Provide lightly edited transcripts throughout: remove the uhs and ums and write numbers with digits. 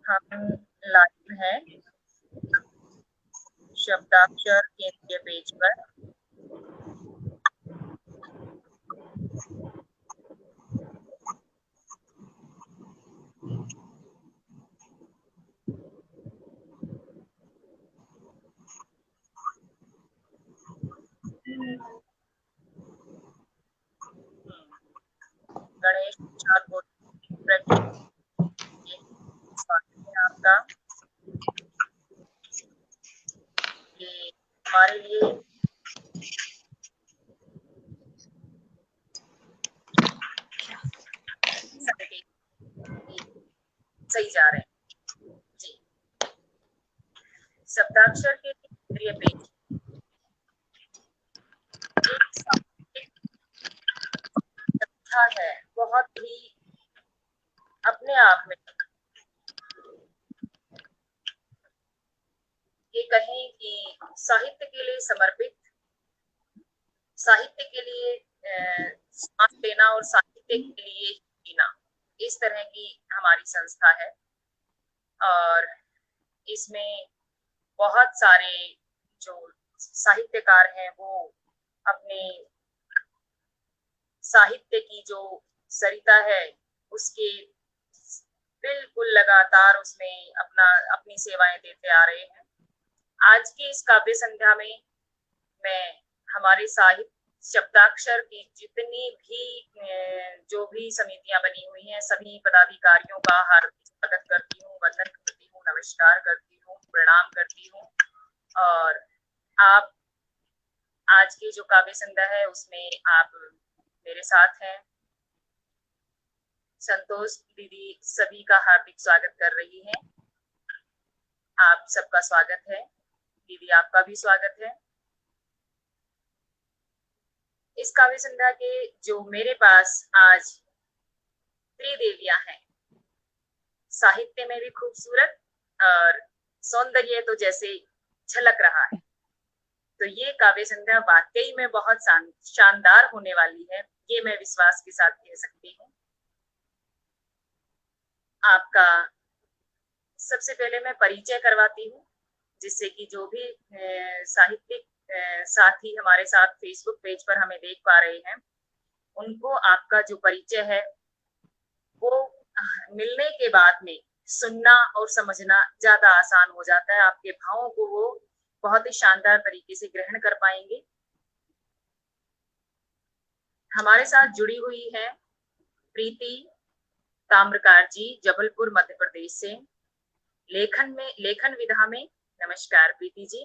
हम लाइव हैं शब्दाक्षर केंद्रीय पेज पर। गणेश स्वागत है आपका। ये हमारे लिए सही जा रहे हैं जी। शब्दाक्षर के केंद्रीय पेज है, बहुत ही अपने आप में ये कहें कि साहित्य के लिए समर्पित, साहित्य के लिए सांस लेना और साहित्य के लिए जीना, इस तरह की हमारी संस्था है। और इसमें बहुत सारे जो साहित्यकार हैं वो अपने साहित्य की जो सरिता है उसके बिल्कुल लगातार उसमें अपनी सेवाएं देते आ रहे हैं। आज की इस काव्य संध्या में मैं हमारे साहित्य शब्दाक्षर की जितनी भी जो भी समितियां बनी हुई हैं सभी पदाधिकारियों का हार्दिक स्वागत करती हूँ, वंदन करती हूँ, नमस्कार करती हूँ, प्रणाम करती हूँ। और आप आज की जो काव्य संध्या है उसमें आप मेरे साथ हैं। संतोष दीदी सभी का हार्दिक स्वागत कर रही हैं। आप सबका स्वागत है। दीदी आपका भी स्वागत है। इस काव्य संध्या के जो मेरे पास आज त्रिदेवियां हैं, साहित्य में भी खूबसूरत और सौंदर्य तो जैसे झलक रहा है, तो ये काव्य संध्या वाकई में बहुत शानदार होने वाली है, ये मैं विश्वास के साथ कह सकती हूँ। आपका सबसे पहले मैं परिचय करवाती हूँ, जिससे कि जो भी साहित्यिक साथी हमारे साथ फेसबुक पेज पर हमें देख पा रहे हैं उनको आपका जो परिचय है वो मिलने के बाद में सुनना और समझना ज्यादा आसान हो जाता है। आपके भावों को वो बहुत ही शानदार तरीके से ग्रहण कर पाएंगे। हमारे साथ जुड़ी हुई है प्रीति ताम्रकार जी, जबलपुर मध्य प्रदेश से। लेखन विधा में नमस्कार प्रीति जी।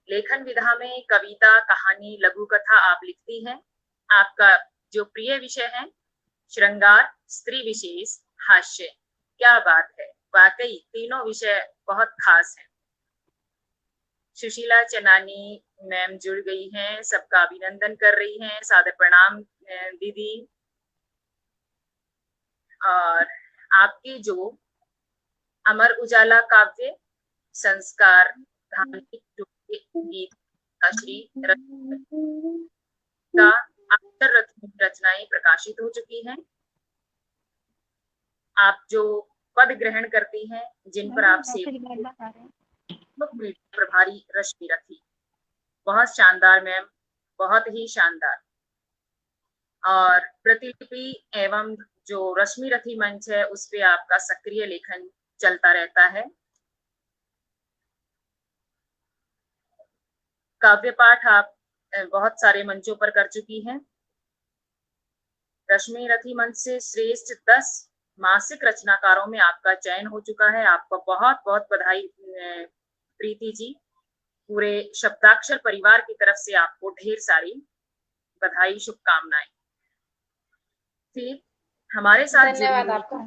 लेखन विधा में कविता, कहानी, लघु कथा आप लिखती हैं। आपका जो प्रिय विषय है श्रृंगार, स्त्री विशेष, हास्य। क्या बात है, वाकई तीनों विषय बहुत खास हैं। सुशीला चनानी मैम जुड़ गई हैं, सबका अभिनंदन कर रही हैं। सादर प्रणाम दीदी। और आपकी जो अमर उजाला काव्य संस्कार धार्मिक गीत श्री का अक्षर रचनाएं प्रकाशित हो चुकी हैं। आप जो पद ग्रहण करती हैं, जिन पर आप प्रभारी रश्मि रथी, बहुत शानदार मैम, बहुत ही शानदार। और प्रतिलिपि एवं जो रश्मि रथी मंच है उस पे आपका सक्रिय लेखन चलता रहता है। काव्य पाठ आप बहुत सारे मंचों पर कर चुकी हैं। रश्मि रथी मंच से श्रेष्ठ 10 मासिक रचनाकारों में आपका चयन हो चुका है। आपको बहुत बहुत बधाई प्रीति जी। पूरे शब्दाक्षर परिवार की तरफ से आपको ढेर सारी बधाई, शुभकामनाएं। फिर हमारे साथ धन्यवाद आपका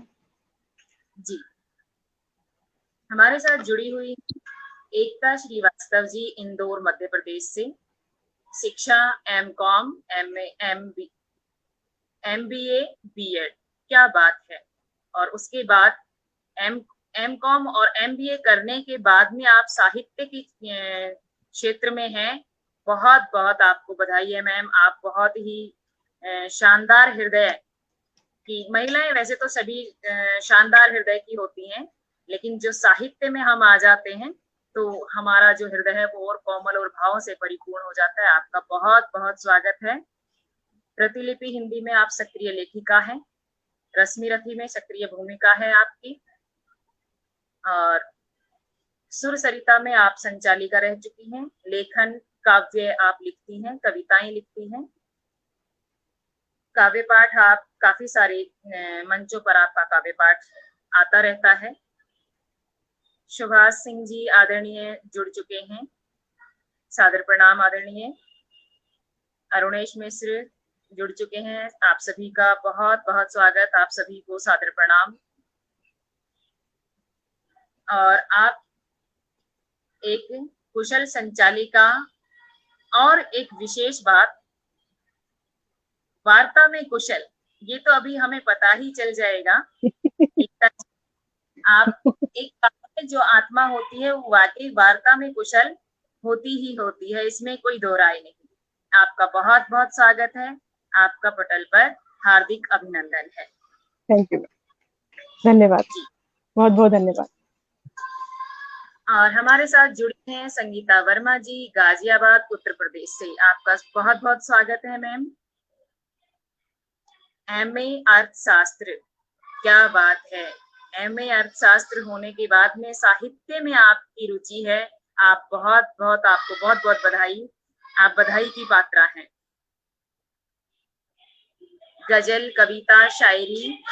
जी। हमारे साथ जुड़ी हुई एकता श्रीवास्तव जी, इंदौर मध्य प्रदेश से। शिक्षा एमकॉम, MBA, BEd, क्या बात है। और उसके बाद एमकॉम और MBA करने के बाद में आप साहित्य की क्षेत्र में हैं। बहुत बहुत आपको बधाई है मैम। आप बहुत ही शानदार हृदय कि महिलाएं वैसे तो सभी शानदार हृदय की होती हैं, लेकिन जो साहित्य में हम आ जाते हैं तो हमारा जो हृदय है वो और कोमल और भावों से परिपूर्ण हो जाता है। आपका बहुत बहुत स्वागत है। प्रतिलिपि हिंदी में आप सक्रिय लेखिका हैं, रश्मि रथी में सक्रिय भूमिका है आपकी, और सुर सरिता में आप संचालिका रह चुकी हैं। लेखन काव्य आप लिखती हैं, कविताएं लिखती हैं, काव्य पाठ आप काफी सारे मंचों पर आपका काव्य पाठ आता रहता है। सुभाष सिंह जी आदरणीय जुड़ चुके हैं, सादर प्रणाम आदरणीय। अरुणेश मिश्र जुड़ चुके हैं, आप सभी का बहुत बहुत स्वागत, आप सभी को सादर प्रणाम। और आप एक कुशल संचालिका, और एक विशेष बात, वार्ता में कुशल, ये तो अभी हमें पता ही चल जाएगा। आप एक में जो आत्मा होती है वो वाकई वार्ता में कुशल होती ही होती है, इसमें कोई दो राय नहीं। आपका बहुत बहुत स्वागत है, आपका पटल पर हार्दिक अभिनंदन है। थैंक यू, धन्यवाद, बहुत बहुत धन्यवाद। और हमारे साथ जुड़ी हैं संगीता वर्मा जी, गाजियाबाद उत्तर प्रदेश से। आपका बहुत बहुत स्वागत है मैम। एमए अर्थशास्त्र, क्या बात है। एमए अर्थशास्त्र होने के बाद में साहित्य में आपकी रुचि है, आप बहुत बहुत, आपको बहुत बहुत बधाई, आप बधाई की पात्रा हैं। गजल, कविता, शायरी,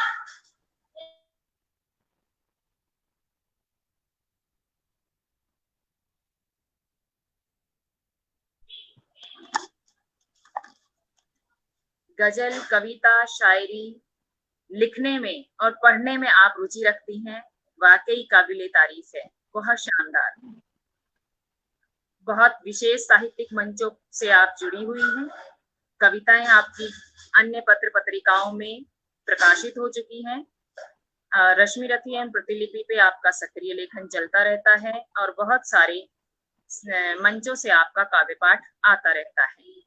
गजल, कविता, शायरी लिखने में और पढ़ने में आप रुचि रखती हैं, वाकई काबिले तारीफ है, बहुत शानदार। बहुत विशेष साहित्यिक मंचों से आप जुड़ी हुई हैं, कविताएं आपकी अन्य पत्र पत्रिकाओं में प्रकाशित हो चुकी हैं। रश्मि रथी एवं प्रतिलिपि पे आपका सक्रिय लेखन चलता रहता है, और बहुत सारे मंचों से आपका काव्य पाठ आता रहता है।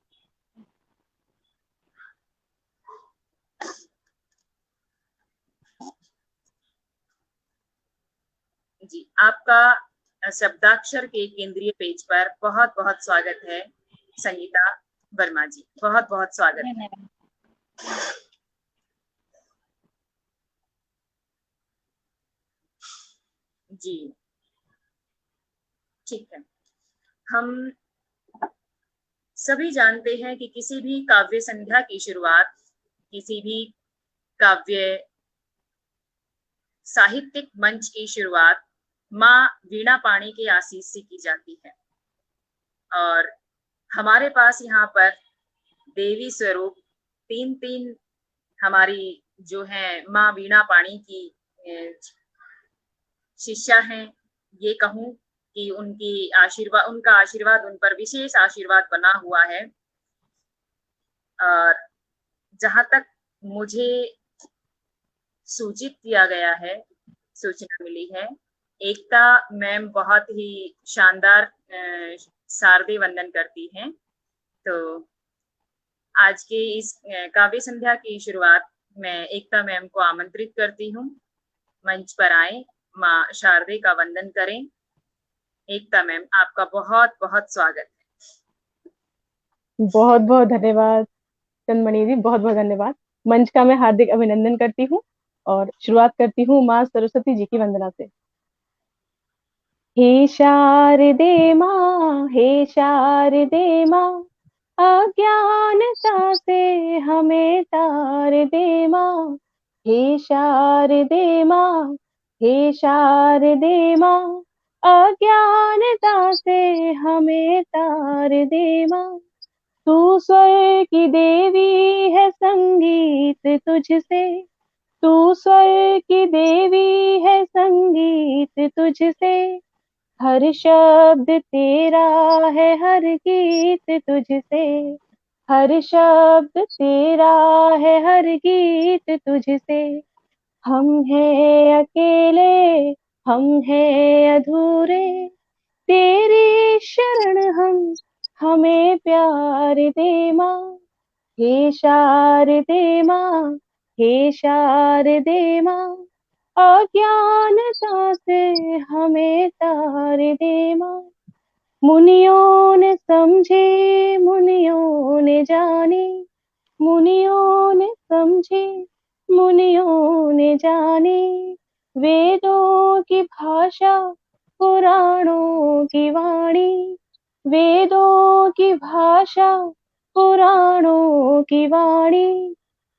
जी, आपका शब्दाक्षर के केंद्रीय पेज पर बहुत बहुत स्वागत है संगीता वर्मा जी, बहुत बहुत स्वागत है। जी ठीक है। हम सभी जानते हैं कि किसी भी काव्य संध्या की शुरुआत, किसी भी काव्य साहित्यिक मंच की शुरुआत माँ वीणा पाणी के आशीष से की जाती है, और हमारे पास यहाँ पर देवी स्वरूप तीन तीन हमारी जो है माँ वीणा पाणी की शिष्या हैं। ये कहूँ कि उनकी आशीर्वाद, उनका आशीर्वाद उन पर विशेष आशीर्वाद बना हुआ है। और जहां तक मुझे सूचित किया गया है, सूचना मिली है, एकता मैम बहुत ही शानदार शारदीय वंदन करती हैं। तो आज के इस काव्य संध्या की शुरुआत मैं एकता मैम को आमंत्रित करती हूँ, मंच पर आए, माँ शारदे का वंदन करें। एकता मैम, आपका बहुत बहुत स्वागत है। बहुत बहुत धन्यवाद चंदमणि जी, बहुत बहुत धन्यवाद। मंच का मैं हार्दिक अभिनंदन करती हूँ और शुरुआत करती हूँ माँ सरस्वती जी की वंदना से। हे शारदे माँ, हे शारदे माँ, अज्ञानता से हमें तार दे माँ। हे शारदे माँ, हे शारदे माँ, अज्ञानता से हमें तार दे माँ। तू स्वर की देवी है, संगीत तुझसे, तू स्वर की देवी है, संगीत तुझसे, हर शब्द तेरा है, हर गीत तुझसे, हर शब्द तेरा है, हर गीत तुझसे। हम हैं अकेले, हम हैं अधूरे, तेरी शरण हम, हमें प्यार दे माँ। हे शारदे माँ, हे शारदे माँ, अज्ञानता से हमें तार दे माँ। मुनियों ने समझे, मुनियों ने जाने, मुनियों ने समझे, मुनियों ने जाने, वेदों की भाषा, पुराणों की वाणी, वेदों की भाषा, पुराणों की वाणी।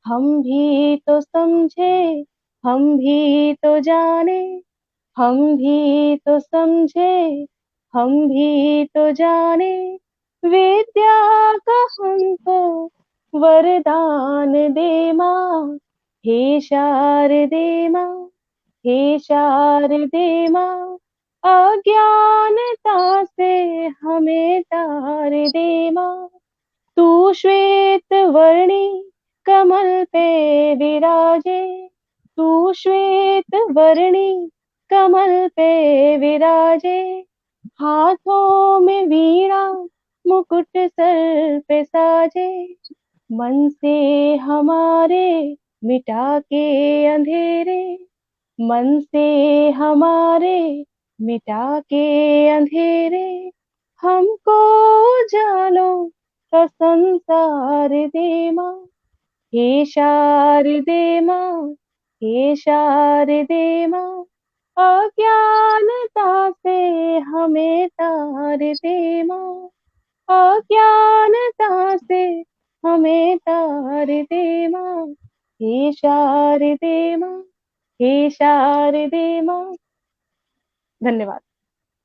हम भी तो समझे, हम भी तो जाने, हम भी तो समझे, हम भी तो जाने, विद्या का हमको वरदान दे माँ। हे शारदे माँ, हे शारदे माँ, अज्ञानता से हमें तार दे माँ। तू श्वेत वर्णी कमल पे विराजे, तू श्वेत वर्णी कमल पे विराजे, हाथों में वीणा मुकुट सर पे साजे। मन से हमारे मिटा के अंधेरे, मन से हमारे मिटा के अंधेरे, हमको उजालों का संसार दे माँ। हे शारदे माँ, हे शारदे माँ, अज्ञानता से हमें तार दे माँ। अज्ञानता से हमें तार दे माँ। हे शारदे माँ, हे शारदे माँ। धन्यवाद।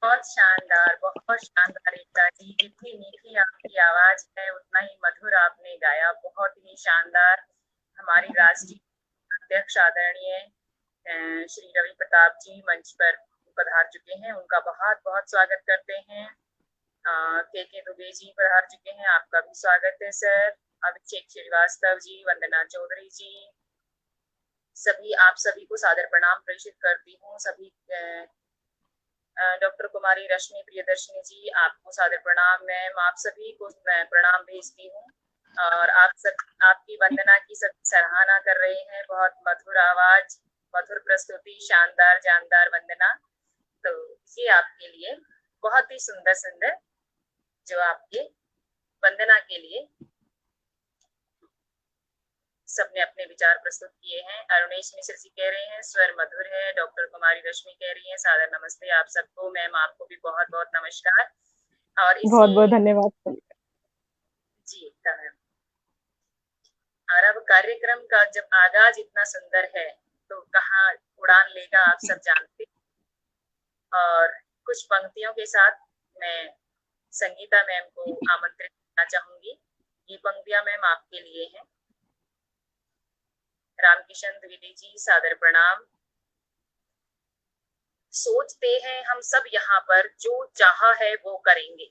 बहुत शानदार एकता जी। जितनी मीठी आपकी आवाज है उतना ही मधुर आपने गाया, बहुत ही शानदार। हमारी राष्ट्रीय अध्यक्ष आदरणीय श्री रवि प्रताप जी मंच पर पधार चुके हैं, उनका बहुत बहुत स्वागत करते हैं। के दुबे जी पधार चुके हैं, आपका भी स्वागत है सर। अभिषेक श्रीवास्तव जी, वंदना चौधरी जी, सभी आप सभी को सादर प्रणाम प्रेषित करती हूँ। सभी डॉक्टर कुमारी रश्मि प्रियदर्शनी जी, आपको सादर प्रणाम। मैम आप सभी को मैं प्रणाम भेजती हूँ और आप सब आपकी वंदना की सभी सराहना कर रहे हैं। बहुत मधुर आवाज, मधुर प्रस्तुति, शानदार जानदार वंदना। तो ये आपके लिए बहुत ही सुंदर सुंदर जो आपके वंदना के लिए सबने अपने विचार प्रस्तुत किए हैं। अरुणेश मिश्र जी कह रहे हैं स्वर मधुर है। डॉक्टर कुमारी रश्मि कह रही हैं सादर नमस्ते आप सबको। मैम आपको भी बहुत बहुत नमस्कार। और बहुत बहुत धन्यवाद जी मैम। और अब कार्यक्रम का जब आगाज इतना सुंदर है तो कहाँ उड़ान लेगा आप सब जानते हैं। और कुछ पंक्तियों के साथ मैं संगीता मैम को आमंत्रित करना चाहूंगी। ये पंक्तियां मैम आपके लिए हैं। रामकिशन द्विवेदी जी, सादर प्रणाम। सोचते हैं हम सब यहाँ पर जो चाहा है वो करेंगे,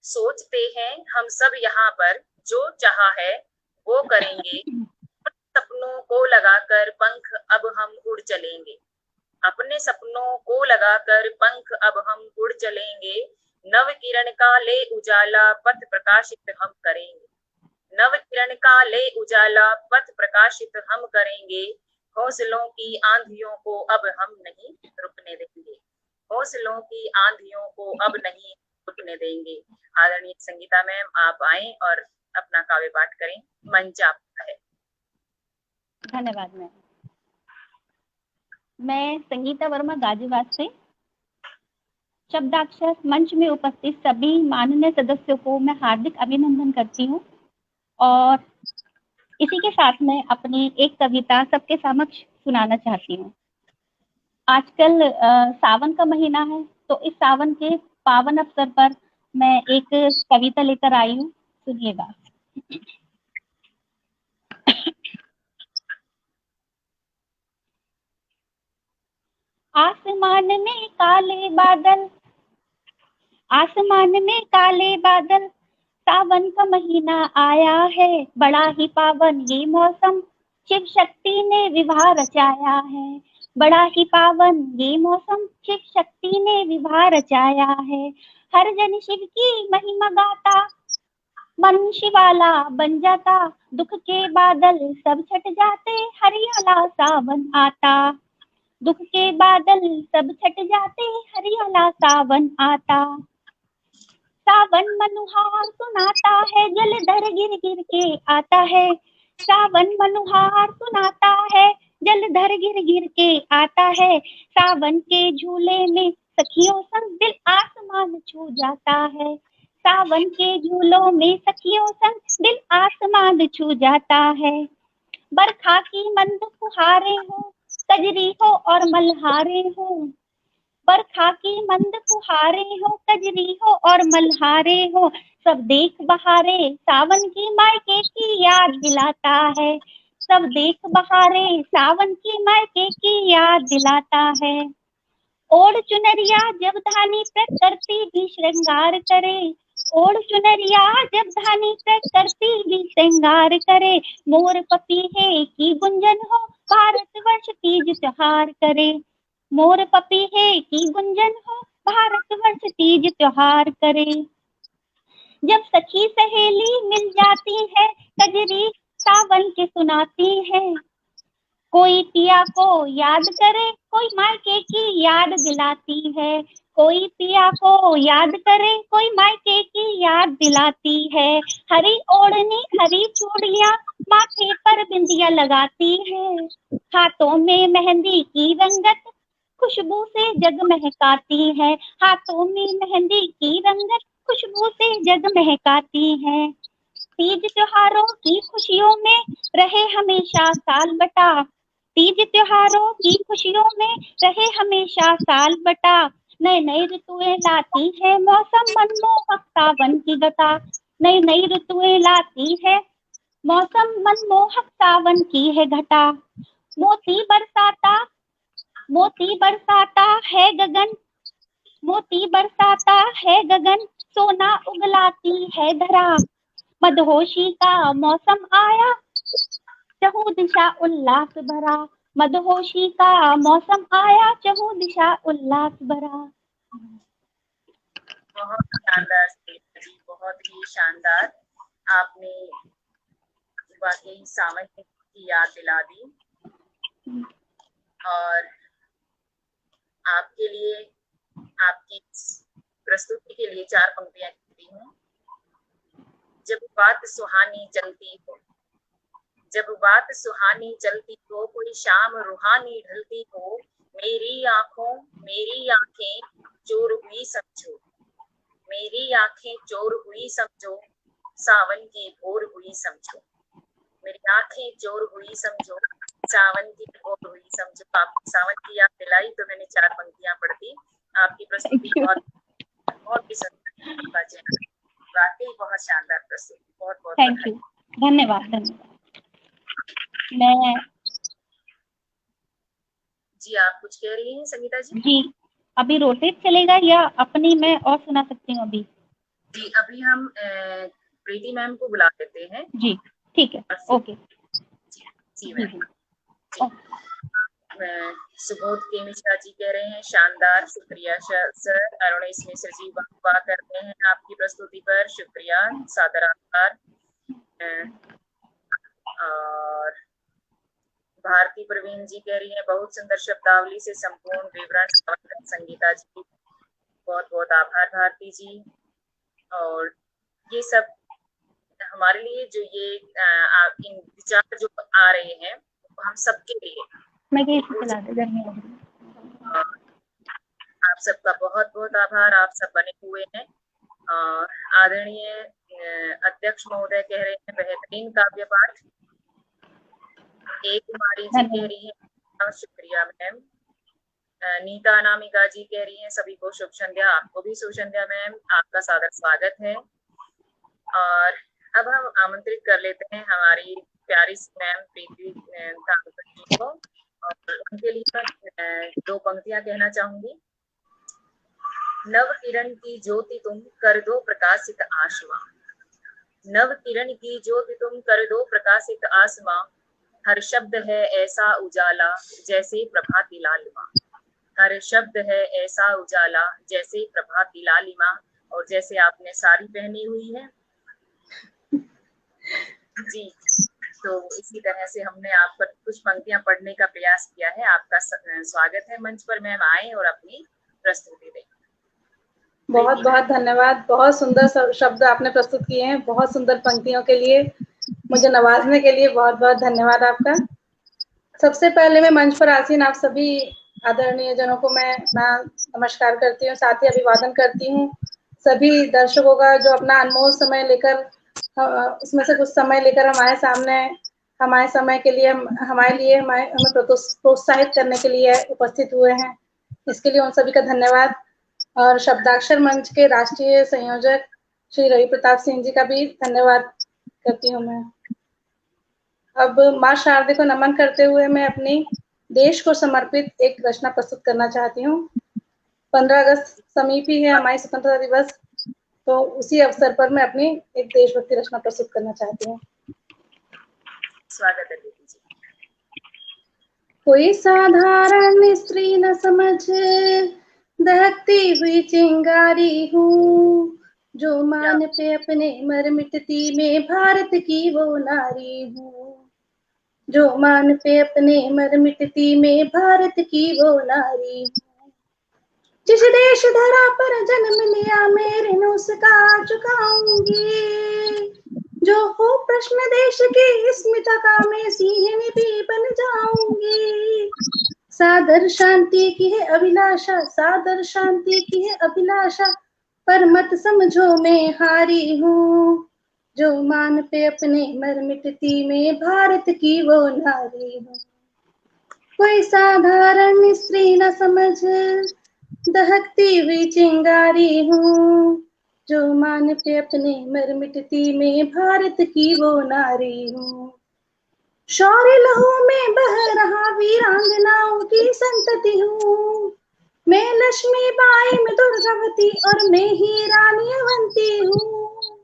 सोचते हैं हम सब यहाँ पर जो चाहा है वो करेंगे, सपनों को लगाकर पंख अब हम उड़ चलेंगे, अपने सपनों को लगाकर पंख अब हम उड़ चलेंगे, नव किरण का ले उजाला पथ प्रकाशित हम करेंगे, नव किरण का ले उजाला पथ प्रकाशित हम करेंगे, हौसलों की आंधियों को अब हम नहीं रुकने देंगे, हौसलों की आंधियों को अब नहीं रुकने देंगे। आदरणीय संगीता मैम आप आए और अपना काव्य पाठ करें, मंच आपका है। धन्यवाद मैम। मैं संगीता वर्मा गाजीवाद से शब्दाक्षर मंच में उपस्थित सभी माननीय सदस्यों को मैं हार्दिक अभिनंदन करती हूँ और इसी के साथ मैं अपनी एक कविता सबके समक्ष सुनाना चाहती हूँ। आजकल सावन का महीना है तो इस सावन के पावन अवसर पर मैं एक कविता लेकर आई हूँ, सुनिएगा। आसमान में काले बादल, आसमान में काले बादल, सावन का महीना आया है, बड़ा ही पावन ये मौसम, शिव शक्ति ने विवाह रचाया है, बड़ा ही पावन ये मौसम, शिव शक्ति ने विवाह रचाया है, हर जन शिव की महिमा गाता, बंशी वाला बन जाता, दुख के बादल सब छट जाते, हरियाला सावन आता। दुख के बादल सब छट जाते, हरियाला सावन आता। सावन मनुहार सुनाता है, जलधर गिर गिर के आता है। सावन मनुहार सुनाता है, जलधर गिर गिर के आता है। सावन के झूले में सखियों संग दिल आसमान छू जाता है। सावन के झूलों में सखियों संग दिल आसमान छू जाता है। बरखा की मंद फुहारे हो, कजरी हो और मल्हारे हो। बरखा की मंद फुहारे हो, कजरी हो और मल्हारे हो। सब देख बहारे सावन की मायके की याद दिलाता है। सब देख बहारे सावन की मायके की याद दिलाता है। ओढ़ चुनरिया जब धानी प्रकृति भी श्रृंगार करे। ओढ़ चुनरिया जब धानी प्रकृति भी श्रृंगार करे। मोर पपीहे की गुंजन हो, भारतवर्ष तीज त्योहार करे। मोर पपीहे की गुंजन हो, भारतवर्ष तीज त्योहार करे। जब सखी सहेली मिल जाती है, कजरी सावन के सुनाती है। कोई पिया को याद करे, कोई मायके की याद दिलाती है। कोई पिया को याद करे, कोई मायके की याद दिलाती है। हरी ओढ़नी हरी चूड़ियां, माथे पर बिंदिया लगाती है। हाथों में मेहंदी की रंगत, खुशबू से जग महकाती है। हाथों में मेहंदी की रंगत, खुशबू से जग महकाती है। तीज त्योहारों की खुशियों में रहे हमेशा साल बटा। तीज त्योहारों की खुशियों में रहे हमेशा साल बटा। नई नई ऋतुएं लाती है मौसम मनमोहक सावन की घटा। नई नई ऋतुएं लाती है मौसम मनमोहक सावन की है घटा। मोती बरसाता, मोती बरसाता है गगन। मोती बरसाता है गगन, सोना उगलाती है धरा। मदहोशी का मौसम आया, चहु दिशा उल्लास भरा। मदहोशी का मौसम आया, चहु दिशा उल्लास भरा। बहुत शानदार श्वेता जी, बहुत ही शानदार। आपने वाकई सावन की याद दिला दी। और आपके लिए, आपकी प्रस्तुति के लिए 4 पंक्तियां लिखती हूँ। जब बात सुहानी चलती हो, जब बात सुहानी चलती हो, कोई शाम रूहानी ढलती हो, मेरी आंखें चोर हुई समझो। मेरी आंखें चोर हुई समझो, सावन की भोर हुई समझो। मेरी आंखें चोर हुई समझो, सावन की भोर हुई समझो। आपको सावन की याद दिलाई तो मैंने 4 पंक्तियां पढ़ दी। आपकी प्रस्तुति बहुत ही सुंदर, वाकई बहुत शानदार प्रस्तुति। बहुत बहुत थैंक यू, धन्यवाद धन्यवाद। मैं जी, आप कुछ कह रही हैं संगीता जी? जी, अभी रोटेट चलेगा या अपनी मैं और सुना सकती हूँ अभी? जी, अभी हम प्रीति मैम को बुला लेते हैं। जी ठीक है, ओके। जी मैम। सुबोध के मिश्रा जी कह रहे हैं शानदार, शुक्रिया सर। अरुणेश मिश्र जी वाह करते हैं आपकी प्रस्तुति पर, शुक्रिया, सादर आभार। और भारती प्रवीण जी कह रही है बहुत सुंदर शब्दावली से संपूर्ण विवरण संगीता जी, बहुत बहुत आभार भारती जी। और ये सब हमारे लिए जो ये इन विचार जो आ रहे हैं हम सबके लिए, आप सबका बहुत बहुत आभार। आप सब बने हुए हैं। आदरणीय अध्यक्ष महोदय कह रहे हैं बेहतरीन काव्य पाठ। एक कुमारी जी कह रही है शुक्रिया मैम। नीता अनामिका जी कह रही हैं सभी को शुभ संध्या। आपको भी शुभ संध्या मैम, आपका सादर स्वागत है। और अब हम आमंत्रित कर लेते हैं हमारी प्यारी मैम प्रीति जी को, और उनके लिए 2 पंक्तियां कहना चाहूंगी। नव किरण की ज्योति तुम कर दो प्रकाशित आसमां। नव किरण की ज्योति तुम कर दो प्रकाशित आसमां। हर शब्द है ऐसा उजाला जैसे प्रभाती लालिमा। हर शब्द है ऐसा उजाला जैसे प्रभाती लालिमा। और जैसे आपने साड़ी पहनी हुई है, जी, तो इसी तरह से हमने आप पर कुछ पंक्तियां पढ़ने का प्रयास किया है। आपका स्वागत है मंच पर, मैम आए और अपनी प्रस्तुति दें। बहुत बहुत धन्यवाद। बहुत सुंदर शब्द आपने प्रस्तुत किए हैं। बहुत सुंदर पंक्तियों के लिए, मुझे नवाजने के लिए बहुत बहुत धन्यवाद आपका। सबसे पहले मैं मंच पर आसीन आप सभी आदरणीय जनों को मैं नमस्कार करती हूँ, साथ ही अभिवादन करती हूँ। सभी दर्शकों का जो अपना अनमोल समय लेकर उसमें से कुछ समय लेकर हमारे समय के लिए हमें प्रोत्साहित करने के लिए उपस्थित हुए हैं, इसके लिए उन सभी का धन्यवाद। और शब्दाक्षर मंच के राष्ट्रीय संयोजक श्री रवि प्रताप सिंह जी का भी धन्यवाद करती हूँ मैं। अब माँ शारदे को नमन करते हुए मैं अपनी देश को समर्पित एक रचना प्रस्तुत करना चाहती हूँ। 15 अगस्त समीपी है, हमारी स्वतंत्रता दिवस, तो उसी अवसर पर मैं अपनी एक देशभक्ति रचना प्रस्तुत करना चाहती हूँ। स्वागत है दीदी जी। कोई साधारण स्त्री न समझ, दहकती हुई चिंगारी हूँ, जो मान पे अपने मर मिटती में भारत की वो नारी हूँ, जो मान पे अपने मर मिटती में भारत की वो नारी हूँ। जिस देश धरा पर जन्म लिया मैं ऋण उसका चुकाऊंगी, जो हो प्रश्न देश की स्मिता का मैं सिंहनी भी बन जाऊंगी। सादर शांति की है अभिलाषा, सादर शांति की है अभिलाषा, पर मत समझो मैं हारी हूँ, जो मान पे अपने मर मिटती में भारत की वो नारी हूँ। कोई साधारण स्त्री न समझ, दहकती हुई चिंगारी हूँ, जो मान पे अपने मर मिटती में भारत की वो नारी हूँ। शौर्य लहू में बह रहा वीरांगनाओं की संतति हूँ, मैं लक्ष्मी बाई में दुर्गावती और मैं ही रानी अवंती हूँ।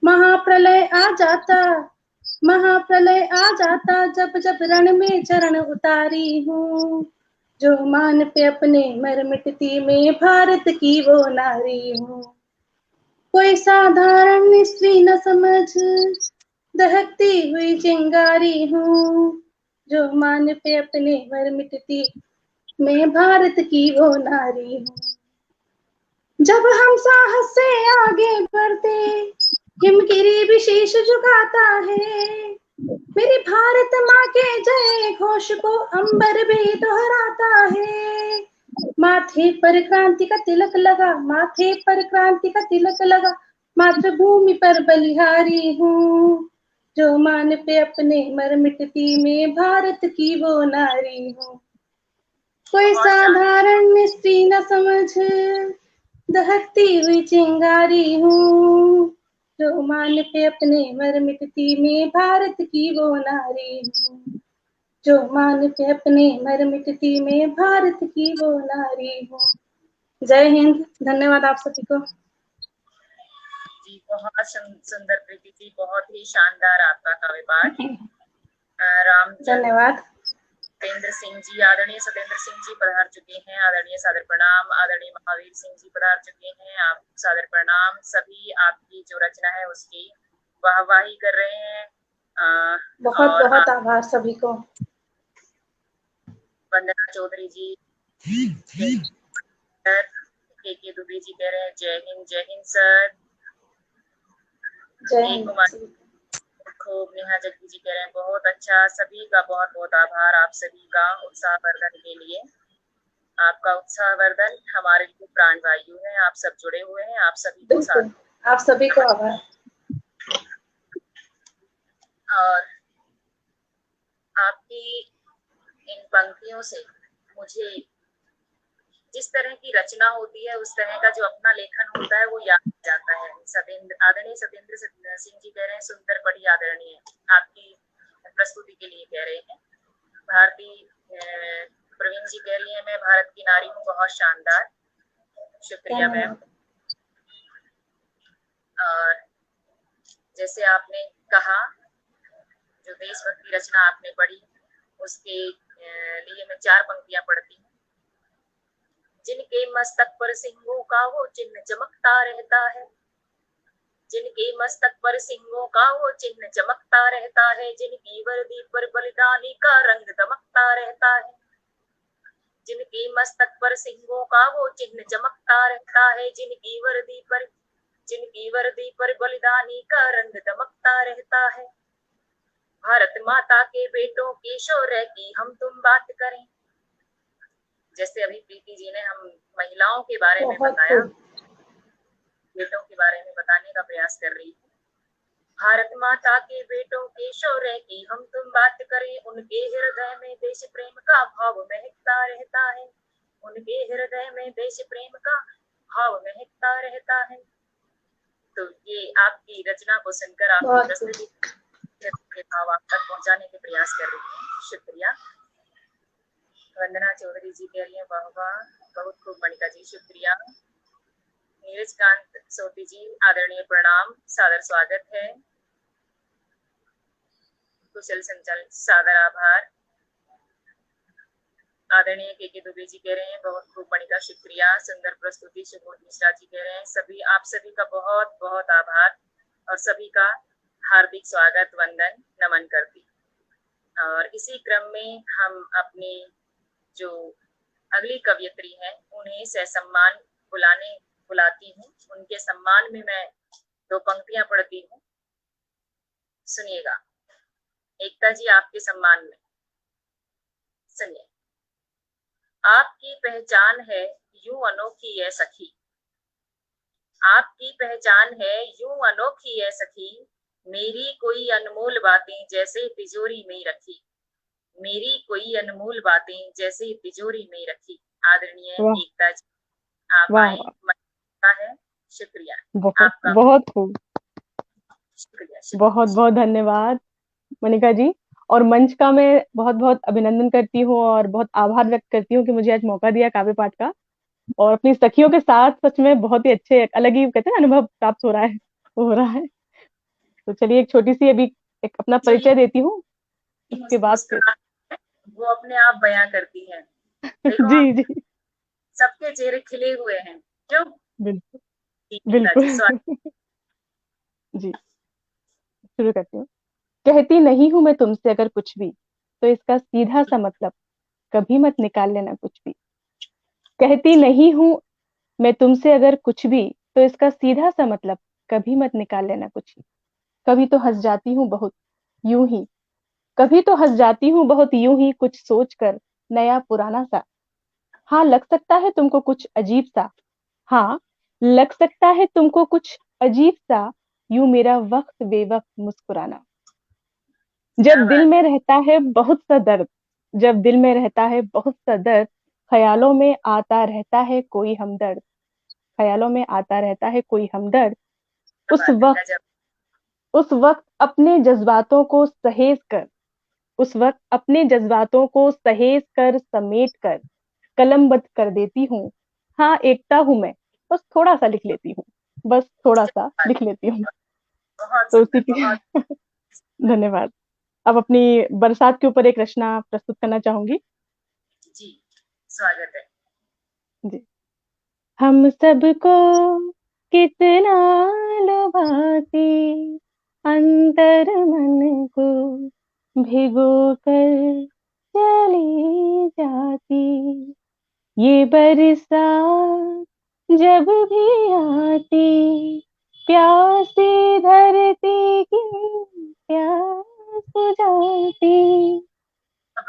महाप्रलय आ जाता जब जब रण में चरण उतारी हूँ, जो मान पे अपने मर मिटती में भारत की वो नारी हूँ। कोई साधारण स्त्री न समझ, दहकती हुई चिंगारी हूँ, जो मान पे अपने मर मिटती में भारत की वो नारी हूँ। जब हम साहस से आगे बढ़ते, हिमगिरी भी शीश झुकाता है, मेरी भारत माँ के जय घोष को अंबर भी दोहराता है। माथे पर क्रांति का तिलक लगा, माथे पर क्रांति का तिलक लगा, मातृभूमि पर बलिहारी हूँ, जो मान पे अपने मर मिटती में भारत की वो नारी हूँ। कोई साधारण स्त्री न समझ, दहकती हुई चिंगारी हूँ, जो मान पे अपने मर मिटती में भारत की वो नारी हूँ, जो मान पे अपने मर मिटती में भारत की वो नारी हूँ। जय हिंद। धन्यवाद आप सभी को। जी बहुत सुंदर प्रीति जी, बहुत ही शानदार आपका काव्य पाठ। धन्यवाद। सत्येंद्र सिंह जी, आदरणीय सत्येंद्र सिंह जी पधार चुके हैं। आदरणीय सादर प्रणाम। आदरणीय महावीर सिंह जी पधार चुके हैं। आप सादर प्रणाम। सभी आपकी जो रचना है उसकी वाहवाही कर रहे हैं। बहुत बहुत आभार सभी को। वंदना चौधरी जी, के दुबे जी कह रहे हैं जय हिंद सर। जय हिंद। खूब नेहा जग्गी जी कह रहे हैं बहुत अच्छा। सभी का बहुत बहुत आभार आप सभी का उत्साहवर्धन के लिए। आपका उत्साहवर्धन हमारे लिए प्राण वायु है। आप सब जुड़े हुए हैं, आप सभी को साथ, आप सभी को आभार। और आपकी इन पंक्तियों से मुझे जिस तरह की रचना होती है उस तरह का जो अपना लेखन होता है वो याद जाता है। आदरणीय सत्येंद्र सिंह जी कह रहे हैं सुंदर पढ़ी आदरणीय, आपकी प्रस्तुति के लिए कह रहे हैं। भारती प्रवीण जी कह रही है मैं भारत की नारी हूँ, बहुत शानदार, शुक्रिया मैम। और जैसे आपने कहा जो देशभक्ति रचना आपने पढ़ी उसके लिए मैं 4 पंक्तियां पढ़ती हूँ। जिनके मस्तक पर सिंहों का वो चिन्ह चमकता रहता है, जिनके मस्तक पर सिंहों का वो चिन्ह चमकता रहता है, जिनकी वर्दी पर बलिदानी का रंग दमकता रहता है, जिनके मस्तक पर सिंहों का वो चिन्ह चमकता रहता है, जिनकी वर्दी पर बलिदानी का रंग दमकता रहता है। भारत माता के बेटों के शौर्य की हम तुम बात करें, जैसे अभी प्रीति जी ने हम महिलाओं के बारे में बताया, बेटों के बारे में बताने का प्रयास कर रही है। भारत माता के बेटों के शौर्य की हम तुम बात करें, उनके हृदय में देश प्रेम का भाव महकता रहता है, उनके हृदय में देश प्रेम का भाव महकता रहता है। तो ये आपकी रचना को सुनकर आपकी प्रस्तुति के भाव आप तक पहुंचाने के प्रयास कर रही हैं, शुक्रिया। वंदना चौधरी जी कह रही है वाह वाह, बहुत खूब मणिका जी, शुक्रिया। नीरज कांत सोती जी आदरणीय प्रणाम, सादर स्वागत है। कुशल संचालित सादर आभार। आदरणीय के दुबे जी कह रहे हैं बहुत खूब मणिका, शुक्रिया, सुंदर प्रस्तुति। सुबोध मिश्रा जी कह रहे हैं सभी आप सभी का बहुत बहुत आभार और सभी का हार्दिक स्वागत, वंदन, नमन करती। और इसी क्रम में हम अपनी जो अगली कवयित्री हैं उन्हें ससम्मान बुलाती हूँ। उनके सम्मान में मैं 2 पंक्तियां पढ़ती हूँ, सुनिएगा। एकता जी आपके सम्मान में सुनिए। आपकी पहचान है यूं अनोखी है सखी, आपकी पहचान है यूं अनोखी है सखी, मेरी कोई अनमोल बातें जैसे तिजोरी में रखी, मेरी कोई अनमोल बातें जैसे तिजोरी में रखी। आदरणीय एकता जी आप आए, है, शुक्रिया आपका, बहुत खूब, शुक्रिया। बहुत बहुत धन्यवाद मणिका जी। और मंच का मैं बहुत बहुत अभिनंदन करती हूँ और बहुत आभार व्यक्त करती हूँ कि मुझे आज मौका दिया काव्य पाठ का, और अपनी सखियों के साथ सच में बहुत ही अच्छे, अलग ही कहते हैं अनुभव प्राप्त हो रहा है, हो रहा है। तो चलिए एक छोटी सी अभी एक अपना परिचय देती हूँ, उसके बाद फिर वो अपने आप बयां करती है। जी जी सबके चेहरे खिले हुए हैं, क्यों? बिल्कुल बिल्कुल जी शुरू करती हूँ। कहती नहीं हूँ मैं तुमसे अगर कुछ भी, तो इसका सीधा सा मतलब कभी मत निकाल लेना कुछ भी। कहती नहीं हूँ मैं तुमसे अगर कुछ भी, तो इसका सीधा सा मतलब कभी मत निकाल लेना कुछ भी। कभी तो हंस जाती हूँ बहुत यूं ही, कभी तो हंस जाती हूँ बहुत यूं ही, कुछ सोच कर नया पुराना सा। हाँ लग सकता है तुमको कुछ अजीब सा, हाँ लग सकता है तुमको कुछ अजीब सा, यूं मेरा वक्त बेवक्त मुस्कुराना। जब दिल में रहता है बहुत सा दर्द, जब दिल में रहता है बहुत सा दर्द, ख्यालों में आता रहता है कोई हमदर्द, ख्यालों में आता रहता है कोई हमदर्द। उस वक्त अपने जज्बातों को सहेज कर, उस वक्त अपने जज्बातों को सहेज कर समेट कर कलमबद्ध कर देती हूँ। हाँ एकता हूँ मैं, बस थोड़ा सा लिख लेती हूँ, बस थोड़ा सा लिख लेती हूँ। तो उसी की धन्यवाद। अब अपनी बरसात के ऊपर एक रचना प्रस्तुत करना चाहूंगी। जी स्वागत है जी। हम सबको कितना लुभाती अंतर मन को भिगो कर चली जाती, ये बरसात जब भी आती प्यासी धरती की प्यास बुझाती।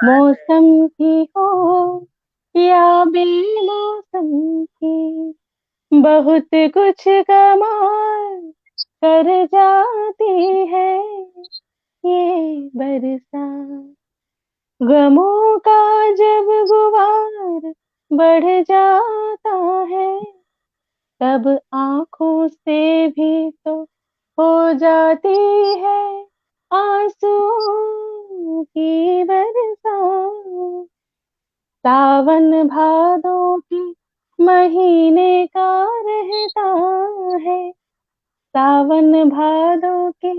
मौसम की हो या बेमौसम की, बहुत कुछ कमाल कर जाती है ये बरसात। गमों का जब गुबार बढ़ जाता है, तब आंखों से भी तो हो जाती है आंसू की बरसात। सावन भादों के महीने का रहता है, सावन भादों के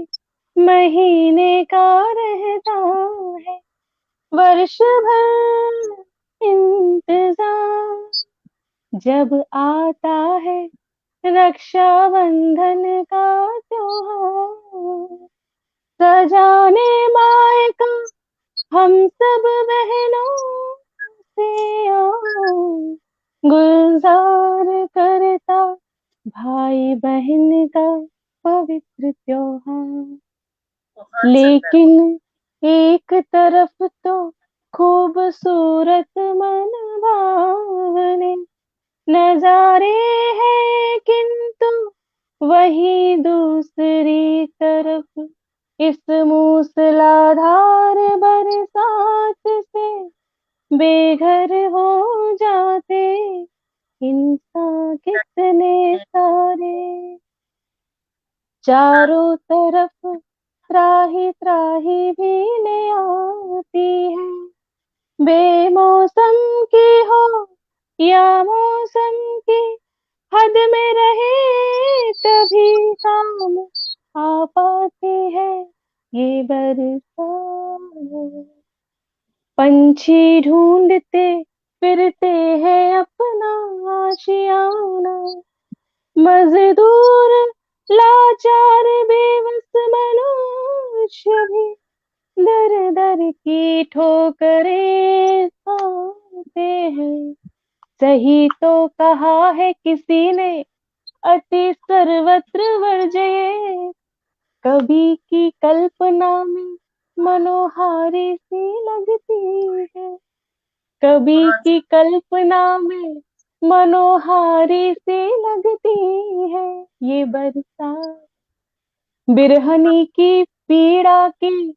महीने का रहता है, वर्ष भर इंतजार। जब आता है रक्षाबंधन का त्योहार, सजाने मायका हम सब बहनों से आओ, गुलजार करता भाई बहन का पवित्र त्योहार। बहुत सुंदर। लेकिन एक तरफ तो खूबसूरत मनभावने नजारे हैं, किंतु वही दूसरी तरफ इस मूसलाधार बरसात से बेघर हो जाते इंसान कितने सारे। चारों तरफ त्राही त्राही भीने आती है, बेमौसम की हो या मौसम की, हद में रहे तभी काम आ पाती है ये बरसात। पंछी ढूंढते फिरते हैं अपना आशियाना, मजदूर लाचार बेबस मनुष्य भी दर दर की ठोकरें खाते हैं। सही तो कहा है किसी ने, अति सर्वत्र वर्जये, कभी की कल्पना में मनोहारी सी लगती है, कभी की कल्पना में मनोहारी सी लगती है ये बरसात। बिरहनी की पीड़ा की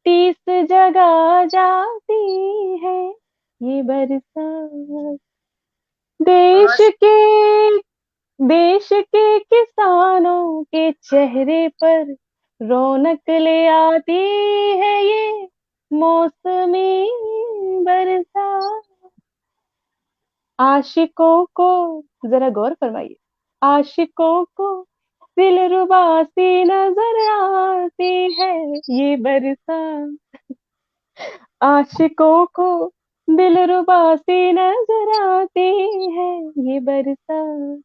टीस जगा जाती है ये बरसात। देश के किसानों के चेहरे पर रौनक ले आती है ये मौसमी बरसात। आशिकों को, जरा गौर फरमाइए, आशिकों को दिलरुबा सी नजर आती है ये बरसात। आशिकों को दिलरुबा सी नजर आती है ये बरसात।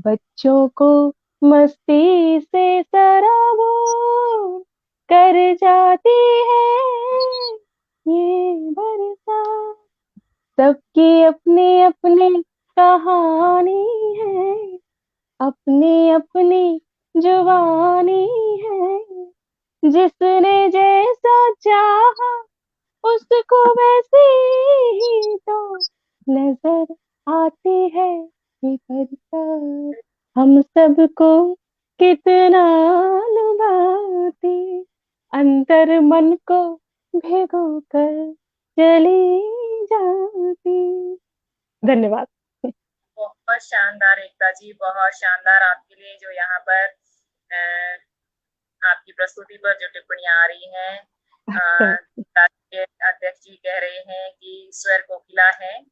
बच्चों को मस्ती से सराबोर कर जाती है ये बरसात। सबकी अपनी अपनी कहानी है, अपनी अपनी जुबानी है, जिसने जैसा चाहा उसको वैसी ही तो नजर आती है ये बरसात। हम सबको कितना लुभाती, अंतर मन को भिगो कर चली जाती। धन्यवाद। बहुत शानदार एकता जी, बहुत शानदार। आपके लिए जो यहाँ पर आपकी प्रस्तुति पर जो टिप्पणियां आ रही हैं, अध्यक्ष जी कह रहे हैं कि स्वर कोकिला है,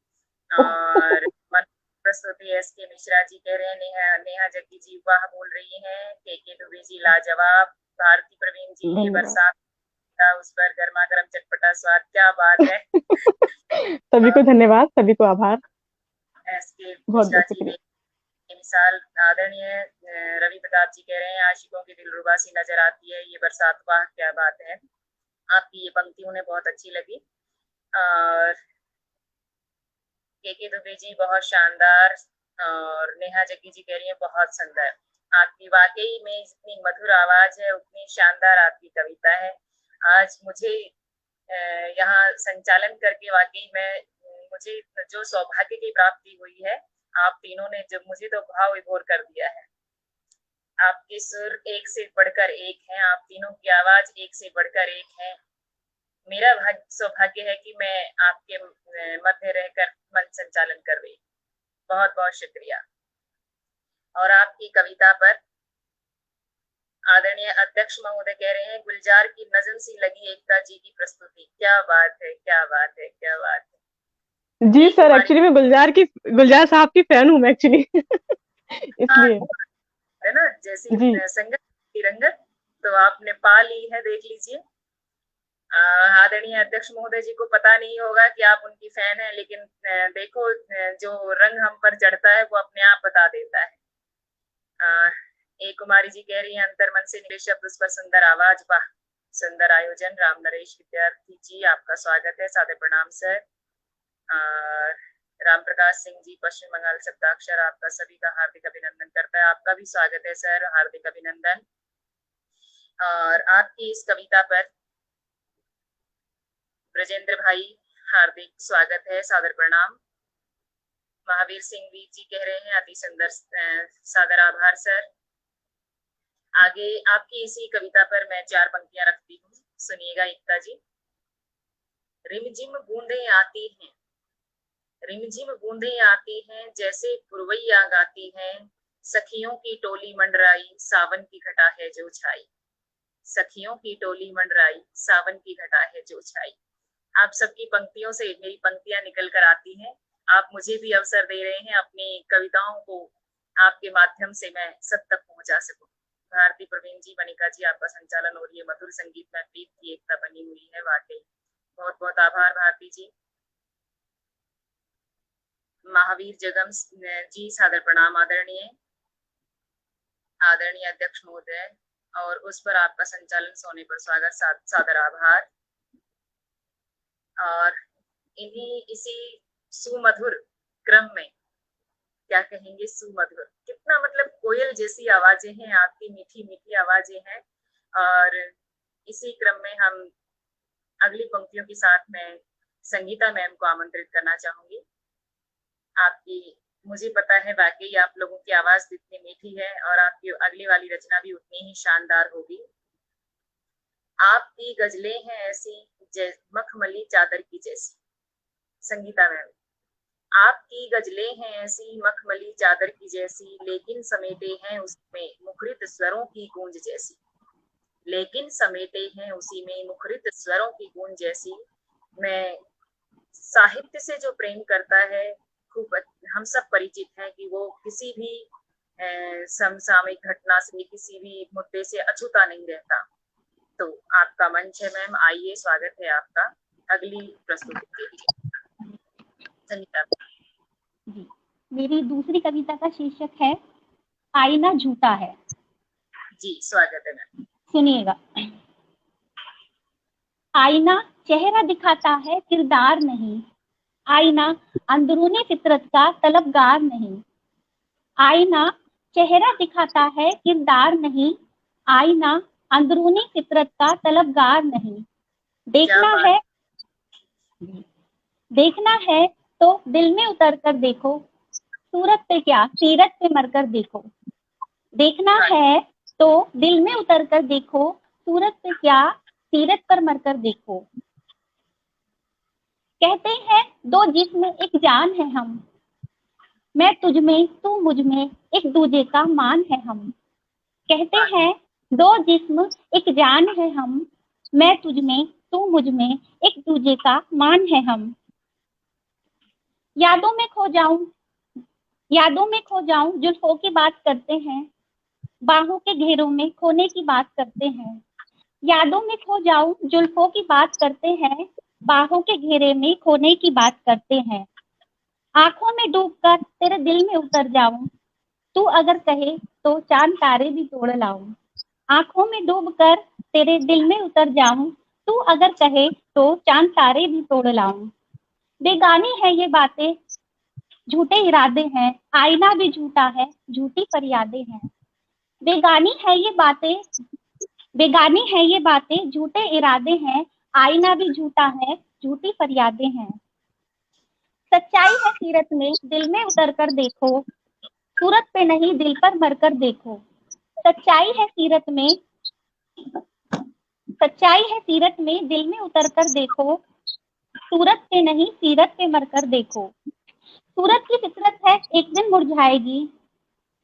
और प्रस्तुति एस के मिश्रा जी कह रहे हैं, नेहा जग्गी जी वाह बोल रही हैं, के दुबे जी लाजवाब, भारती प्रवीण जी ये बरसात उस पर गर्मा गर्म चटपटा स्वाद, क्या बात है। सभी को धन्यवाद, सभी को आभार। एस के मिश्रा जी ने मिसाल आदरणीय रवि प्रताप जी कह रहे हैं, आशिकों की दिलरुबा सी नजर आती है ये बरसात, वाह क्या बात है। आपकी ये पंक्ति उन्हें बहुत अच्छी लगी। और के दुबे जी बहुत शानदार, और नेहा जग्गी जी कह रही है बहुत सुंदर। आपकी वाकई में जितनी मधुर आवाज है उतनी शानदार आपकी कविता है। आज मुझे यहाँ संचालन करके वाकई में मुझे जो सौभाग्य की प्राप्ति हुई है, आप तीनों ने जब मुझे तो भाव विभोर कर दिया है। आपके सुर एक से बढ़कर एक हैं, आप तीनों की आवाज एक से बढ़कर एक है। मेरा सौभाग्य है कि मैं आपके मध्य रहकर मंच संचालन कर रही। बहुत बहुत शुक्रिया। और आपकी कविता पर आदरणीय अध्यक्ष महोदय कह रहे हैं, गुलजार की नजम सी लगी एकता जी की प्रस्तुति, क्या बात है, क्या बात है, क्या बात है। जी सर, एक्चुअली मैं गुलजार साहब की फैन हूँ मैं एक्चुअली इसलिए है ना, जैसी संगत की रंगत तो आपने पा ली है, देख लीजिए। आदरणीय अध्यक्ष महोदय जी को पता नहीं होगा कि आप उनकी फैन है, लेकिन देखो जो रंग हम पर चढ़ता है वो अपने आप बता देता है। ए कुमारी जी कह रही है अंतर मन से निकले शब्द उस पर सुंदर आवाज, वाह सुंदर आयोजन। राम नरेश विद्यार्थी जी आपका स्वागत है, सादर प्रणाम सर। राम प्रकाश सिंह जी पश्चिम बंगाल शब्दाक्षर आपका सभी का हार्दिक अभिनंदन करता है, आपका भी स्वागत है सर, हार्दिक अभिनंदन। और आपकी इस कविता पर ब्रजेंद्र भाई हार्दिक स्वागत है, सादर प्रणाम। महावीर सिंह वीर जी कह रहे हैं अति सुंदर, सादर आभार सर। आगे आपकी इसी कविता पर मैं 4 पंक्तियां रखती हूँ, सुनिएगा एकता जी। रिमझिम बूंदें आती हैं, रिमझिम बूंदें आती हैं, जैसे पुरवैया गाती हैं, सखियों की टोली मंडराई, सावन की घटा है जो छाई। सखियों की टोली मंडराई, सावन की घटा है जो छाई। आप सबकी पंक्तियों से मेरी पंक्तियां निकल कर आती हैं। आप मुझे भी अवसर दे रहे हैं अपनी कविताओं को आपके माध्यम से मैं सब तक पहुंचा सकूं। भारती प्रवीण जी, मनिका जी आपका संचालन और ये मधुर संगीत में प्रीत की एकता बनी हुई है, वाकई बहुत बहुत आभार भारती जी। महावीर जगम जी सादर प्रणाम आदरणीय आदरणीय अध्यक्ष महोदय, और उस पर आपका संचालन सोने पर स्वागत, सादर आभार। और इसी सुमधुर क्रम में क्या कहेंगे, सुमधुर कितना मतलब कोयल जैसी आवाजें हैं आपकी, मीठी मीठी आवाजें हैं। और इसी क्रम में हम अगली पंक्तियों के साथ में संगीता मैम को आमंत्रित करना चाहूंगी। आपकी मुझे पता है वाकई आप लोगों की आवाज इतनी मीठी है और आपकी अगली वाली रचना भी उतनी ही शानदार होगी। आपकी गजलें हैं ऐसी मखमली चादर की जैसी। संगीता मैम, आपकी गजलें हैं ऐसी मखमली चादर की जैसी, लेकिन समेटे हैं उसमें मुखरित स्वरों की गूंज जैसी। लेकिन समेटे हैं उसी में मुखरित स्वरों की गूंज जैसी। मैं साहित्य से जो प्रेम करता है, खूब हम सब परिचित हैं कि वो किसी भी समसामयिक घटना से, किसी भी मुद्दे से अछूता नहीं रहता। तो आपका मंच है मैम, आइए, स्वागत है आपका अगली प्रस्तुति के लिए। धन्यवाद जी, मेरी दूसरी कविता का शीर्षक है आईना झूठा है। जी, स्वागत है मैम। सुनिएगा। आईना चेहरा दिखाता है, किरदार नहीं। आईना अंदरूनी फितरत का तलबगार नहीं। आईना चेहरा दिखाता है, किरदार नहीं। आईना अंदरूनी फितरत का तलबगार नहीं। देखना है तो दिल में उतर कर देखो, सूरत पे क्या सीरत पे मरकर देखो। देखना है तो दिल में उतर कर देखो, सूरत पे क्या सीरत पर मरकर देखो। कहते हैं दो जिस्म एक जान है हम, मैं तुझ में तू मुझ में, एक दूजे का मान है हम। कहते हैं दो जिस्म एक जान है हम, मैं तुझ में तू मुझ में, एक दूजे का मान है हम। यादों में खो जाऊं जुल्फों की बात करते हैं, बाहों के घेरों में खोने की बात करते हैं। यादों में खो जाऊं जुल्फों की बात करते हैं, बाहों के घेरे में खोने की बात करते हैं। आंखों में डूबकर तेरे दिल में उतर जाऊं, तू अगर कहे तो चांद तारे भी तोड़ लाऊं। आंखों में डूबकर तेरे दिल में उतर जाऊं, तू अगर कहे तो चांद तारे भी तोड़ लाऊं। बेगानी है ये बातें, झूठे इरादे हैं, आईना भी झूठा है, झूठी फरियादें हैं। बेगानी है ये बातें, झूठे इरादे हैं, आईना भी झूठा है, झूठी फरियादें हैं। सच्चाई है सीरत में, दिल में उतर कर देखो, सूरत पे नहीं दिल पर मरकर देखो। सच्चाई है सीरत में, दिल में उतर कर देखो, सूरत पे नहीं सीरत पे मरकर देखो। सूरत की फितरत है एक दिन मुरझाएगी,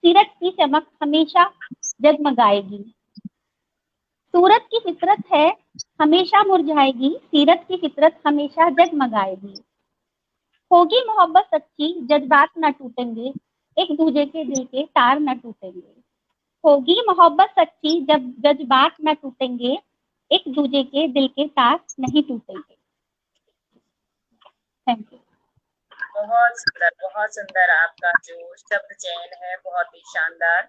सीरत की चमक हमेशा जगमगाएगी। सूरत की फितरत है हमेशा मुरझाएगी, सीरत की फितरत हमेशा जगमगाएगी। होगी मोहब्बत सच्ची, जज्बात न टूटेंगे, एक दूजे के दिल के तार न टूटेंगे। होगी मोहब्बत सच्ची, जब जज्बात न टूटेंगे, एक दूजे के दिल के तार नहीं टूटेंगे। Thank you. बहुत सुंदर आपका जो शब्द चयन है, बहुत ही शानदार।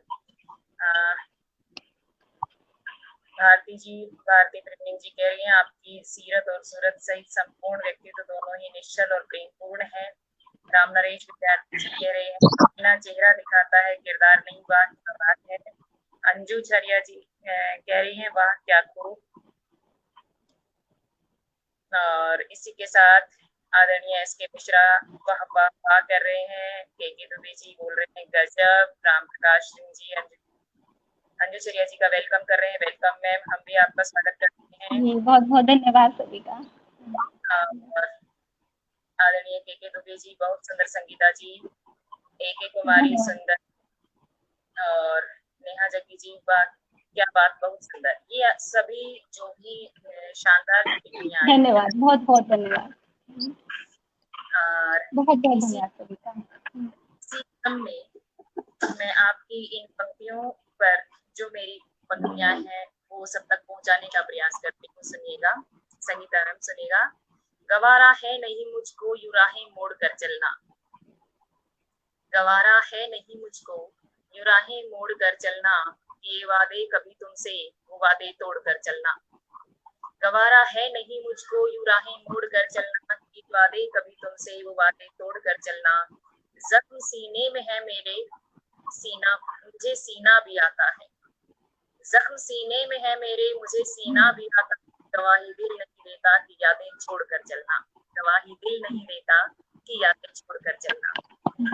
भारती प्रेमी जी कह रही हैं, आपकी सीरत और सूरत सहित संपूर्ण व्यक्तित्व दोनों ही निश्चल और प्रेमपूर्ण है। राम नरेश विद्यार्थी जी कह रहे हैं, बिना चेहरा दिखाता है किरदार नहीं, वाह क्या बात है। अंजू छरिया जी कह रही हैं, वाह क्या खूब। और इसी के साथ आदरणीय एस के मिश्रा वाह वाह वाह कर रहे हैं। के दुबे जी बोल रहे हैं गजब। राम प्रकाश सिंह जी अंजू छरिया जी का वेलकम कर रहे हैं। वेलकम मैम, हम भी आपका स्वागत करते हैं। बहुत बहुत धन्यवाद सभी का। आदरणीय के दुबे जी बहुत सुंदर। संगीता जी, ए कुमारी सुंदर, और नेहा जग्गी जी क्या बात, बहुत सुंदर। ये सभी जो भी शानदार टिप्पणियां आई, धन्यवाद, बहुत बहुत धन्यवाद, और बहुत बहुत धन्यवाद सभी का। इसी क्रम में मैं आपकी इन पंक्तियों पर जो मेरी पंक्तियां हैं वो सब तक पहुंचाने का प्रयास करती हूँ। सुनिएगा, संगीता मैम सुनिएगा। गवारा है नहीं मुझको यूं राहें मोड़ कर चलना, गवारा है नहीं मुझको यूं राहें मोड़ कर चलना, ये वादे कभी तुमसे वो वादे तोड़ कर चलना। गवारा है नहीं मुझको यूं राहें मोड़ कर चलना, ये वादे कभी तुमसे वो वादे तोड़ कर चलना। जख्म सीने में है मेरे, सीना मुझे सीना भी आता है। जख्म सीने में है मेरे, मुझे सीना भी आता है। गवाही दिल नहीं देता कि यादें छोड़ कर चलना, गवाही दिल नहीं देता कि यादें छोड़ कर चलना।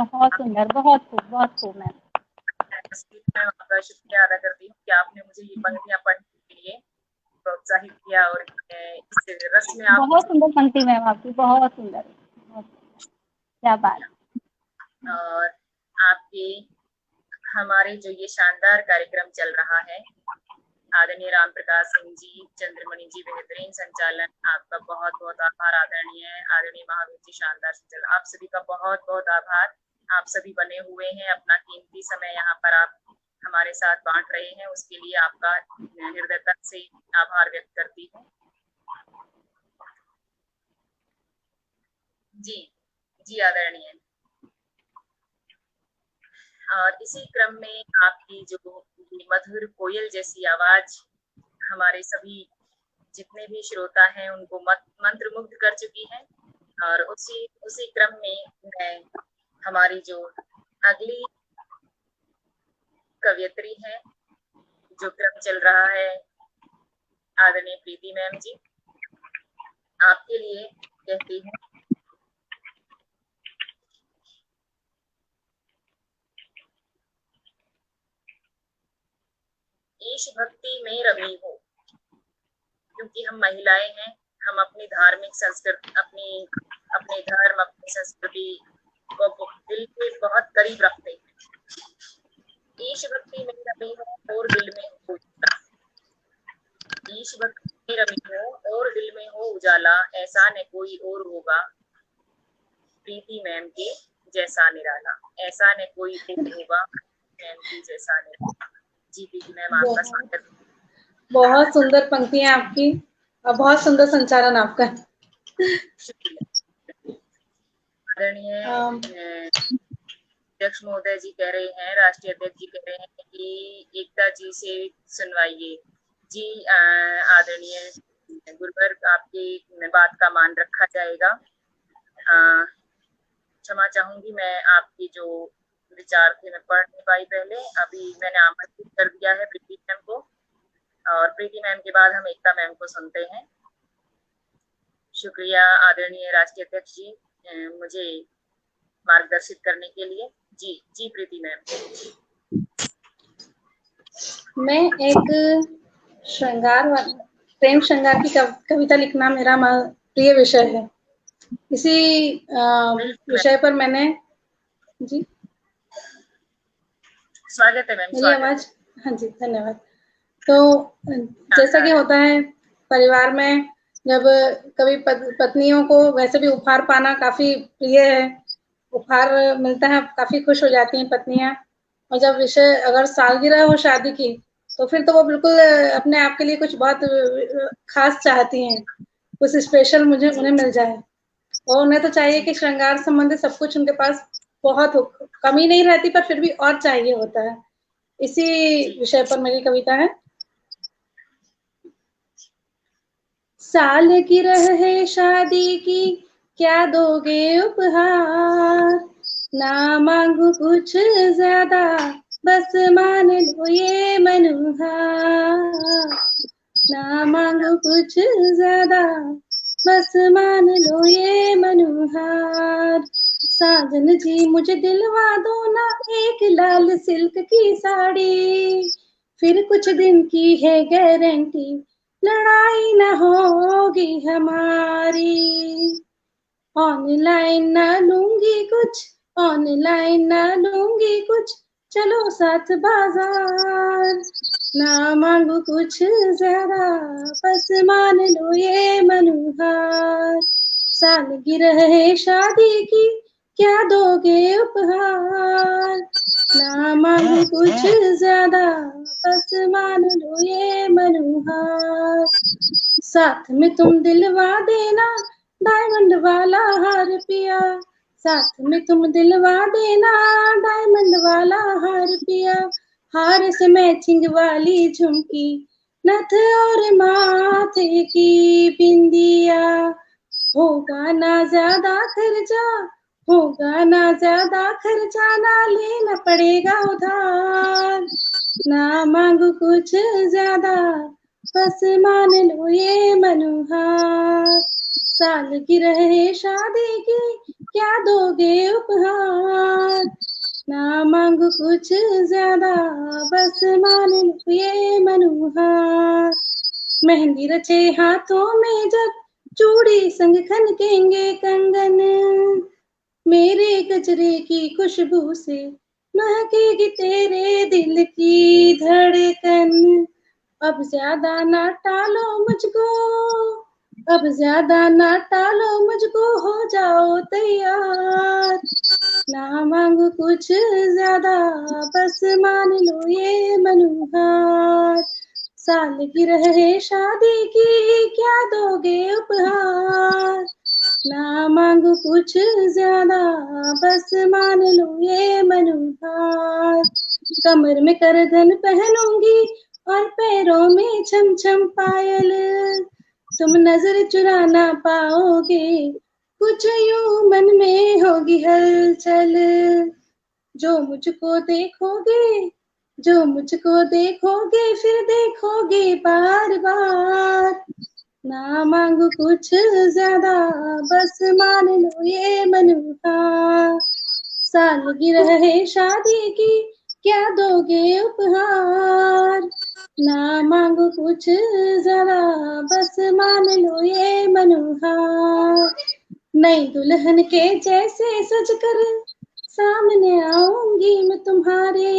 बहुत सुंदर, बहुत खूब, बहुत खूब मैम। मैं आपका शुक्रिया अदा करती हूँ कि आपने मुझे ये पंक्तियां पढ़ने के लिए प्रोत्साहित किया, और इस रस में आप बहुत सुंदर पंक्ति मैम आपकी, बहुत सुंदर, क्या बात। और आपके हमारे जो ये शानदार कार्यक्रम चल रहा है, आदरणीय राम प्रकाश सिंह जी, चंद्रमणि जी बेहतरीन संचालन, आपका बहुत बहुत आभार। आदरणीय महावीर जी शानदार संचालन, आप सभी का बहुत बहुत आभार। आप सभी बने हुए हैं, अपना कीमती समय यहाँ पर आप हमारे साथ बांट रहे हैं, उसके लिए आपका हृदयता से आभार व्यक्त करती हूँ। जी आदरणीय। और इसी क्रम में आपकी जो मधुर कोयल जैसी आवाज हमारे सभी जितने भी श्रोता हैं उनको मंत्र मुग्ध कर चुकी है। और उसी क्रम में मैं हमारी जो अगली कवियत्री है, जो क्रम चल रहा है, आदरणीय प्रीति मैम जी, आपके लिए कहती हूँ। ईश भक्ति में रमी हो, क्योंकि हम महिलाएं हैं, हम अपनी धार्मिक संस्कृति, अपने धर्म, अपनी संस्कृति को दिल के बहुत करीब रखते हैं। ईश भक्ति में रमी हो और दिल में हो उजाला, ईश भक्ति में रमी हो और दिल में हो उजाला, ऐसा न कोई और होगा प्रीति मैम के जैसा निराला, ऐसा न कोई और होगा मैम के जैसा निराला। जी प्रीति मैम, आपका स्वागत। बहुत सुंदर पंक्तियां आपकी और बहुत सुंदर संचालन आपका। आदरणीय अध्यक्ष महोदय जी कह रहे हैं, राष्ट्रीय अध्यक्ष जी कह रहे हैं कि एकता जी से सुनवाइए। जी आदरणीय गुरुवर, आपकी बात का मान रखा जाएगा। क्षमा चाहूंगी, मैं आपकी जो विचार थे मैं पढ़ नहीं पाई पहले। अभी मैंने आमंत्रित कर दिया है प्रीति मैम को, और प्रीति मैम के बाद हम एकता मैम को सुनते हैं। शुक्रिया आदरणीय राष्ट्रीय अध्यक्ष जी मुझे मार्गदर्शित करने के लिए। जी प्रीति मैम। मैं एक प्रेम श्रृंगार की कविता लिखना मेरा प्रिय विषय है। इसी विषय पर मैंने जी स्वागत है मैम। मेरी आवाज, हाँ जी धन्यवाद। तो जैसा कि होता है परिवार में, जब कभी पत्नियों को वैसे भी उपहार पाना काफी प्रिय है, उपहार मिलता है, काफी खुश हो जाती हैं पत्नियां। और जब विषय अगर सालगिरह हो शादी की, तो फिर तो वो बिल्कुल अपने आप के लिए कुछ बहुत खास चाहती हैं, कुछ स्पेशल उन्हें मिल जाए। और उन्हें तो चाहिए कि श्रृंगार संबंधी सब कुछ उनके पास बहुत हो, कमी नहीं रहती पर फिर भी और चाहिए होता है। इसी विषय पर मेरी कविता है। सालगिरह है शादी की, क्या दोगे उपहार? ना मांगू कुछ ज्यादा, बस मान लो ये मनोहार। ना मांगू कुछ ज्यादा, बस मान लो ये मनोहार। साजन जी मुझे दिलवा दो ना एक लाल सिल्क की साड़ी, फिर कुछ दिन की है गारंटी, लड़ाई न होगी हमारी। ऑनलाइन ना लूंगी कुछ, ऑनलाइन ना लूंगी कुछ, चलो साथ बाजार। ना मांगू कुछ ज्यादा, बस मान लो ये मनोहार। सालगिरह है शादी की, क्या दोगे उपहार? ना मांगू कुछ ज्यादा, बस मान लो ये मनोहार। साथ में तुम दिलवा देना डायमंड वाला हार पिया, साथ में तुम दिलवा देना डायमंड वाला हार पिया। हार से मैचिंग वाली झुमकी, नथ और माथे की बिंदिया। होगा ना ज्यादा खर्चा, होगा ना ज्यादा खर्चा, ना लेना पड़ेगा उधार। ना मांगू कुछ ज्यादा, बस मान लो ये मनोहार। सालगिरह है शादी की, क्या दोगे उपहार? ना मांगू कुछ ज्यादा, बस मान लो ये मनोहार। मेहंदी रचे हाथों में जब, चूड़ी संग खनकेंगे कंगन, मेरे गजरे की खुशबू से महकेगी तेरे दिल की धड़कन। अब ज्यादा ना टालो मुझको, अब ज्यादा ना टालो मुझको, हो जाओ तैयार। ना मांगू कुछ ज्यादा, बस मान लो ये मनोहार। सालगिरह है शादी की, क्या दोगे उपहार? ना मांगू कुछ ज्यादा, बस मान लो ये मनोहार। कमर में करधन पहनूंगी और पैरों में छम छम पायल, तुम नजर चुरा ना पाओगे, कुछ यूं मन में होगी हलचल। जो मुझको देखोगे, जो मुझको देखोगे, फिर देखोगे बार बार। ना मांगू कुछ ज्यादा, बस मान लो ये मनोहार। सालगिरह है शादी की, क्या दोगे उपहार? ना मांगू कुछ ज्यादा, बस मान लो ये मनोहार। नई दुल्हन के जैसे सजकर सामने आऊंगी मैं तुम्हारे,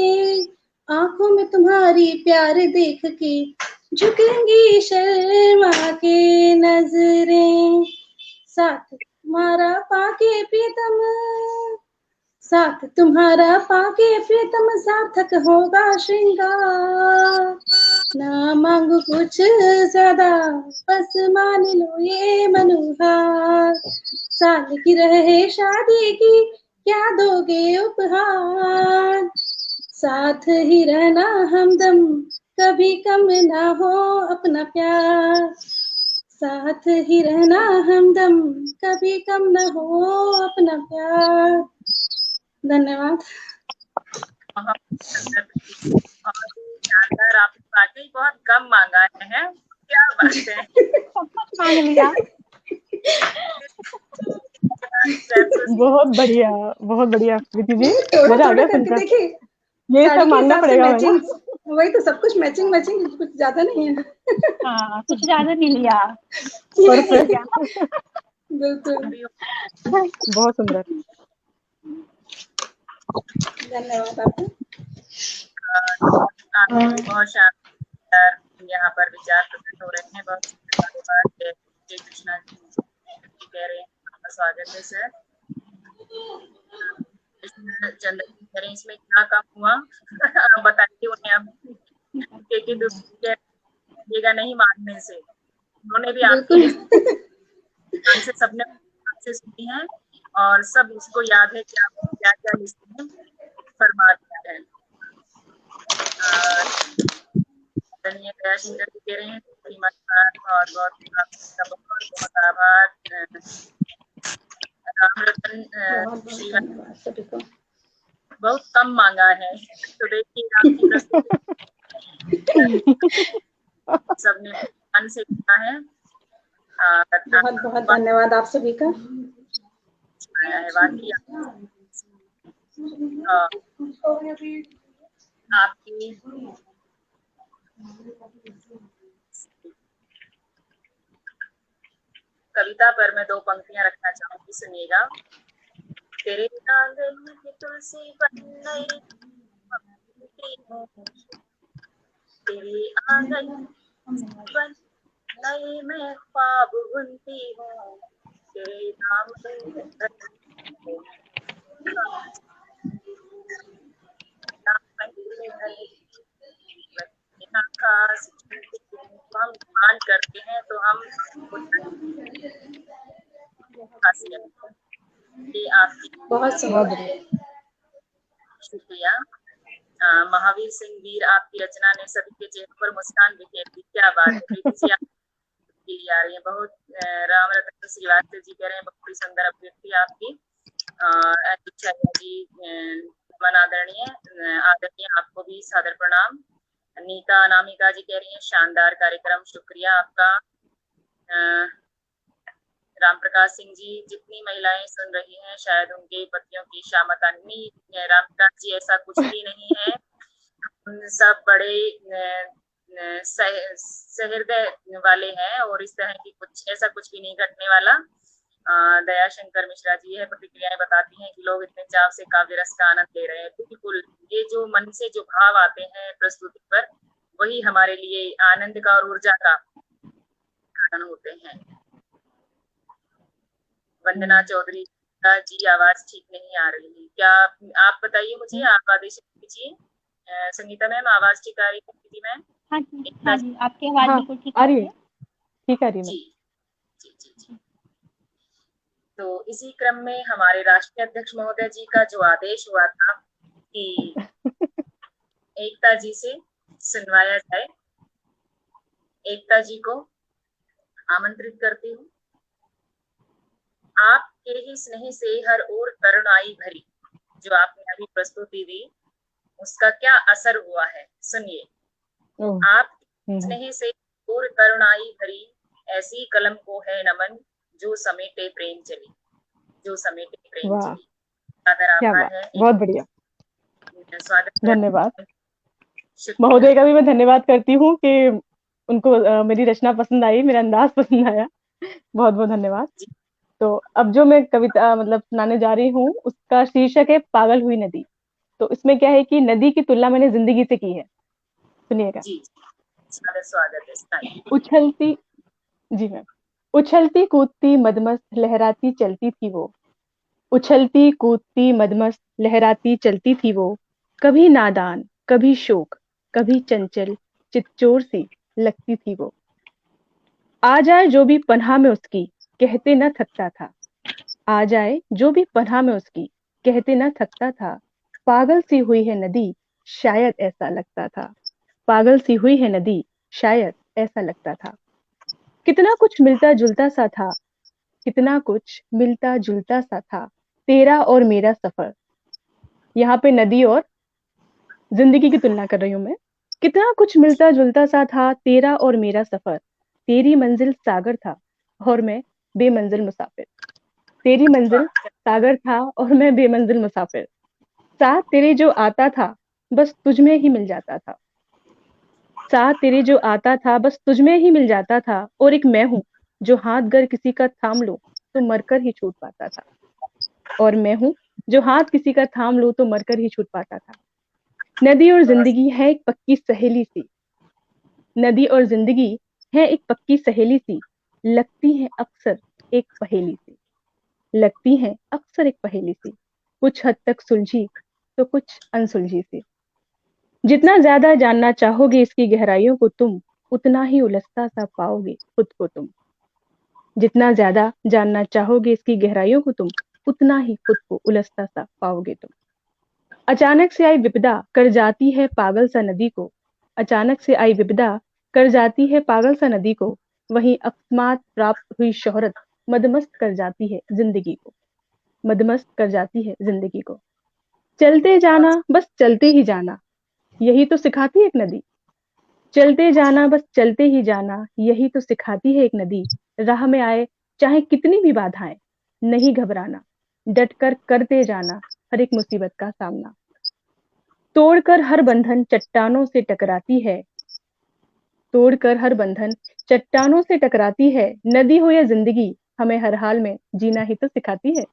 आंखों में तुम्हारी प्यार देख के झुकेंगी शर्मा के नजरें। साथ तुम्हारा पाके प्रीतम, साथ तुम्हारा पाके प्रीतम, सार्थक होगा श्रृंगार। ना मांगू कुछ ज्यादा, बस मान लो ये मनोहार। सालगिरह है शादी की, क्या दोगे उपहार? साथ ही रहना हमदम, कभी कम ना हो अपना प्यार। साथ ही रहना हमदम, कभी कम न हो अपना प्यार। धन्यवाद। बहुत सुंदर और शानदार। आपने वाकई बहुत कम मांगा है, क्या बात है। मांग लिया। बहुत बढ़िया, बहुत बढ़िया प्रीति जी, थोड़ा मजा आ थोड़ा गया करके सुनकर। देखिए, ये साड़ी सब के मांगना हिसाब से पड़ेगा हमें ना। मैचिंग, वही तो सब कुछ मैचिंग मैचिंग, कुछ ज्यादा नहीं है। हाँ, कुछ ज्यादा नहीं लिया। परफेक्ट, बिल्कुल। बहुत सुंदर। धन्यवाद आपको। आपके भी बहुत शानदार यहाँ पर विचार प्रकट हो रहे हैं। बहुत धन्यवाद। जय कृष्णा जी कह रहे हैं, आपका स्वागत है सर। चंद्र कह रहे हैं इसमें क्या कम हुआ, बताइए उन्हें। आप देखिएगा नहीं मानने से, उन्होंने भी आपकी लिस्ट से सबने से सुनी है और सब उसको याद है कि आप क्या क्या लिस्ट में फरमा दिया है। आदरणीय दयाशंकर जी कह रहे हैं श्रीमद बहुत बहुत आपका बहुत बहुत आभार। राम रतन धन्यवाद सभी को। बहुत कम मांगा है, तो देखिए आपकी प्रस्तुति सबने मन से किया है। बहुत बहुत धन्यवाद आप सभी का। बाकी आपकी कविता पर मैं 2 पंक्तियां रखना चाहूंगी, सुनिएगा। तेरे आंगन में तुलसी बन नई, तेरे आंगन बन नई मैं ख्वाब बुनती हूँ, तेरे नाम हम ध्यान करते हैं तो हम बहुत शुक्रिया। महावीर सिंह वीर, आपकी रचना ने सभी के चेहरे पर मुस्कान बिखेर दी। क्या बात है प्रीति जी, आप लिए आ रही है। बहुत राम रतन श्रीवास्तव जी कह रहे हैं बहुत ही सुंदर अभिव्यक्ति आपकी। जी आदरणीय आपको भी सादर प्रणाम। नीता अनामिका जी कह रही हैं शानदार कार्यक्रम, शुक्रिया आपका। राम प्रकाश सिंह जी, जितनी महिलाएं सुन रही हैं शायद उनके पतियों की शामता नहीं। राम प्रकाश जी, ऐसा कुछ भी नहीं है, सब बड़े सहृदय वाले हैं और इस तरह की ऐसा कुछ भी नहीं घटने वाला। दयाशंकर मिश्रा जी, यह प्रतिक्रियाएं बताती हैं कि लोग इतने चाव से काव्य रस का आनंद ले रहे हैं। बिल्कुल, ये जो मन से जो भाव आते हैं प्रस्तुति पर, वही हमारे लिए आनंद का और ऊर्जा का कारण होते हैं। वंदना चौधरी जी, आवाज ठीक नहीं आ रही है क्या? आप बताइए मुझे, आप आदेश कीजिए। संगीता मैम, आवाज ठीक आ रही है दीदी मैम? हाँ जी, आपकी आवाज बिल्कुल ठीक आ रही है। ठीक आ रही है जी। तो इसी क्रम में हमारे राष्ट्रीय अध्यक्ष महोदय जी का जो आदेश हुआ था कि एकता जी से सुनवाया जाए, एकता जी को आमंत्रित करती हूँ। आपके ही स्नेह से हर ओर करुणाई भरी, जो आपने अभी प्रस्तुति दी, उसका क्या असर हुआ है, सुनिए। आप स्नेह से और करुणाई भरी, ऐसी कलम को है नमन, जो समेटे प्रेम चली, जो समेटे प्रेम चली। आभार है। बहुत बढ़िया, स्वागत, धन्यवाद। महोदय का भी मैं धन्यवाद करती हूँ कि उनको मेरी रचना पसंद आई, मेरा अंदाज पसंद आया। बहुत बहुत धन्यवाद। तो अब जो मैं कविता मतलब सुनाने जा रही हूँ, उसका शीर्षक है पागल हुई नदी। तो इसमें क्या है कि नदी की तुलना मैंने जिंदगी से की है, सुनिएगा। उछलती, जी मैम, उछलती कूदती मदमस्त लहराती चलती थी वो, उछलती कूदती मदमस्त लहराती चलती थी वो, कभी नादान कभी शोक कभी चंचल चितचोर सी लगती थी वो। आ जाए जो भी पनाह में उसकी, कहते न थकता था, आ जाए जो भी पनाह में उसकी, कहते न थकता था। पागल सी हुई है नदी, शायद ऐसा लगता था, पागल सी हुई है नदी, शायद ऐसा लगता था। कितना कुछ मिलता जुलता सा था, कितना कुछ मिलता जुलता सा था, तेरा और मेरा सफर। यहाँ पे नदी और जिंदगी की तुलना कर रही हूं मैं। कितना कुछ मिलता जुलता सा था, तेरा और मेरा सफर। तेरी मंजिल सागर था और मैं बेमंजिल मुसाफिर, तेरी मंजिल सागर था और मैं बेमंजिल मुसाफिर। साथ तेरे जो आता था बस तुझ में ही मिल जाता था, साथ तेरे जो आता था बस तुझ में ही मिल जाता था। और एक मैं हूं जो हाथ गर किसी का थाम लो तो मरकर ही छूट पाता था, और मैं हूं जो हाथ किसी का थाम लो तो मरकर ही छूट पाता था। नदी और जिंदगी है एक पक्की सहेली सी, नदी और जिंदगी है एक पक्की सहेली सी, लगती है अक्सर एक पहेली सी, लगती है अक्सर एक पहेली सी, कुछ हद तक सुलझी तो कुछ अनसुलझी सी। जितना ज्यादा जानना चाहोगे इसकी गहराइयों को तुम, उतना ही उलझता सा पाओगे खुद को तुम। जितना ज्यादा जानना चाहोगे इसकी गहराइयों को तुम, उतना ही खुद को उलझता सा पाओगे तुम। अचानक से आई विपदा कर जाती है पागल सा नदी को, अचानक से आई विपदा कर जाती है पागल सा नदी को, वहीं अकस्मात प्राप्त हुई शोहरत मदमस्त कर जाती है जिंदगी को, मदमस्त कर जाती है जिंदगी को। चलते बहुत जाना बस चलते ही जाना, यही तो सिखाती है एक नदी। चलते जाना बस चलते ही जाना, यही तो सिखाती है एक नदी। राह में आए चाहे कितनी भी बाधाएं, नहीं घबराना, डट कर करते जाना हर एक मुसीबत का सामना। तोड़कर हर बंधन चट्टानों से टकराती है, तोड़कर हर बंधन चट्टानों से टकराती है। नदी हो या जिंदगी, हमें हर हाल में जीना ही तो सिखाती है।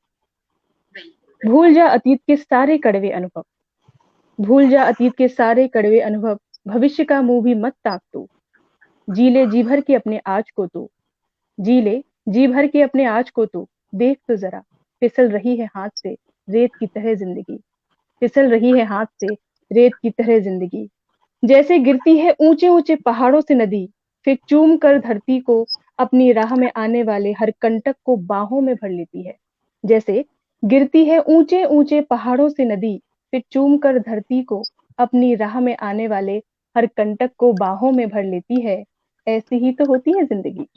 बिल्कुल। भूल जा अतीत के सारे कड़वे अनुभव, भूल जा अतीत के सारे कड़वे अनुभव, भविष्य का मुंह भी मत ताक तू। जी ले जी भर के अपने आज को तू, जी ले जी भर के अपने आज को तू। देख तो जरा फिसल रही है हाथ से रेत की तरह जिंदगी, फिसल रही है हाथ से रेत की तरह जिंदगी। जैसे गिरती है ऊंचे ऊंचे पहाड़ों से नदी, फिर चूम कर धरती को अपनी राह में आने वाले हर कंटक को बाहों में भर लेती है। जैसे गिरती है ऊंचे ऊंचे पहाड़ों से नदी, फिर चूम कर धरती को अपनी राह में आने वाले हर कंटक को बाहों में भर लेती है। ऐसी ही तो होती है जिंदगी,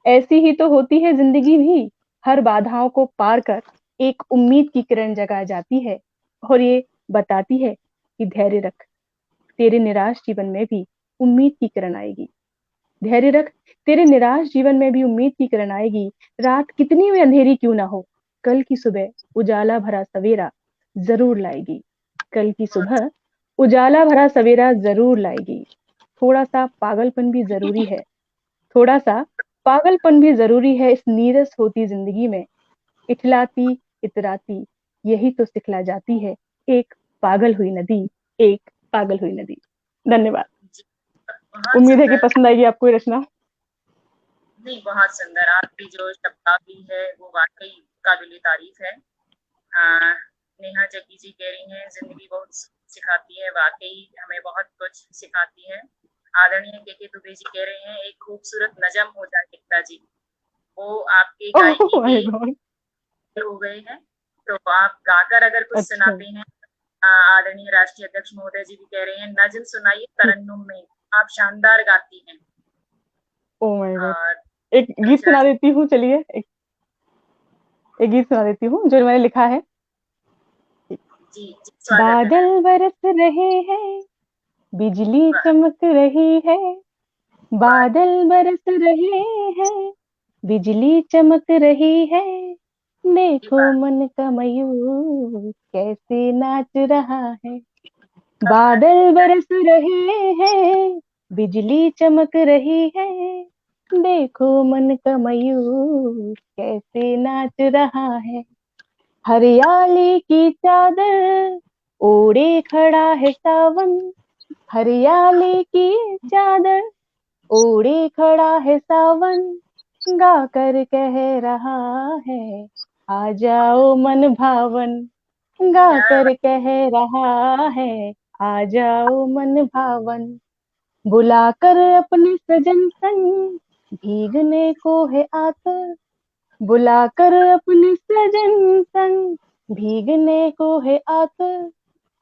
ऐसी ही तो होती है जिंदगी भी। हर बाधाओं को पार कर एक उम्मीद की किरण जगा जाती है, और ये बताती है कि धैर्य रख, तेरे निराश जीवन में भी उम्मीद की किरण आएगी। धैर्य रख, तेरे निराश जीवन में भी उम्मीद की किरण आएगी। रात कितनी भी अंधेरी क्यों ना हो, कल की सुबह उजाला भरा सवेरा जरूर लाएगी, कल की सुबह उजाला भरा सवेरा जरूर लाएगी। थोड़ा सा पागलपन भी जरूरी है, थोड़ा सा पागलपन भी जरूरी है इस नीरस होती जिंदगी में। इठलाती इतराती यही तो सिखला जाती है एक पागल हुई नदी, एक पागल हुई नदी। धन्यवाद। जी, बहुत उम्मीद है कि सुंदर। पसंद आएगी आपको ये रचना। नहीं, बहुत सुंदर। आपकी जो शब्दावली है वो वाकई काबिल तारीफ है। नेहा जग्गी जी कह रही हैं जिंदगी बहुत सिखाती है, वाकई हमें बहुत कुछ सिखाती है। आदरणीय के दुबे जी कह रहे हैं एक खूबसूरत नजम हो जाए एकता जी, वो आपकी गायकी ओह के माय गॉड। हो गए हैं। तो आप गाकर अगर कुछ अच्छा। सुनाते हैं। आदरणीय राष्ट्रीय अध्यक्ष महोदय जी भी कह रहे हैं नज्म सुनाइए तरन्नुम में, आप शानदार गाती हैं। Oh my God. और एक गीत सुना देती हूँ, चलिए एक गीत सुना देती हूँ जो मैंने लिखा है। जी जी, स्वागत है बादल मैम। बरस रहे हैं, बिजली वाह, चमक रही है, वाह, बादल बरस रहे हैं, बिजली चमक रही है। जी, देखो वाह, मन का मयूर कैसे नाच रहा है। बहुत बादल बरस रहे हैं, बिजली चमक रही है। देखो मन का मयूर कैसे नाच रहा है। हरियाली की चादर ओढ़े खड़ा है सावन, हरियाली की चादर ओढ़े खड़ा है सावन। गा कर कह रहा है आ जाओ मन भावन, गा क्या कर कह रहा है आ जाओ मन भावन। बुलाकर अपने सजन संग भीगने को है आकर, बुलाकर अपने सजन संग भीगने को है आकर।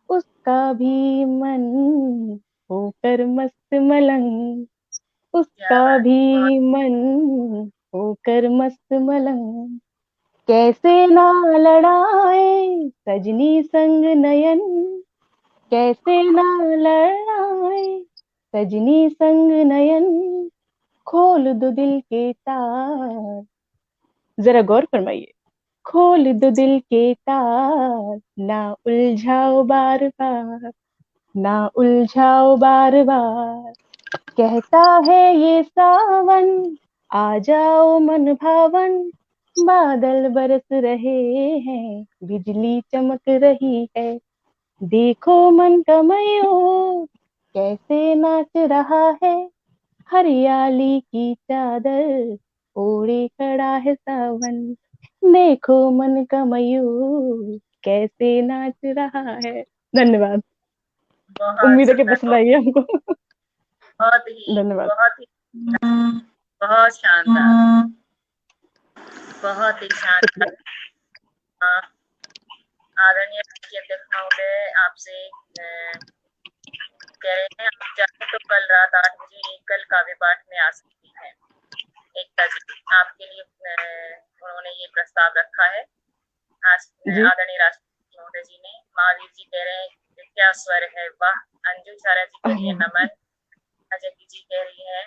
उसका भी मन होकर मस्त मलंग, क्या उसका बात, भी बहुत मन होकर मस्त मलंग। कैसे ना लड़ाए सजनी संग नयन, कैसे ना लड़ाए सजनी संग नयन। खोल दो दिल के तार, जरा गौर फरमाइए, खोल दो दिल के तार, ना उलझाओ बार बार, ना उलझाओ बार बार। कहता है ये सावन आ जाओ मन भावन, बादल बरस रहे हैं, बिजली चमक रही है। देखो मन का मयूर कैसे नाच रहा है, हरियाली की चादर ओढ़े खड़ा है सावन। देखो मन का मयूर कैसे नाच रहा है। धन्यवाद। बहुत उम्मीद है कि सुंदर, पसंद आई हमको। बहुत ही धन्यवाद। बहुत ही बहुत शानदार, बहुत ही शानदार। शुक्रिया। आदरणीय राष्ट्रीय अध्यक्ष महोदय आपसे कह रहे हैं आप चाहे तो कल रात 8 बजे एकल काव्य पाठ में आ सकती हैं। एकता जी आपके लिए उन्होंने ये प्रस्ताव रखा है आदरणीय राष्ट्रपति महोदय जी ने। महावीर जी कह रहे हैं क्या स्वर है, वाह। अंजू छारा जी कह रही है नमन। जग्गी जी कह रही है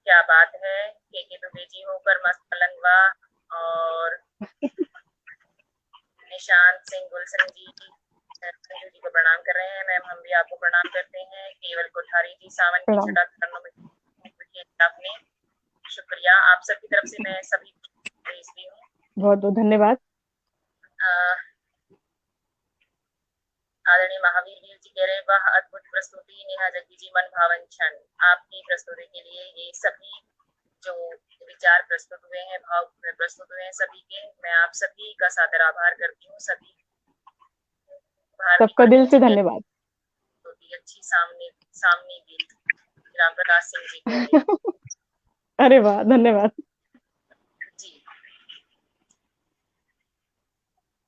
क्या बात है। के दुबे जी होकर मस्त पलंग वाह। और निशांत सिंह गुलशन जी अंजू जी को प्रणाम कर रहे हैं। मैम हम भी आपको प्रणाम करते हैं। केवल कोठारी जी सावन की छठा चरणों में आपने शुक्रिया। आप सबकी तरफ से मैं सभी भेजती हूँ। बहुत बहुत धन्यवाद। आदरणीय महावीर वीर जी कह रहे हैं वाह अद्भुत प्रस्तुति नेहा जग्गी जी मन भावन क्षण। आपकी प्रस्तुति के लिए ये सभी जो विचार प्रस्तुत हुए हैं, भाव प्रस्तुत हुए हैं सभी के, मैं आप सभी का सादर आभार करती हूँ। सभी सबका दिल से धन्यवाद। अच्छी सामने गीत राम प्रकाश सिंह जी के अरे वाह धन्यवाद जी।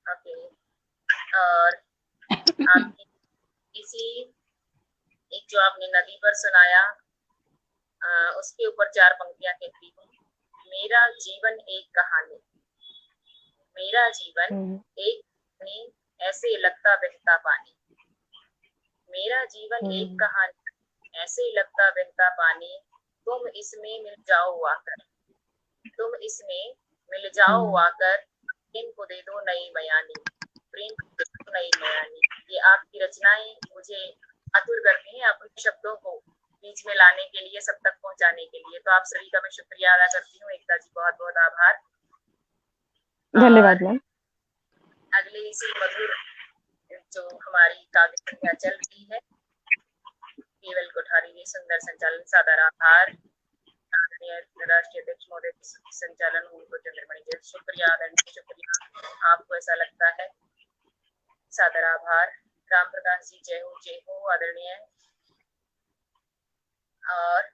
ओके और आपकी इसी एक जो आपने नदी पर सुनाया उसके ऊपर 4 पंक्तियां कहती हूँ। मेरा जीवन एक कहानी, मेरा जीवन एक कहानी ऐसे लगता बहता पानी। मेरा जीवन एक कहानी ऐसे लगता बहता पानी। तुम इसमें मिल जाओ आकर, तुम इसमें मिल जाओ आकर। प्रेम को दे दो नई बयानी, प्रेम को दे दो नई बयानी। ये आपकी रचनाएं मुझे आतुर करती हैं अपने शब्दों को बीच में लाने के लिए, सब तक पहुंचाने के लिए। तो आप सभी का मैं शुक्रिया अदा करती हूँ। एकता जी बहुत बहुत आभार। धन्यवाद मैम। अगले इसी मधुर जो हमारी काव्य संध्या चल रही है, केवल कोठारी जी सुंदर संचालन सादर आभार। राष्ट्रीय अध्यक्ष महोदय संचालन उनको चंद्रमणि जी शुक्रिया, आदरणीय शुक्रिया। आपको ऐसा लगता है सादर आभार। राम प्रकाश जी जय हो आदरणीय। और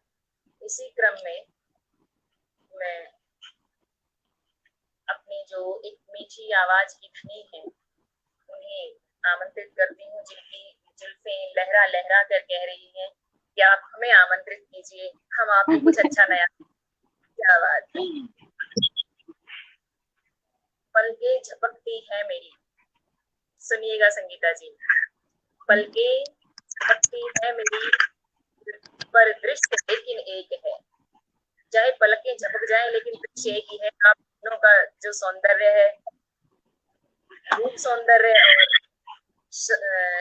इसी क्रम में मैं अपनी जो एक मीठी आवाज की धनी है उन्हें आमंत्रित करती हूँ, जिनकी जुल्फें लहरा लहरा कर कह रही हैं कि आप हमें आमंत्रित कीजिए, हम आपको कुछ अच्छा नया। क्या बात है। पलके झपकती है मेरी, सुनिएगा संगीता जी। पलके झपकती है मेरी पर दृश्य लेकिन एक है। चाहे पलकें झपक जाएं लेकिन दृश्य एक ही है। आप दोनों का जो सौंदर्य है, रूप सौंदर्य और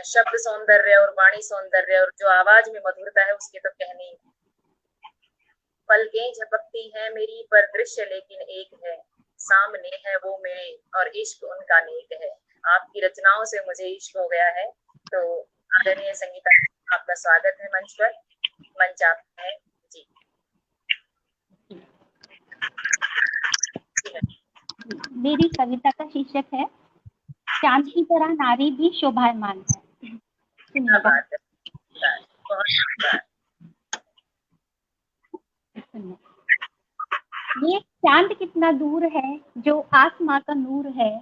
शब्द सौंदर्य और वाणी सौंदर्य और जो आवाज में मधुरता है उसके तो कहने ही। पलकें झपकती है मेरी पर दृश्य लेकिन एक है। सामने है वो मेरे और इश्क उनका नेक है। आपकी रचनाओं से मुझे इश्क हो गया है। तो आदरणीय संगीता आपका स्वागत है मंच पर। मंच आपका है जी। मेरी कविता का शीर्षक है चांद की तरह नारी भी शोभायमान है। सुनिएगा। ये चांद कितना दूर है जो आसमां का नूर है।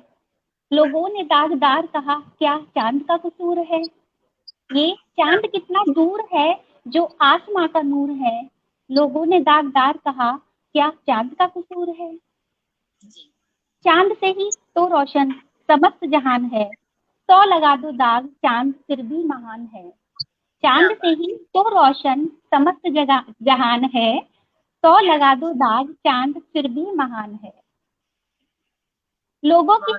लोगों ने दागदार कहा क्या चांद का कसूर है। ये चांद कितना दूर है जो आसमां का नूर है। लोगों ने दागदार कहा क्या चांद का कसूर है। चांद से ही तो रोशन समस्त जहान है। 100 लगा दो दाग चांद फिर भी महान है। चांद से ही तो रोशन समस्त जहान है। 100 लगा दो दाग चांद फिर भी महान है। लोगों की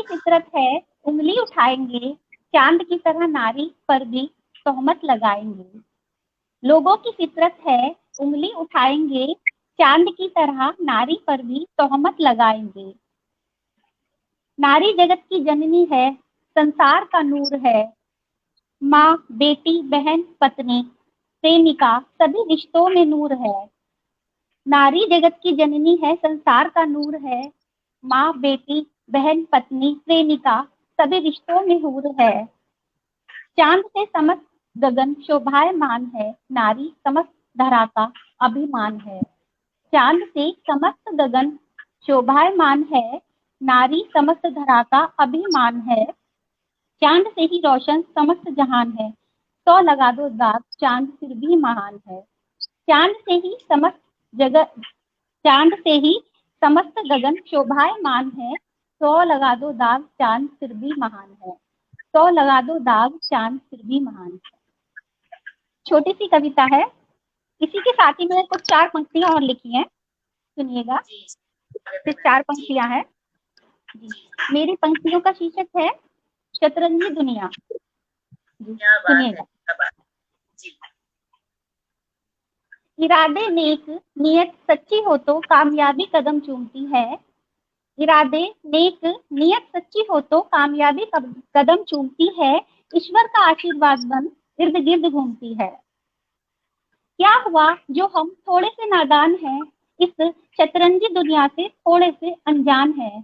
फितरत है उंगली उठाएंगे चांद की तरह नारी पर भी तोहमत लगाएंगे। लोगों की फितरत है उंगली उठाएंगे चांद की तरह नारी पर भी तोहमत लगाएंगे। नारी जगत की जननी है संसार का नूर है। माँ बेटी बहन पत्नी प्रेमिका सभी रिश्तों में नूर है। नारी जगत की जननी है संसार का नूर है। माँ बेटी बहन पत्नी प्रेमिका सभी रिश्तों में नूर है। चांद से समस्त गगन शोभायमान है। नारी समस्त धरा का अभिमान है। चांद से समस्त गगन शोभायमान है, नारी समस्त धरा का अभिमान है। चांद से ही रोशन समस्त जहान है, 100 लगा दो दाग चांद फिर भी महान है। चांद से ही समस्त जगत, चांद से ही समस्त गगन शोभायमान है, 100 लगा दो दाग चांद फिर भी महान है। 100 लगा दो दाग चांद फिर भी महान है। छोटी सी कविता है। इसी के साथ ही मैंने कुछ 4 पंक्तियां और लिखी हैं, सुनिएगा। सिर्फ 4 पंक्तियां हैं जी। मेरी पंक्तियों का शीर्षक है शतरंजी दुनिया। सुनिएगा। इरादे नेक, नियत सच्ची हो तो कामयाबी कदम चूमती है। इरादे नेक, नियत सच्ची हो तो कामयाबी कदम चूमती है। ईश्वर का आशीर्वाद बन इर्द गिर्द घूमती है। क्या हुआ जो हम थोड़े से नादान हैं, इस शतरंजी दुनिया से थोड़े से अनजान हैं।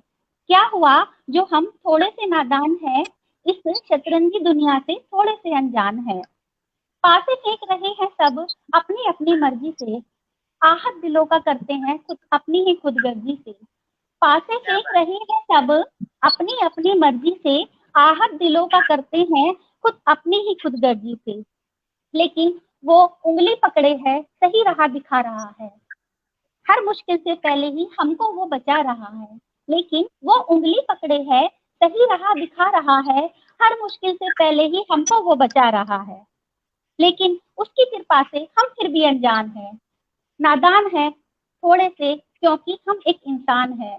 क्या हुआ जो हम थोड़े से नादान हैं, इस शतरंजी दुनिया से थोड़े से अनजान हैं। पासे फेंक रहे हैं सब अपनी अपनी मर्जी से, आहत दिलों का करते हैं खुद अपनी ही खुदगर्जी से। पासे फेंक रहे हैं सब अपनी अपनी मर्जी से, आहत दिलों का करते हैं खुद अपनी ही खुदगर्जी से। लेकिन वो उंगली पकड़े है, सही राह दिखा रहा है। हर मुश्किल से पहले ही हमको वो बचा रहा है। लेकिन वो उंगली पकड़े है, सही राह दिखा रहा है। हर मुश्किल से पहले ही हमको वो बचा रहा है। लेकिन उसकी कृपा से हम फिर भी अनजान हैं, नादान हैं थोड़े से, क्योंकि हम एक इंसान हैं।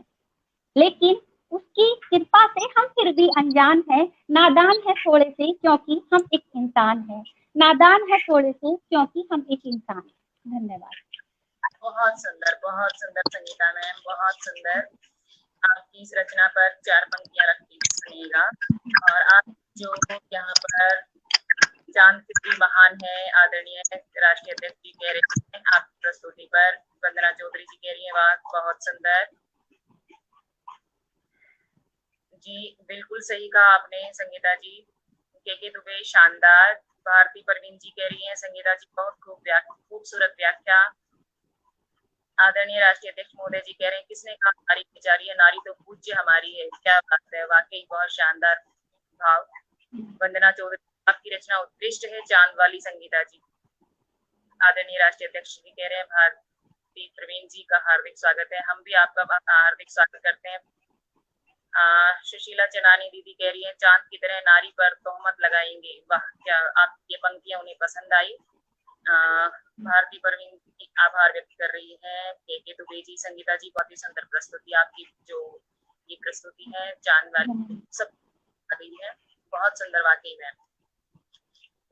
लेकिन उसकी कृपा से हम फिर भी अनजान हैं, नादान है थोड़े से, क्योंकि हम एक इंसान हैं। नादान है थोड़े से, क्योंकि हम एक इंसान हैं। धन्यवाद। बहुत सुंदर संगीता मैम, बहुत सुंदर। आपकी इस रचना पर 4 पंक्तियां रखी सुनिएगा। और आप जो यहाँ पर चांद फिर भी महान है, आदरणीय राष्ट्रीय अध्यक्ष जी कह रहे हैं आपकी प्रस्तुति पर। वंदना चौधरी जी कह रही है वाह बहुत सुंदर। जी बिल्कुल सही कहा आपने संगीता जी। के दुबे शानदार। भारती परवीन जी कह रही हैं संगीता जी बहुत खूबसूरत व्याख्या। आदरणीय राष्ट्रीय अध्यक्ष महोदय जी कह रहे हैं किसने कहा नारी बेचारी है, नारी तो पूज्य हमारी है। क्या बात है, वाकई बहुत शानदार भाव। वंदना चौधरी आपकी रचना उत्कृष्ट है, चांद वाली संगीता जी। आदरणीय राष्ट्रीय अध्यक्ष जी कह रहे हैं भारती प्रवीण जी का हार्दिक स्वागत है। हम भी आपका हार्दिक स्वागत करते हैं। सुशीला चनानी दीदी कह रही है चांद की तरह नारी पर तोहमत लगाएंगे। वाह, क्या आपकी ये पंक्तियां उन्हें पसंद आई। भारती परवीन की आभार व्यक्त कर रही है। के दुबे जी, संगीता जी बहुत ही सुंदर प्रस्तुति आपकी, जो ये प्रस्तुति है चांद वाली सब है बहुत सुंदर वाकई में।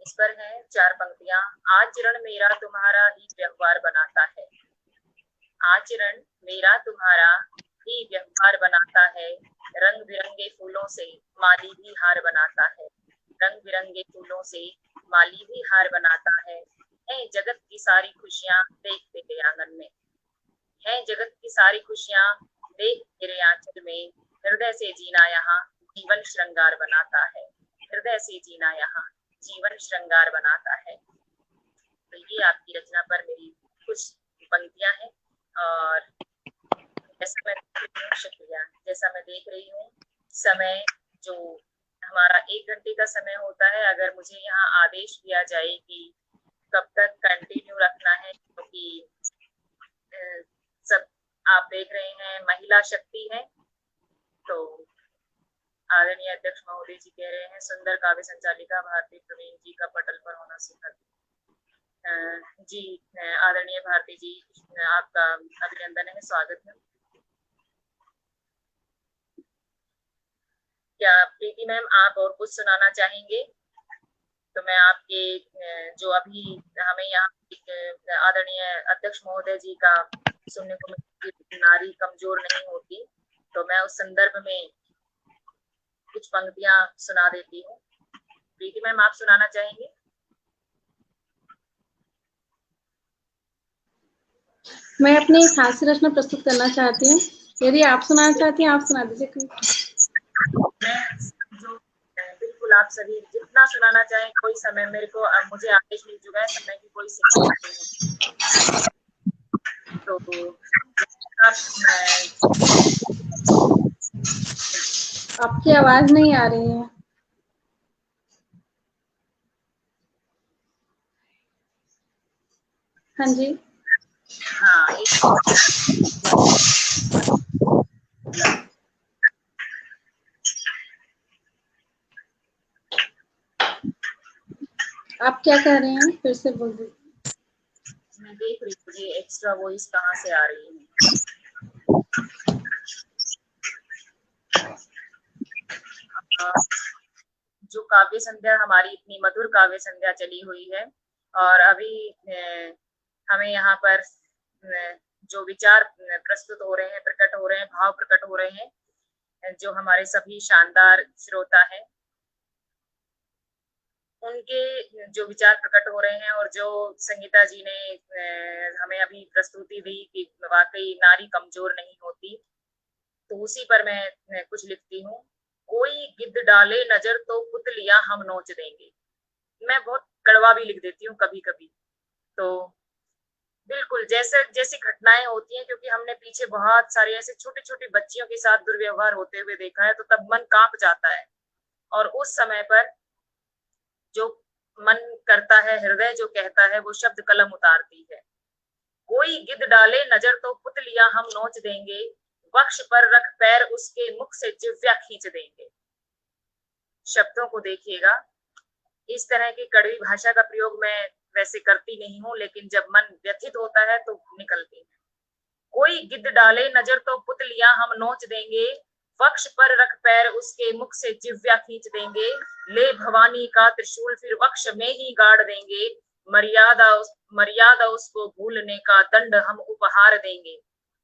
इस पर है 4 पंक्तियां। आचरण मेरा तुम्हारा ही व्यवहार बनाता है। आचरण मेरा तुम्हारा ही व्यवहार बनाता है। रंग बिरंगे फूलों से माली भी हार बनाता है। रंग बिरंगे फूलों से माली भी हार बनाता है जगत की सारी खुशियां देख तेरे आंगन में। है जगत की सारी खुशियां देख तेरे आंचल में। हृदय से जीना यहाँ जीवन श्रृंगार बनाता है। हृदय से जीना यहाँ जीवन श्रृंगार बनाता है। तो ये आपकी रचना पर मेरी कुछ पंक्तियां हैं। और जैसा मैं शुक्रिया, जैसा मैं देख रही हूँ समय जो हमारा 1 घंटे का समय होता है, अगर मुझे यहाँ आदेश दिया जाए कि कब तक कंटिन्यू रखना है, क्योंकि सब आप देख रहे हैं महिला शक्ति है। तो आदरणीय अध्यक्ष महोदय जी कह रहे हैं सुंदर काव्य संचालिका भारती प्रवीण जी का पटल पर होना सुखद। जी आदरणीय भारती जी आपका अभिनंदन है, स्वागत है। क्या प्रीति मैम आप और कुछ सुनाना चाहेंगे? तो मैं आपके जो अभी हमें यहाँ आदरणीय अध्यक्ष महोदय जी का सुनने को मिली नारी कमजोर नहीं होती, तो मैं उस संदर्भ में कुछ पंक्तियां सुना देती हूँ। प्रीति मैम आप सुनाना चाहेंगे? मैं अपनी एक हास्य रचना प्रस्तुत करना चाहती हूँ। यदि आप सुनाना चाहती हैं आप सुना दीजिए। बिल्कुल, आप सभी जितना सुनाना चाहें, कोई समय मेरे को मुझे आदेश मिल चुका है, समय की कोई सीमा नहीं है। तो आपकी आवाज नहीं आ रही है। हाँ जी। हाँ, आप क्या कह रहे हैं, फिर से बोल दीजिए। मैं देख रही हूँ ये एक्स्ट्रा वॉइस कहाँ से आ रही है। जो काव्य संध्या हमारी इतनी मधुर काव्य संध्या चली हुई है, और अभी हमें यहाँ पर जो विचार प्रस्तुत हो रहे हैं, प्रकट हो रहे हैं, भाव प्रकट हो रहे हैं, जो हमारे सभी शानदार श्रोता हैं, उनके जो विचार प्रकट हो रहे हैं, और जो संगीता जी ने हमें अभी प्रस्तुति दी कि वाकई नारी कमजोर नहीं होती, तो उसी पर मैं कुछ लिखती हूँ। कोई गिद्ध डाले नजर तो पुतलियां हम नोच देंगे। मैं बहुत कड़वा भी लिख देती हूँ कभी कभी। तो बिल्कुल जैसे जैसी घटनाएं होती हैं, क्योंकि हमने पीछे बहुत सारे ऐसे छोटे छोटे बच्चियों के साथ दुर्व्यवहार होते हुए देखा है, तो तब मन कांप जाता है। और उस समय पर जो मन करता है, हृदय जो कहता है, वो शब्द कलम उतारती है। कोई गिद्ध डाले नजर तो पुतलियां हम नोच देंगे, वक्ष पर रख पैर उसके मुख से जिव्या खींच देंगे। शब्दों को देखिएगा, इस तरह की कड़वी भाषा का प्रयोग मैं वैसे करती नहीं हूँ, लेकिन जब मन व्यथित होता है तो निकलती है। कोई गिद्ध डाले नजर तो पुतलियां हम नोच देंगे, वक्ष पर रख पैर उसके मुख से जिव्या खींच देंगे, ले भवानी का त्रिशूल फिर वक्ष में ही गाड़ देंगे, मर्यादा उसको भूलने का दंड हम उपहार देंगे,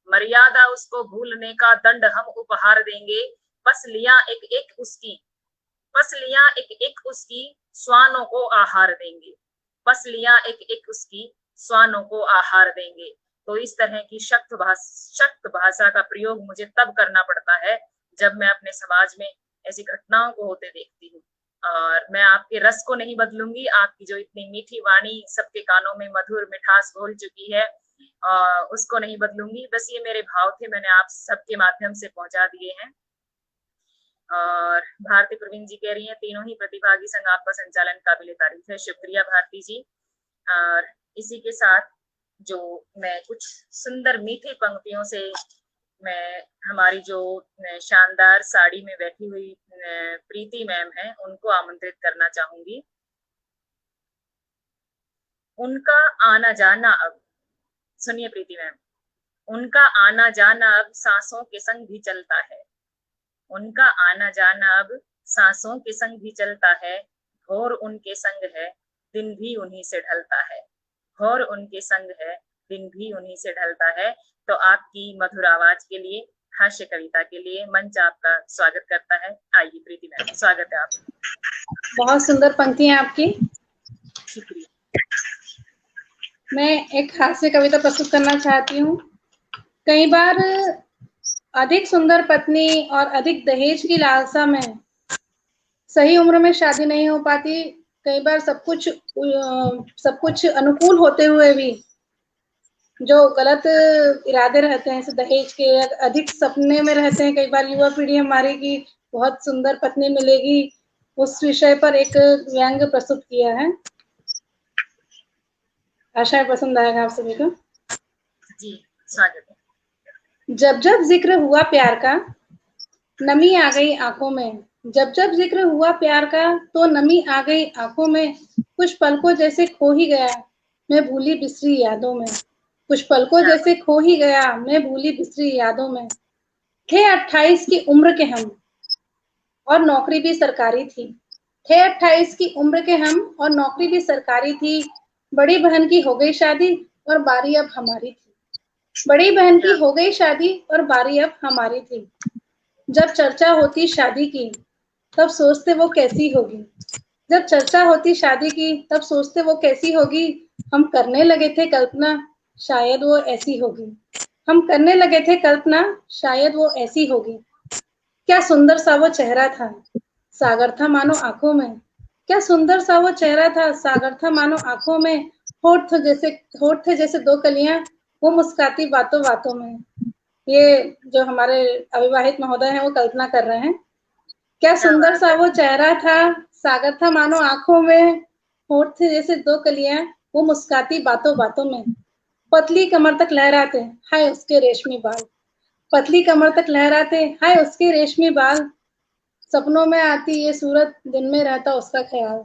मर्यादा उसको भूलने का दंड हम उपहार देंगे, पसलियां एक एक उसकी, पसलियां एक एक उसकी स्वानों को आहार देंगे, पसलियां एक एक उसकी स्वानों को आहार देंगे। तो इस तरह की शक्त भाषा का प्रयोग मुझे तब करना पड़ता है जब मैं अपने समाज में ऐसी घटनाओं को होते देखती हूँ। और मैं आपके रस को नहीं बदलूंगी, आपकी जो इतनी मीठी वाणी सबके कानों में मधुर मिठास घोल चुकी है, उसको नहीं बदलूंगी। बस ये मेरे भाव थे, मैंने आप सबके माध्यम से पहुंचा दिए हैं। और भारती प्रवीण जी कह रही हैं, तीनों ही प्रतिभागी संघ आपका संचालन काबिले तारीफ है। शुक्रिया भारती जी। और इसी के साथ जो मैं कुछ सुंदर मीठी पंक्तियों से मैं हमारी जो शानदार साड़ी में बैठी हुई प्रीति मैम है, उनको आमंत्रित करना चाहूंगी। उनका आना जाना अब, सुनिए प्रीति मैम, उनका आना जाना अब सांसों के संग भी चलता है, उनका आना जाना अब सांसों के संग भी चलता है, घोर उनके संग है दिन भी उन्हीं से ढलता है, घोर उनके संग है दिन भी उन्हीं से ढलता है। तो आपकी मधुर आवाज के लिए, हास्य कविता के लिए मंच आपका स्वागत करता है। आइए प्रीति मैम, स्वागत है आपका। बहुत सुंदर पंक्तियां आपकी। शुक्रिया। मैं एक हास्य कविता प्रस्तुत करना चाहती हूँ। कई बार अधिक सुंदर पत्नी और अधिक दहेज की लालसा में सही उम्र में शादी नहीं हो पाती। कई बार सब कुछ अनुकूल होते हुए भी जो गलत इरादे रहते हैं, जैसे दहेज के, अधिक सपने में रहते हैं कई बार युवा पीढ़ी हमारी की बहुत सुंदर पत्नी मिलेगी। उस विषय पर एक व्यंग्य प्रस्तुत किया है, आशा है पसंद आएगा आप सभी को। जी, स्वागत है। जब जब जिक्र हुआ प्यार का, नमी आ गई आंखों में, जब जब जिक्र हुआ प्यार का तो नमी आ गई आंखों में, कुछ पल को जैसे खो ही गया मैं भूली बिसरी यादों में, कुछ पल को जैसे खो ही गया मैं भूली बिसरी यादों में। थे 28 की उम्र के हम और नौकरी भी सरकारी थी, थे 28 की उम्र के हम और नौकरी भी सरकारी थी। बड़ी बहन की हो गई शादी और बारी अब हमारी थी, बड़ी बहन की हो गई शादी और बारी अब हमारी थी। जब चर्चा होती शादी की तब सोचते वो कैसी होगी, जब चर्चा होती शादी की तब सोचते वो कैसी होगी। हम करने लगे थे कल्पना शायद वो ऐसी होगी, हम करने लगे थे कल्पना शायद वो ऐसी होगी। क्या सुंदर सा वो चेहरा था, सागर था मानो आंखों में, क्या सुंदर सा वो चेहरा था, सागर था मानो आंखों में। होठ थे जैसे दो कलियां वो मुस्काती बातों बातों में, ये जो हमारे अविवाहित महोदय हैं वो कल्पना कर रहे हैं। क्या सुंदर सा वो चेहरा था, सागर था मानो आंखों में, होठ थे जैसे दो कलियां, वो मुस्काती बातों बातों में, पतली कमर तक लहराते, हाय उसके रेशमी बाल, पतली कमर तक लहराते, हाय उसके रेशमी बाल, सपनों में आती ये सूरत, दिन में रहता उसका ख्याल,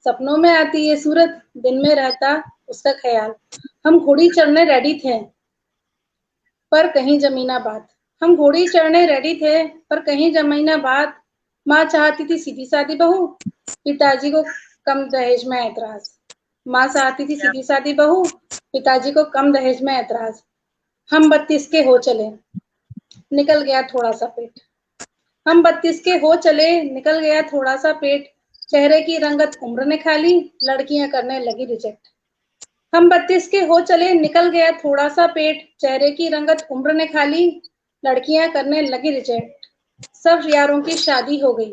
सपनों में आती ये सूरत, दिन में रहता उसका ख्याल। हम घोड़ी चढ़ने रेडी थे, पर कहीं जमीना बात, हम घोड़ी चढ़ने रेडी थे, पर कहीं जमीना बात, माँ चाहती थी सीधी सादी बहू, पिताजी को कम दहेज में ऐतराज, माँ चाहती थी सीधी सादी बहू, पिताजी को कम दहेज में ऐतराज। हम 32 के हो चले, निकल गया थोड़ा सा पेट, हम 32 के हो चले, निकल गया थोड़ा सा पेट, चेहरे की रंगत उम्र ने खा ली, लड़कियां करने लगी रिजेक्ट। हम 32 के हो चले, निकल गया थोड़ा सा पेट, चेहरे की रंगत उम्र ने खा ली, लड़कियां करने लगी रिजेक्ट। सब यारों की शादी हो गई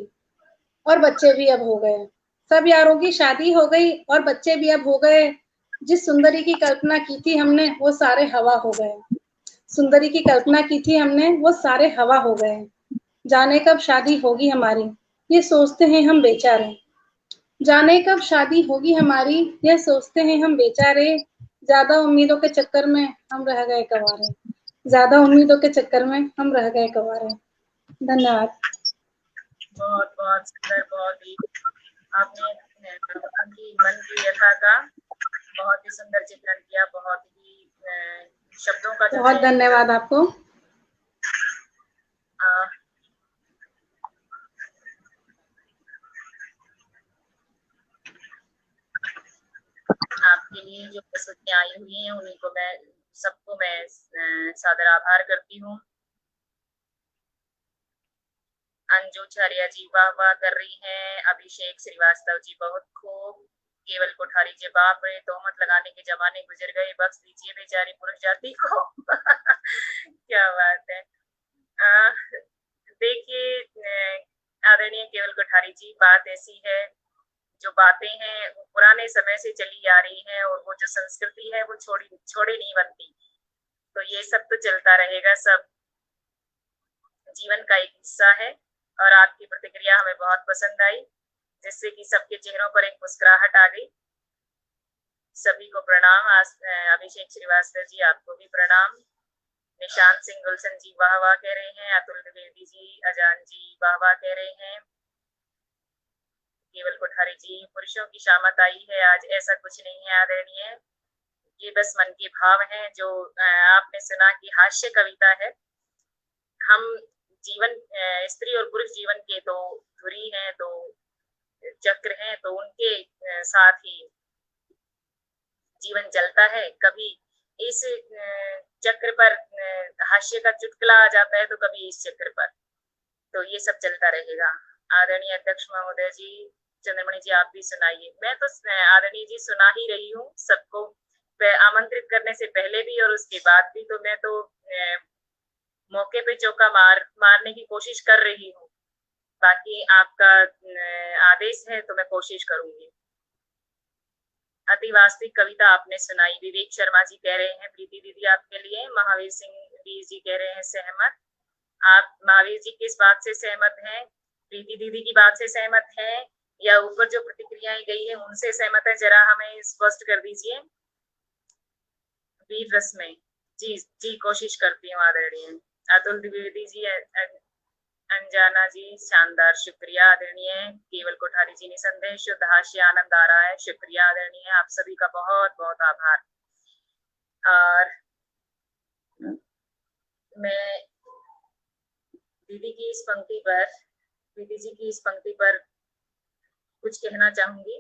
और बच्चे भी अब हो गए, सब यारों की शादी हो गई और बच्चे भी अब हो गए, जिस सुंदरी की कल्पना की थी हमने वो सारे हवा हो गए, सुंदरी की कल्पना की थी हमने वो सारे हवा हो गए। जाने कब शादी होगी हमारी, ये सोचते हैं हम बेचारे, जाने कब शादी होगी हमारी, ये सोचते हैं हम बेचारे, ज्यादा उम्मीदों के चक्कर में हम रह गए कवारे, ज्यादा उम्मीदों के चक्कर में हम रह गए कवारे। धन्यवाद। बहुत बहुत सुंदर, बहुत ही आपने उनकी मन की व्यथा का बहुत ही सुंदर चित्रण किया, बहुत ही शब्दों का जो बहुत धन्यवाद आपको। आपके लिए जो प्रस्तुतियां आई हुई हैं उन्हीं को मैं सबको मैं सादर आभार करती हूँ। अंजू छारिया जी वाह वाह कर रही हैं, अभिषेक श्रीवास्तव जी बहुत खूब, केवल कोठारी जी बाप रे तोहमत लगाने के जमाने गुजर गए, बख्श दीजिए बेचारी पुरुष जाति को। क्या बात है। देखिए आदरणीय केवल कोठारी जी, बात ऐसी है, जो बातें हैं वो पुराने समय से चली आ रही हैं और वो जो संस्कृति है वो छोड़े नहीं बनती, तो ये सब तो चलता रहेगा, सब जीवन का एक हिस्सा है। और आपकी प्रतिक्रिया हमें बहुत पसंद आई, जिससे कि सबके चेहरों पर एक मुस्कुराहट आ गई। सभी को प्रणाम। अभिषेक श्रीवास्तव जी आपको भी प्रणाम। निशांत सिंह गुलशन जी वाह वाह कह रहे हैं, अतुल द्विवेदी जी, अजान जी वाह वाह कह रहे हैं, केवल कोठारी जी पुरुषों की शामत आई है आज, ऐसा कुछ नहीं है आदरणीय, ये बस मन के भाव हैं। जो आपने सुना कि हास्य कविता है, हम जीवन स्त्री और पुरुष जीवन के दो धुरी हैं, दो चक्र हैं, तो उनके साथ ही जीवन चलता है। कभी इस चक्र पर हास्य का चुटकुला आ जाता है, तो कभी इस चक्र पर, तो ये सब चलता रहेगा। आदरणीय अध्यक्ष महोदय जी, चंद्रमणि जी आप भी सुनाइए। मैं तो आदरणीय जी सुना ही रही हूँ सबको, आमंत्रित करने से पहले भी और उसके बाद भी, तो मैं तो मौके पे चौका मारने की कोशिश कर रही हूँ। बाकी आपका आदेश है तो मैं कोशिश करूंगी। अति वास्तविक कविता आपने सुनाई, विवेक शर्मा जी कह रहे हैं प्रीति दीदी आपके लिए, महावीर सिंह वीर जी कह रहे हैं सहमत। आप महावीर जी किस बात से सहमत हैं, प्रीति दीदी की बात से सहमत हैं या ऊपर जो प्रतिक्रियाएं गई है उनसे सहमत है, जरा हमें स्पष्ट कर दीजिए। वीर रस में जी जी कोशिश करती हूँ आदरणीय। अतुल द्विवेदी जी, अंजाना जी शानदार, शुक्रिया आदरणीय। केवल कोठारी जी निसंदेह शुद्ध हास्य आनंद आ रहा है, शुक्रिया आदरणीय, आप सभी का बहुत बहुत आभार। और मैं दीदी की इस पंक्ति पर, दीदी जी की इस पंक्ति पर कुछ कहना चाहूंगी।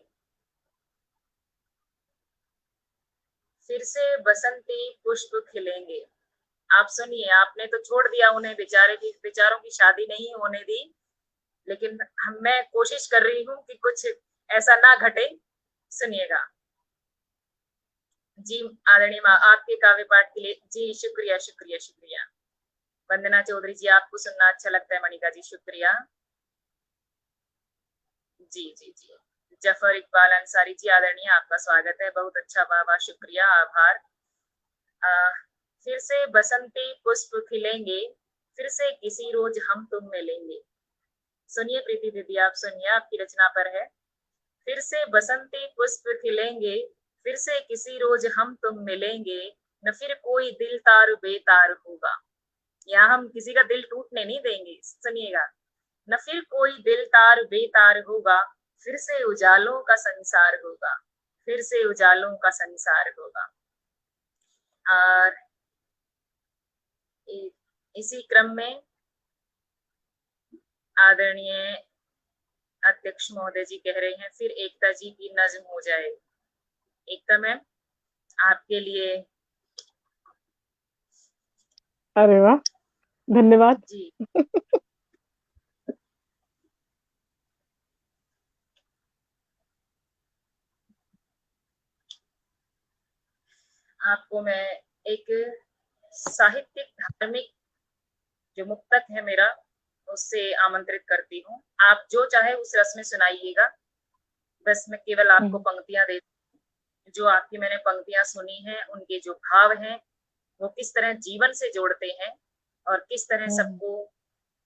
फिर से बसंती पुष्प खिलेंगे। आप सुनिए, आपने तो छोड़ दिया उन्हें, बेचारों की शादी नहीं होने दी, लेकिन मैं कोशिश कर रही हूँ कि कुछ ऐसा ना घटे। सुनिएगा जी। आदरणीय माँ आपके काव्य पाठ के लिए जी शुक्रिया शुक्रिया शुक्रिया। वंदना चौधरी जी आपको सुनना अच्छा लगता है, मणिका जी शुक्रिया। जी जी जी। जफर इकबाल अंसारी जी आदरणीय आपका स्वागत है, बहुत अच्छा, वाह वाह शुक्रिया आभार। फिर से बसंती पुष्प खिलेंगे, फिर से किसी रोज हम तुम मिलेंगे। सुनिए प्रीति दीदी, आप सुनिए, आपकी रचना पर है। फिर से बसंती पुष्प खिलेंगे, फिर से किसी रोज हम तुम मिलेंगे, न फिर कोई दिल तार बेतार होगा। यहाँ हम किसी का दिल टूटने नहीं देंगे, सुनिएगा। न फिर कोई दिल तार बेतार होगा, फिर से उजालों का संसार होगा, फिर से उजालों का संसार होगा। और इसी क्रम में आदरणीय अध्यक्ष महोदय जी कह रहे हैं, फिर एकता जी की नज्म हो जाए। एकता मैम, आपके लिए। अरे वाह, धन्यवाद। जी आपको मैं एक साहित्यिक धार्मिक जो मुक्तक है मेरा, उससे आमंत्रित करती हूँ। आप जो चाहे उस रस में सुनाइएगा, बस मैं केवल आपको पंक्तियां दे, जो आपकी मैंने पंक्तियां सुनी हैं, उनके जो भाव हैं वो किस तरह जीवन से जोड़ते हैं, और किस तरह सबको,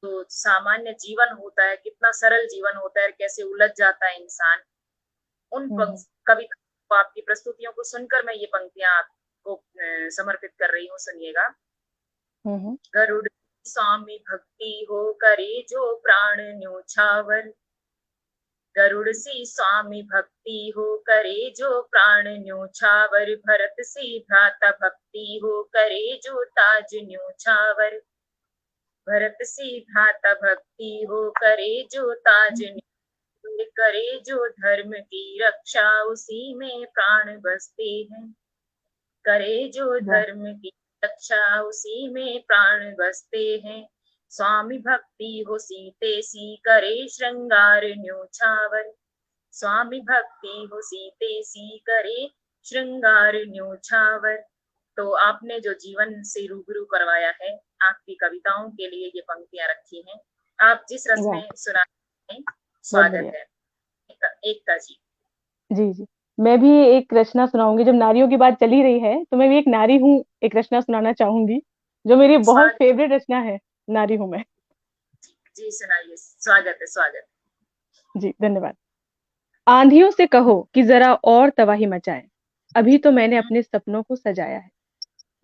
तो सामान्य जीवन होता है, कितना सरल जीवन होता है, कैसे उलझ जाता है इंसान। उन कविता को, आपकी प्रस्तुतियों को सुनकर मैं ये पंक्तियां आपको समर्पित कर रही हूँ। सुनिएगा। गरुड़ स्वामी भक्ति हो करे जो प्राण न्योछावर, गरुड़ सी स्वामी भक्ति हो करे जो प्राण न्योछावर, भरत सी भ्राता भक्ति हो करे जो ताज न्योछावर, भरत सी भ्राता भक्ति हो करे जो ताज करे जो धर्म की रक्षा, उसी में प्राण बसते हैं, करे जो धर्म की रक्षा, उसी में प्राण बसते हैं। स्वामी भक्ति हो सीते सी करे श्रृंगार न्योछावर, स्वामी भक्ति हो सीते सी करे श्रृंगार न्योछावर। तो आपने जो जीवन से रूबरू करवाया है, आपकी कविताओं के लिए ये पंक्तियां रखी हैं। आप जिस रस में सुना, स्वागत है। एकता जी। जी जी, मैं भी एक रचना सुनाऊंगी। जब नारियों की बात चली रही है तो मैं भी एक नारी हूँ, एक रचना सुनाना चाहूंगी जो मेरी बहुत फेवरेट रचना है, नारी हूँ मैं। जी सुनाइए, स्वागत है, स्वागत। जी धन्यवाद। आंधियों से कहो कि जरा और तबाही मचाए, अभी तो मैंने अपने सपनों को सजाया है।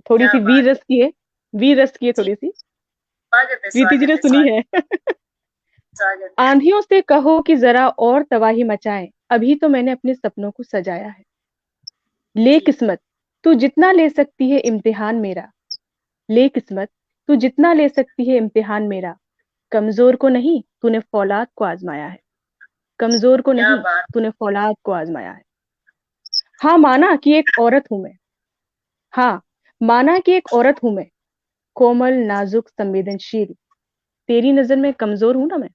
थोड़ी सी वीर रस की है, वीर रस की है थोड़ी सी, प्रीति जी ने सुनी है। आंधियों से कहो कि जरा और तबाही मचाए, अभी तो मैंने अपने सपनों को सजाया है। ले किस्मत तू जितना ले सकती है इम्तिहान मेरा, ले किस्मत तू जितना ले सकती है इम्तिहान मेरा, कमजोर को नहीं तूने फौलाद को आजमाया है, कमजोर को नहीं तूने फौलाद को आजमाया है। हाँ माना कि एक औरत हूं मैं, हाँ माना कि एक औरत हूं मैं, कोमल नाजुक संवेदनशील, तेरी नजर में कमजोर हूं ना मैं,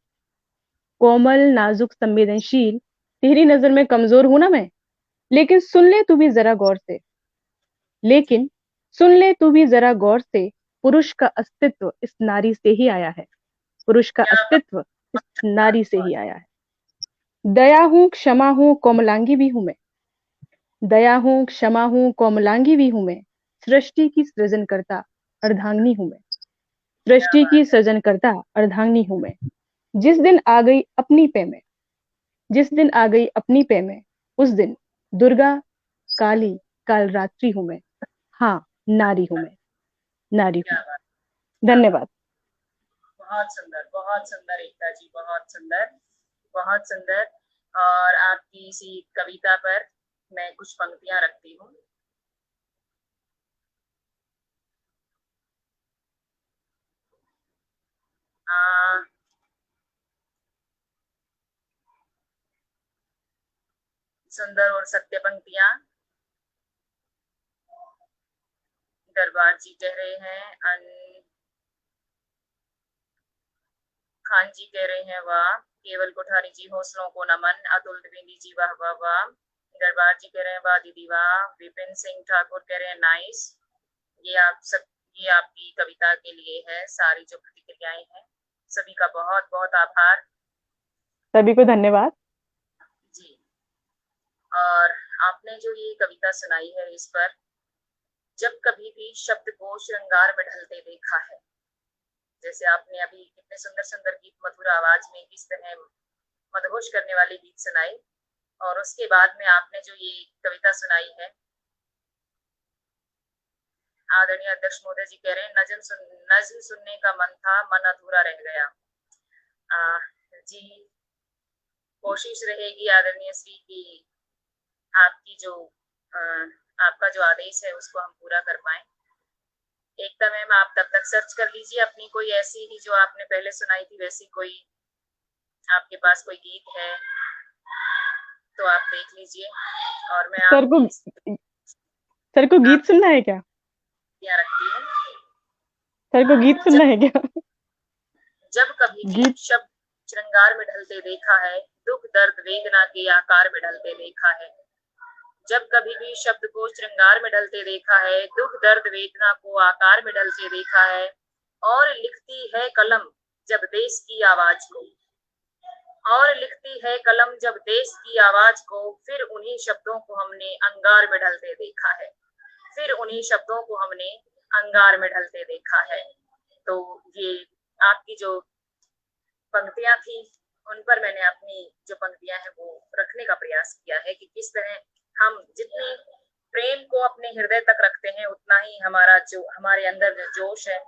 कोमल नाजुक संवेदनशील, तेरी नजर में कमजोर हूं ना मैं। लेकिन सुन ले तू भी जरा गौर से, लेकिन सुन ले तू भी जरा गौर से, पुरुष का अस्तित्व इस नारी से ही आया है, पुरुष का अस्तित्व इस नारी से ही आया है। दया हूं, क्षमा हूं, कोमलांगी भी हूं मैं, दया हूं, क्षमा हूं, कोमलांगी भी हूं मैं, सृष्टि की सृजनकर्ता अर्धांगिनी हूं मैं, सृष्टि की सृजनकर्ता अर्धांगिनी हूं मैं। जिस दिन आ गई अपनी पे में, जिस दिन आ गई अपनी पे में, उस दिन दुर्गा काली कालरात्रि हूं मैं, हाँ नारी हूं मैं, नारी हूं। धन्यवाद। बहुत सुंदर एकता जी, बहुत सुंदर, बहुत सुंदर। और आपकी इसी कविता पर मैं कुछ पंक्तियां रखती हूँ। सुंदर और सत्य पंक्तियां। दरबार जी कह रहे हैं, खान जी कह रहे हैं वाह, केवल कोठारी जी हौसलों को नमन, अतुल द्विवेदी जी वाह वाह वाह, दरबार जी कह रहे हैं वाह दीदी वाह, विपिन सिंह ठाकुर कह रहे हैं नाइस। ये आप सब, ये आपकी कविता के लिए है। सारी जो प्रतिक्रियाएं हैं, सभी का बहुत बहुत आभार, सभी को धन्यवाद जी। और आपने जो ये कविता सुनाई है, इस पर जब कभी भी शब्द को श्रृंगार में ढलते देखा है। जैसे आपने अभी कितने सुंदर सुंदर गीत मधुर आवाज में किस तरह मदहोश करने वाले गीत सुनाए, और उसके बाद में आपने जो ये कविता सुनाई है, आदरणीय अध्यक्ष महोदय जी कह रहे हैं नज्म सुनने का मन था, मन अधूरा रह गया। जी कोशिश रहेगी आदरणीय श्री की आपकी जो आपका जो आदेश है उसको हम पूरा कर पाए। एकता मैम आप तब तक सर्च कर लीजिए अपनी कोई ऐसी ही जो आपने पहले सुनाई थी वैसी कोई आपके पास कोई गीत है तो आप देख लीजिए। और मैं सर को गीत सुनना है क्या? रखती है सर को गीत सुनना है क्या? जब कभी गीत शब्द श्रृंगार में ढलते देखा है, दुख दर्द वेदना के आकार में ढलते देखा है। जब कभी भी शब्द को श्रृंगार में ढलते देखा है, दुख दर्द वेदना को आकार में ढलते देखा है। और लिखती है कलम जब देश की आवाज को, और लिखती है कलम जब देश की आवाज को, फिर उन्हीं शब्दों को हमने अंगार में ढलते देखा है, फिर उन्हीं शब्दों को हमने अंगार में ढलते देखा है। तो ये आपकी जो पंक्तियां थी उन पर मैंने अपनी जो पंक्तियां हैं वो रखने का प्रयास किया है कि किस तरह हम जितने प्रेम को अपने हृदय तक रखते हैं उतना ही हमारा जो हमारे अंदर जो जोश है,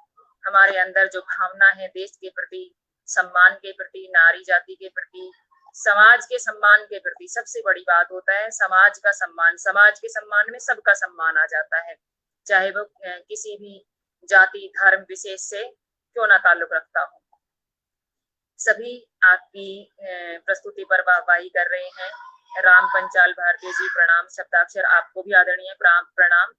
हमारे अंदर जो भावना है देश के प्रति, सम्मान के प्रति, नारी जाति के प्रति, समाज के सम्मान के प्रति, सबसे बड़ी बात होता है समाज का सम्मान। समाज के सम्मान में सबका सम्मान आ जाता है, चाहे वो किसी भी जाति धर्म विशेष से क्यों ना ताल्लुक रखता हो। सभी आपकी प्रस्तुति पर वाहवाही कर रहे हैं। राम पंचाल भारतीय जी प्रणाम। शब्दाक्षर आपको भी आदरणीय प्रणाम।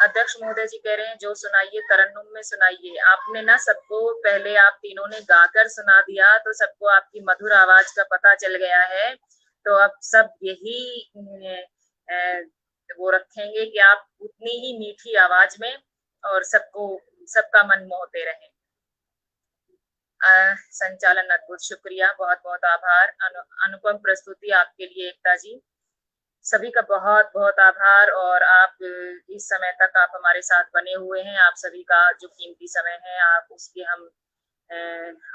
अध्यक्ष महोदय जी कह रहे हैं जो सुनाइए तरन्नुम में सुनाइए। आपने ना सबको पहले आप तीनों ने गाकर सुना दिया तो सबको आपकी मधुर आवाज का पता चल गया है। तो अब सब यही वो रखेंगे कि आप उतनी ही मीठी आवाज में और सबका मन मोहते रहें। संचालन अद्भुत, शुक्रिया, बहुत बहुत आभार। अनुपम प्रस्तुति आपके लिए एकता जी, सभी का बहुत बहुत आभार। और आप इस समय तक आप हमारे साथ बने हुए हैं, आप सभी का जो कीमती समय है आप उसके हम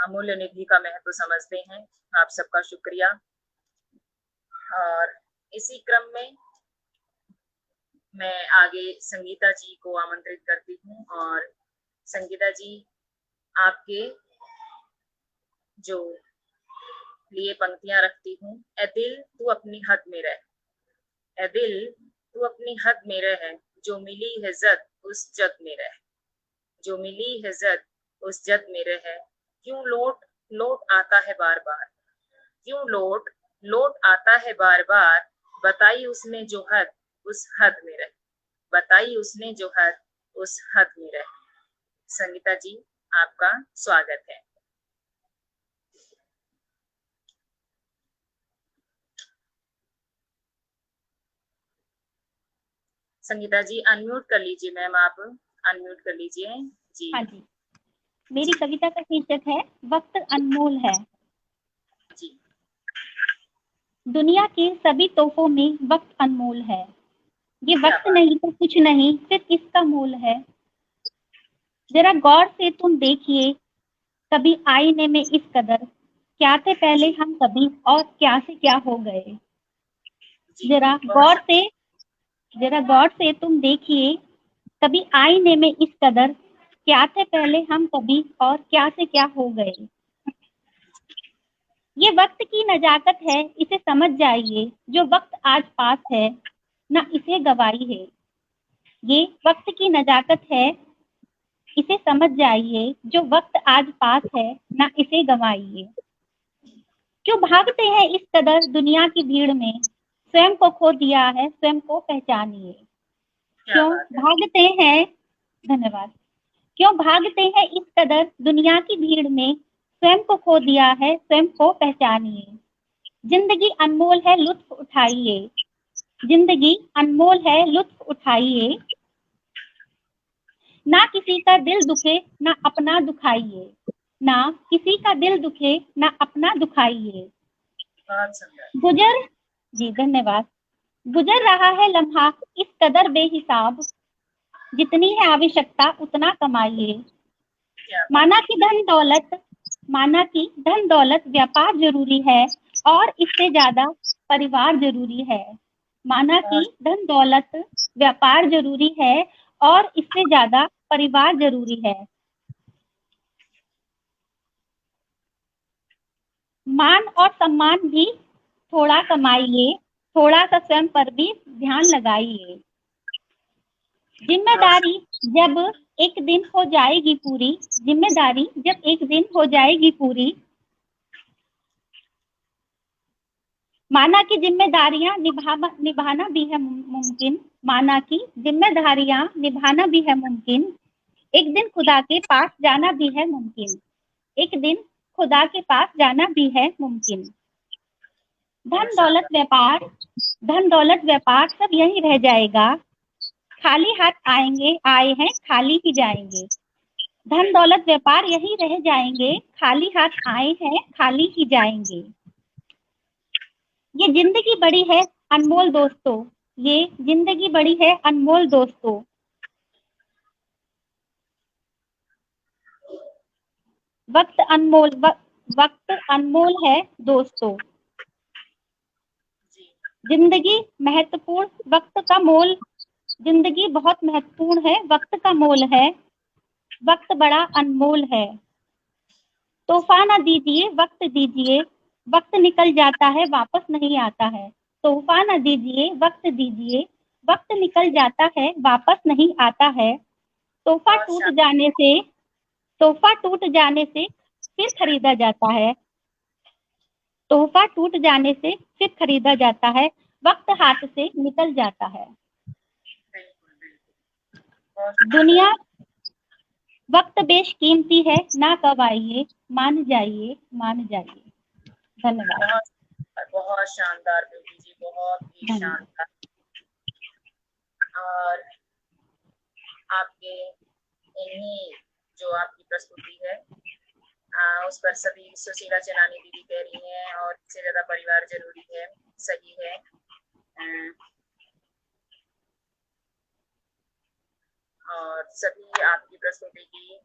अमूल्य निधि का महत्व समझते हैं। आप सबका शुक्रिया। और इसी क्रम में मैं आगे संगीता जी को आमंत्रित करती हूँ। और संगीता जी आपके जो लिए पंक्तियां रखती हूँ। ए दिल तू अपनी हद में रह, ए दिल तू अपनी हद में रह, जो मिली है जद उस जद में रह, जो मिली है जद उस जद में रह। क्यों लौट लौट आता है बार बार, क्यों लौट लौट आता है बार बार। बताई उसने जो हद उस हद में रह, बताई उसने जो हद उस हद में रह। संगीता जी आपका स्वागत है। संगीता जी अनम्यूट कर लीजिए मैम, आप अनम्यूट कर लीजिए जी। हाँ जी, मेरी कविता का शीर्षक है वक्त अनमोल है जी। दुनिया के सभी तोहफों में वक्त अनमोल है। ये वक्त नहीं तो कुछ नहीं, फिर किसका मोल है। जरा गौर से तुम देखिए कभी आईने में इस कदर, क्या थे पहले हम कभी और क्या से क्या हो गए। जरा गौर से तुम देखिए कभी आईने में इस कदर, क्या थे पहले हम कभी और क्या से क्या हो गए। ये वक्त की नजाकत है, इसे समझ जाइए, जो वक्त आज पास है ना इसे गवाई है। ये वक्त की नजाकत है, इसे समझ जाइए, जो वक्त आज पास है ना इसे गवाइए। क्यों भागते हैं इस कदर दुनिया की भीड़ में, स्वयं को खो दिया है स्वयं को पहचानिए। क्यों भागते हैं, धन्यवाद। क्यों भागते हैं इस कदर दुनिया की भीड़ में, स्वयं को खो दिया है स्वयं को पहचानिए। जिंदगी अनमोल है लुत्फ उठाइए, जिंदगी अनमोल है लुत्फ उठाइए। ना किसी का दिल दुखे ना अपना दुखाइए, ना किसी का दिल दुखे ना अपना दुखाइए। गुजर जी धन्यवाद। गुजर रहा है लम्हा इस कदर बेहिसाब, जितनी है आवश्यकता उतना कमाइए। माना कि धन दौलत व्यापार जरूरी है और इससे ज्यादा परिवार जरूरी है। माना कि धन दौलत व्यापार जरूरी है और इससे ज्यादा परिवार जरूरी है। मान और सम्मान भी थोड़ा कमाइए, थोड़ा सा स्वयं पर भी ध्यान लगाइए। जिम्मेदारी जब एक दिन हो जाएगी पूरी, जिम्मेदारी जब एक दिन हो जाएगी पूरी, माना कि जिम्मेदारियां निभाना भी है मुमकिन, माना कि जिम्मेदारियां निभाना भी है मुमकिन, एक दिन खुदा के पास जाना भी है मुमकिन, एक दिन खुदा के पास जाना भी है मुमकिन। धन दौलत व्यापार सब यही रह जाएगा, खाली हाथ आए हैं खाली ही जाएंगे। धन दौलत व्यापार यही रह जाएंगे, खाली हाथ आए हैं खाली ही जाएंगे। ये जिंदगी बड़ी है अनमोल दोस्तों, ये जिंदगी बड़ी है अनमोल दोस्तों। वक्त अनमोल है दोस्तों। जिंदगी महत्वपूर्ण, वक्त का मोल, जिंदगी बहुत महत्वपूर्ण है, वक्त का मोल है, वक्त बड़ा अनमोल है। तोहफा ना दीजिए वक्त दीजिए, वक्त निकल जाता है वापस नहीं आता है। तोहफा ना दीजिए वक्त दीजिए, वक्त निकल जाता है वापस नहीं आता है। तोहफा टूट जाने से फिर खरीदा जाता है, तोहफा टूट जाने से फिर खरीदा जाता है, वक्त हाथ से निकल जाता है। दुनिया वक्त बेशकीमती है ना गवाइए, मान जाइए मान जाइए। धन्यवाद। बहुत शानदार बेटी जी, बहुत ही शानदार। और आपके इन्हीं जो आपकी प्रस्तुति है उस पर सभी सुशीला चनानी दीदी कह रही हैं और इससे ज्यादा परिवार जरूरी है, सही है। और सभी आपकी प्रस्तुति की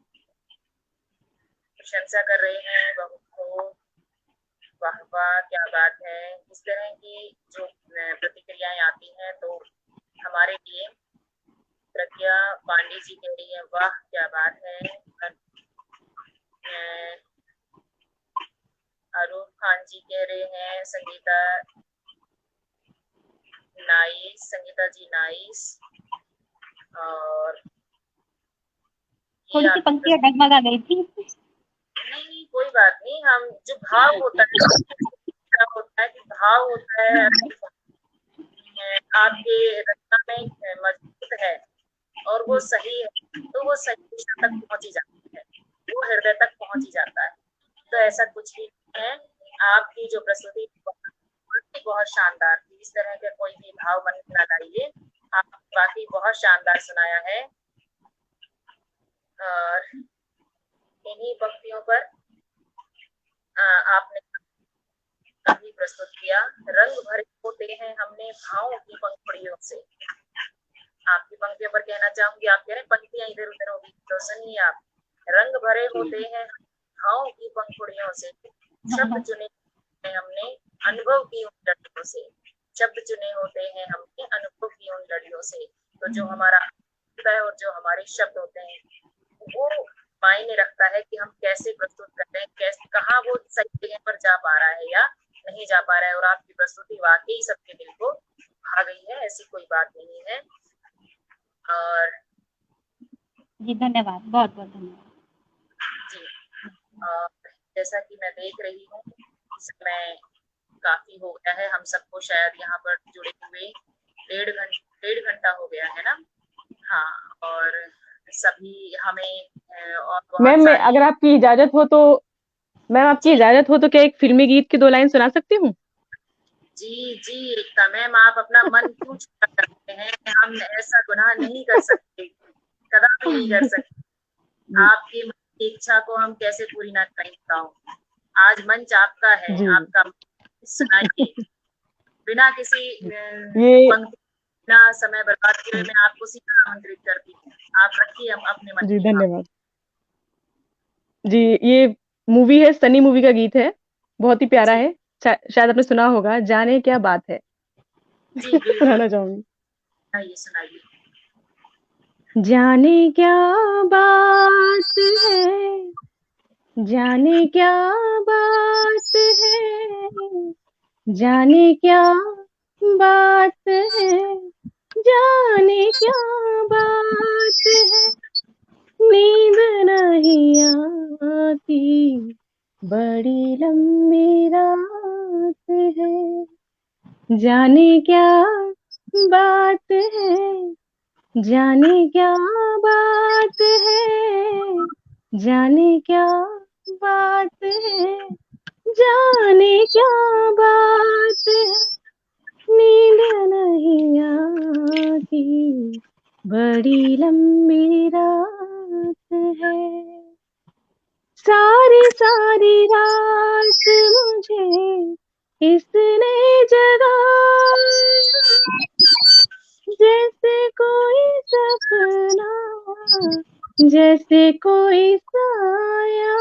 प्रशंसा कर रहे हैं, बहुत खूब, वाह वाह क्या बात है। इस तरह की जो प्रतिक्रियाएं आती हैं तो हमारे लिए प्रज्ञा पांडे जी कह रही है वाह क्या बात है। अरूप खान जी कह रहे हैं संगीता नाइस, संगीता जी नाइस। और थोड़ी सी पंक्तियां डगमगा गई थी। नहीं कोई बात नहीं, हम जो भाव होता है कि भाव होता है आपके रचना में मजबूत है और वो सही है तो वो सही दिशा तक पहुंची जाती है, वो हृदय तक पहुंची जाता है। तो ऐसा कुछ भी नहीं है, आपकी जो प्रस्तुति बहुत शानदार थी। इस तरह के कोई भी भाव मन न लाइए, आप बाकी बहुत शानदार सुनाया है। और इन्हीं पंक्तियों पर आपने कभी प्रस्तुत किया, रंग भरे होते हैं हमने भावों की पंखुड़ियों से। आपकी पंक्तियों पर कहना चाहूंगी, आप कह रहे पंक्तियां इधर उधर होगी तो सुनिए आप, रंग भरे होते हैं भावों की पंखुड़ियों से, शब्द चुने हमने अनुभव की उन लड़ियों से, शब्द चुने होते हैं हमने अनुभव की उन लड़ियों से। तो जो हमारा है और जो हमारे शब्द होते हैं वो मायने रखता है कि हम कैसे प्रस्तुत करते हैं, कैसे कहाँ वो सही जगह पर जा पा रहा है या नहीं जा पा रहा है। और आपकी प्रस्तुति वाकई सबके दिल को भा गई है, ऐसी कोई बात नहीं है। और जी धन्यवाद, बहुत बहुत धन्यवाद जी। और जैसा कि मैं देख रही हूँ समय काफी हो गया है, हम सबको शायद यहाँ पर जुड़े हुए 1.5 घंटा हो गया है ना। हाँ, और सभी हमें और मैम अगर आपकी इजाजत हो तो, मैम आपकी इजाजत हो तो क्या एक फिल्मी गीत की 2 लाइन सुना सकती हूँ? जी जी एकता मैम, आप अपना मन क्यों छोटा करते हैं, हम ऐसा गुनाह नहीं कर सकते, कदापि नहीं कर सकते। आपकी इच्छा को हम कैसे पूरी ना करें बताओ। आज मंच आपका है, आपका सुनाइए बिना किसी ये पंक्ति, बिना समय बर्बाद किए मैं आपको सीधा आमंत्रित करती हूँ, आप रखिए अपने मन जी की बात। धन्यवाद जी। ये मूवी है, सनी मूवी का गीत है, बहुत ही प्यारा जी है। शायद आपने सुना होगा, जाने क्या बात है। जी बिल्कुल, सुनाना चाहूंगी। सुनाइए सुनाइए। जाने क्या बात है, जाने क्या बात है, जाने क्या बात है, जाने क्या बात है, नींद नहीं आती, बड़ी लंबी रात है, जाने क्या बात है, जाने क्या बात है, जाने क्या बात है, जाने क्या बात है, नींद नहीं आती, बड़ी लंबी रात है, सारी सारी रात मुझे इसने जगाया, जैसे कोई सपना, जैसे कोई साया,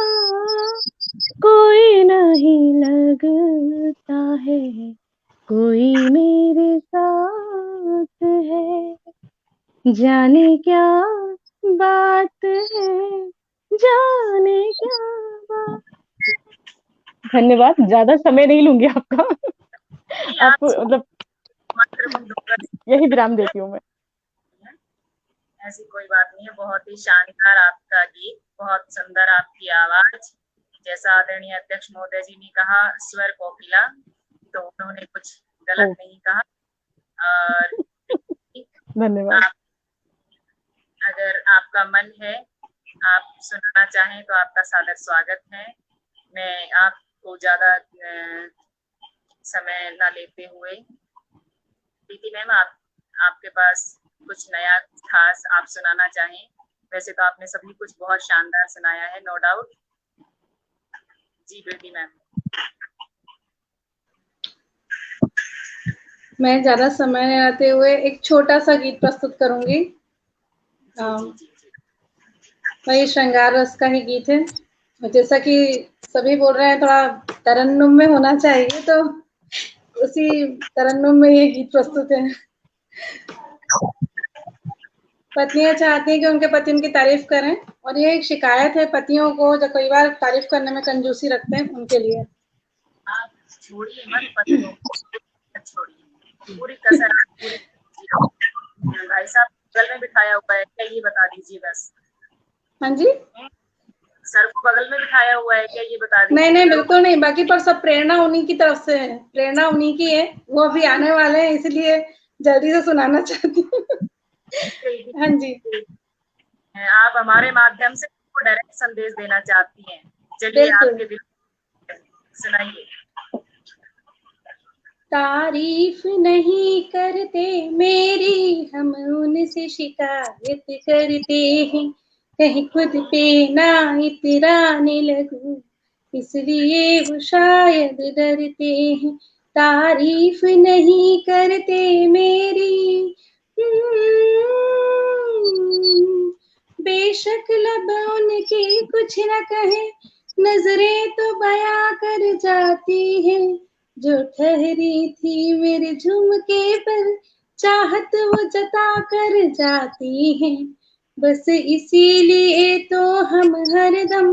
कोई नहीं लगता है, कोई मेरे साथ है, जाने क्या बात है, जाने क्या बात। धन्यवाद, ज्यादा समय नहीं लूंगी आपका। आप आपको मतलब मात्र मुग्ध यही विराम देती हूँ मैं। ऐसी कोई बात नहीं है। बहुत ही शानदार आपका गीत, बहुत सुंदर आपकी आवाज। जैसा आदरणीय अध्यक्ष महोदय जी ने कहा, स्वर कोकिला, तो उन्होंने कुछ गलत नहीं कहा। और धन्यवाद। आप, अगर आपका मन है, आप सुनाना चाहें तो आपका सादर स्वागत है। मैं आपको ज्यादा समय न लेते हुए, प्रीति मैम, आपके पास कुछ नया खास आप सुनाना चाहें? वैसे तो आपने सभी कुछ बहुत शानदार सुनाया है, नो डाउट। जी प्रीति मैम। मैं ज्यादा समय नहीं लेते हुए एक छोटा सा गीत प्रस्तुत करूंगी। वही श्रृंगार रस का ही गीत है। जैसा कि सभी बोल रहे हैं थोड़ा तरन्नुम में होना चाहिए, तो उसी तरन्नुम में ये गीत प्रस्तुत है। पत्नियां चाहती हैं कि उनके पति उनकी तारीफ करें, और ये एक शिकायत है पतियों को जो कई बार तारीफ करने में कंजूसी रखते हैं, उनके लिए। आप छोड़िए मत पतियों को, छोड़िए, पूरी कसर पूरी। भाई साहब बगल में बिठाया हुआ है क्या, ये बता दीजिए बस। हाँ जी, सर को बगल में बिठाया हुआ है क्या, ये बता दीजिए। नहीं नहीं बिल्कुल नहीं, बाकी पर सब प्रेरणा उन्हीं की तरफ से है, प्रेरणा उन्हीं की है, वो अभी आने वाले हैं, इसलिए जल्दी से सुनाना चाहती हूँ। हाँ जी, आप हमारे माध्यम से डायरेक्ट संदेश देना चाहती हैं, चलिए बिल्कुल। आपके दिल सुनाइए। तारीफ नहीं करते मेरी, हम उनसे शिकायत करते हैं, कहीं खुद पे ना इतराने लगूं, इसलिए वो शायद डरते हैं। तारीफ नहीं करते मेरी, बेशक लब उनके कुछ न कहे, नजरें तो बयां कर जाती हैं, जो ठहरी थी मेरे झुमके पर, चाहत वो जता कर जाती हैं, बस इसीलिए तो हम हरदम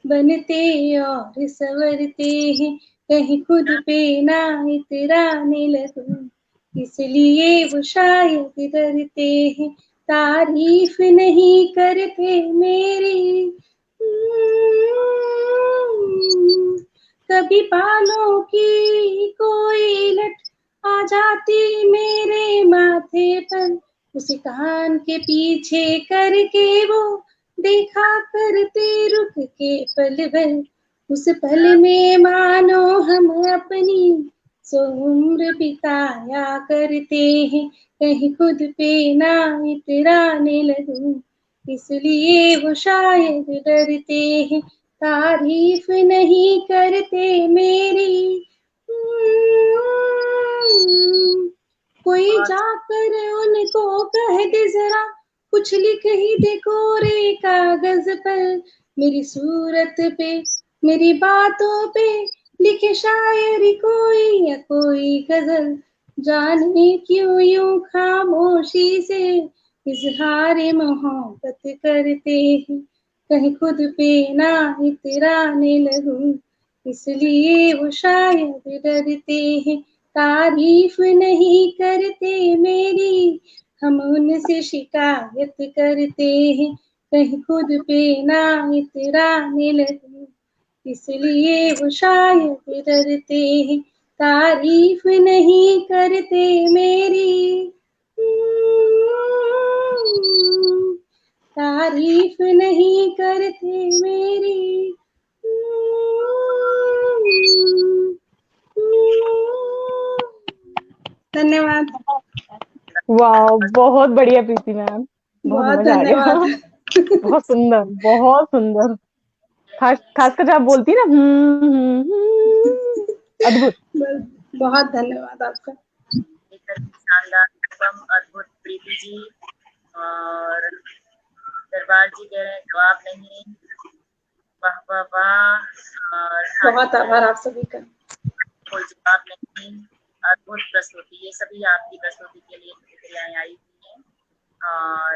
बनते और संवरते हैं, कहीं खुद पे ना इतराने लगूं, इसलिए वो शायद डरते हैं। तारीफ नहीं करते मेरी, कभी बालों की कोई लट आ जाती मेरे माथे पर, उसी कान के पीछे करके वो देखा करते रुक के पल भर, उस पल में मानो हम अपनी सो उम्र बिताया करते हैं, कहीं खुद पे ना इतराने लगूं, इसलिए वो शायद डरते हैं। तारीफ नहीं करते मेरी, कोई जाकर उनको कह दे जरा, कुछ लिख ही दे कोरे कागज पर, मेरी सूरत पे मेरी बातों पे लिखे शायरी कोई या कोई गजल। जाने क्यों यूं खामोशी से इजहार मोहब्बत करते हैं, कहीं खुद पे ना इतराने लगूं, इसलिए वो शायद डरते हैं। तारीफ नहीं करते मेरी, हम उनसे शिकायत करते हैं, कहीं खुद पे ना इतराने लगे, इसलिए वो शायद डरते हैं। तारीफ नहीं करते मेरी, तारीफ नहीं करते मेरी। धन्यवाद। वाह, बहुत बढ़िया प्रीति मैम, बहुत बहुत मजा आ गया। धन्यवाद। बहुत सुंदर, बहुत सुंदर। खासकर जब आप बोलती ना अद्भुत। बहुत धन्यवाद आपका। शानदार, एकदम अद्भुत प्रीति जी। और दरबार जी कह रहे हैं जवाब नहीं, वाह वाह वाह। और बहुत आभार आप सभी का। कोई जवाब नहीं, अद्भुत प्रस्तुति। ये सभी आपकी प्रस्तुति के लिए प्रतिक्रियाएं आई हुई हैं। और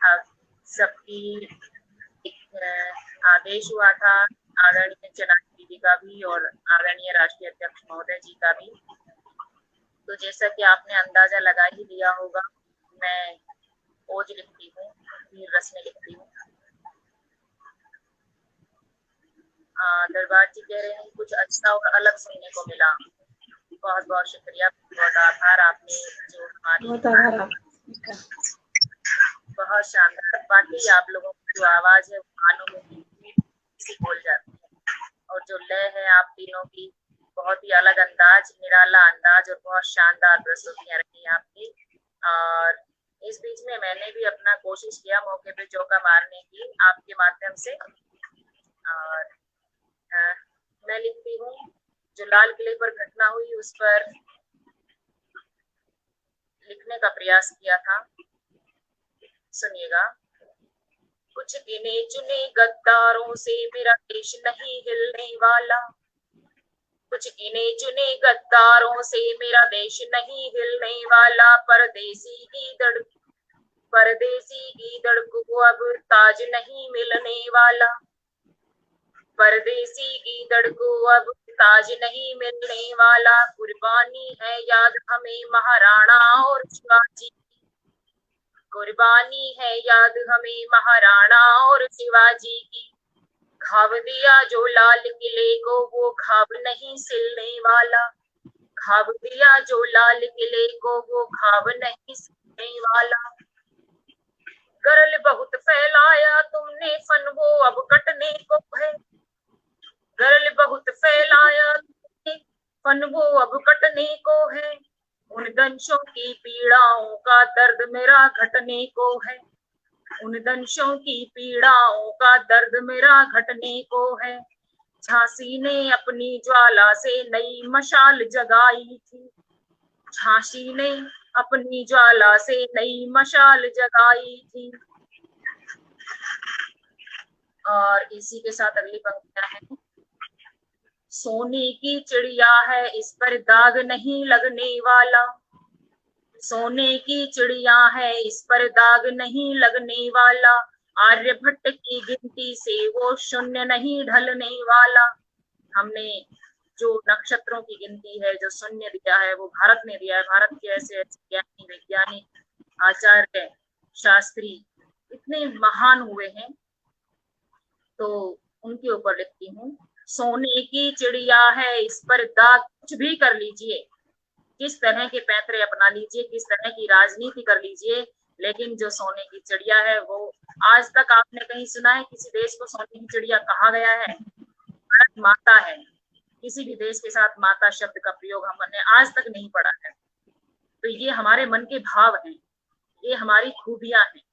अब सबकी आदेश हुआ था आदरणीय चनानी दीदी का भी और आदरणीय राष्ट्रीय अध्यक्ष महोदय जी का भी। तो जैसा कि आपने अंदाजा लगा ही लिया होगा, मैं ओज लिखती हूँ, वीर रस में लिखती हूँ। दरबार जी कह रहे हैं कुछ अच्छा और अलग सुनने को मिला। बहुत बहुत शुक्रिया, बहुत आभार। आपने जो हमारी बहुत शानदार, बाकी आप लोगों की जो आवाज है वो कानों में किसी बोल जाती है, और जो लय है आप तीनों की, बहुत ही अलग अंदाज, निराला अंदाज और बहुत शानदार प्रस्तुतियां रही आपकी। और इस बीच में मैंने भी अपना कोशिश किया मौके पे चौका मारने की आपके माध्यम से। और मैं लिखती हूँ, जो लाल किले पर घटना हुई उस पर लिखने का प्रयास किया था। सुनिएगा। कुछ गिने चुने गद्दारों से मेरा देश नहीं हिलने वाला, कुछ गिने चुने गद्दारों से मेरा देश नहीं हिलने वाला। परदेसी गीदड़ को अब ताज नहीं मिलने वाला, परदेसी गीदड़ को अब ताज नहीं मिलने वाला। कुर्बानी है याद हमें महाराणा और शिवाजी, कुर्बानी है याद हमें महाराणा और शिवाजी की। घाव दिया जो लाल किले को वो घाव नहीं सिलने वाला, घाव दिया जो लाल किले को वो घाव नहीं सिलने वाला। गरल बहुत फैलाया तुमने फन वो अब कटने को है, गरल बहुत फैलाया तुमने फन वो अब कटने को है। उन दंशों की पीड़ाओं का दर्द मेरा घटने को है, उन दंशों की पीड़ाओं का दर्द मेरा घटने को है। झांसी ने अपनी ज्वाला से नई मशाल जगाई थी, झांसी ने अपनी ज्वाला से नई मशाल जगाई थी। और इसी के साथ अगली पंक्तियां हैं। सोने की चिड़िया है इस पर दाग नहीं लगने वाला, सोने की चिड़िया है इस पर दाग नहीं लगने वाला। आर्यभट्ट की गिनती से वो शून्य नहीं ढलने वाला। हमने जो नक्षत्रों की गिनती है, जो शून्य दिया है, वो भारत ने दिया है। भारत के ऐसे ऐसे ज्ञानी, वैज्ञानिक, आचार्य, शास्त्री इतने महान हुए हैं, तो उनके ऊपर लिखती हूँ। सोने की चिड़िया है इस पर दाग, कुछ भी कर लीजिए, किस तरह के पैंतरे अपना लीजिए, किस तरह की राजनीति कर लीजिए, लेकिन जो सोने की चिड़िया है वो आज तक आपने कहीं सुना है किसी देश को सोने की चिड़िया कहा गया है? भारत माता है, किसी भी देश के साथ माता शब्द का प्रयोग हमने आज तक नहीं पढ़ा है। तो ये हमारे मन के भाव हैं, ये हमारी खूबियां हैं।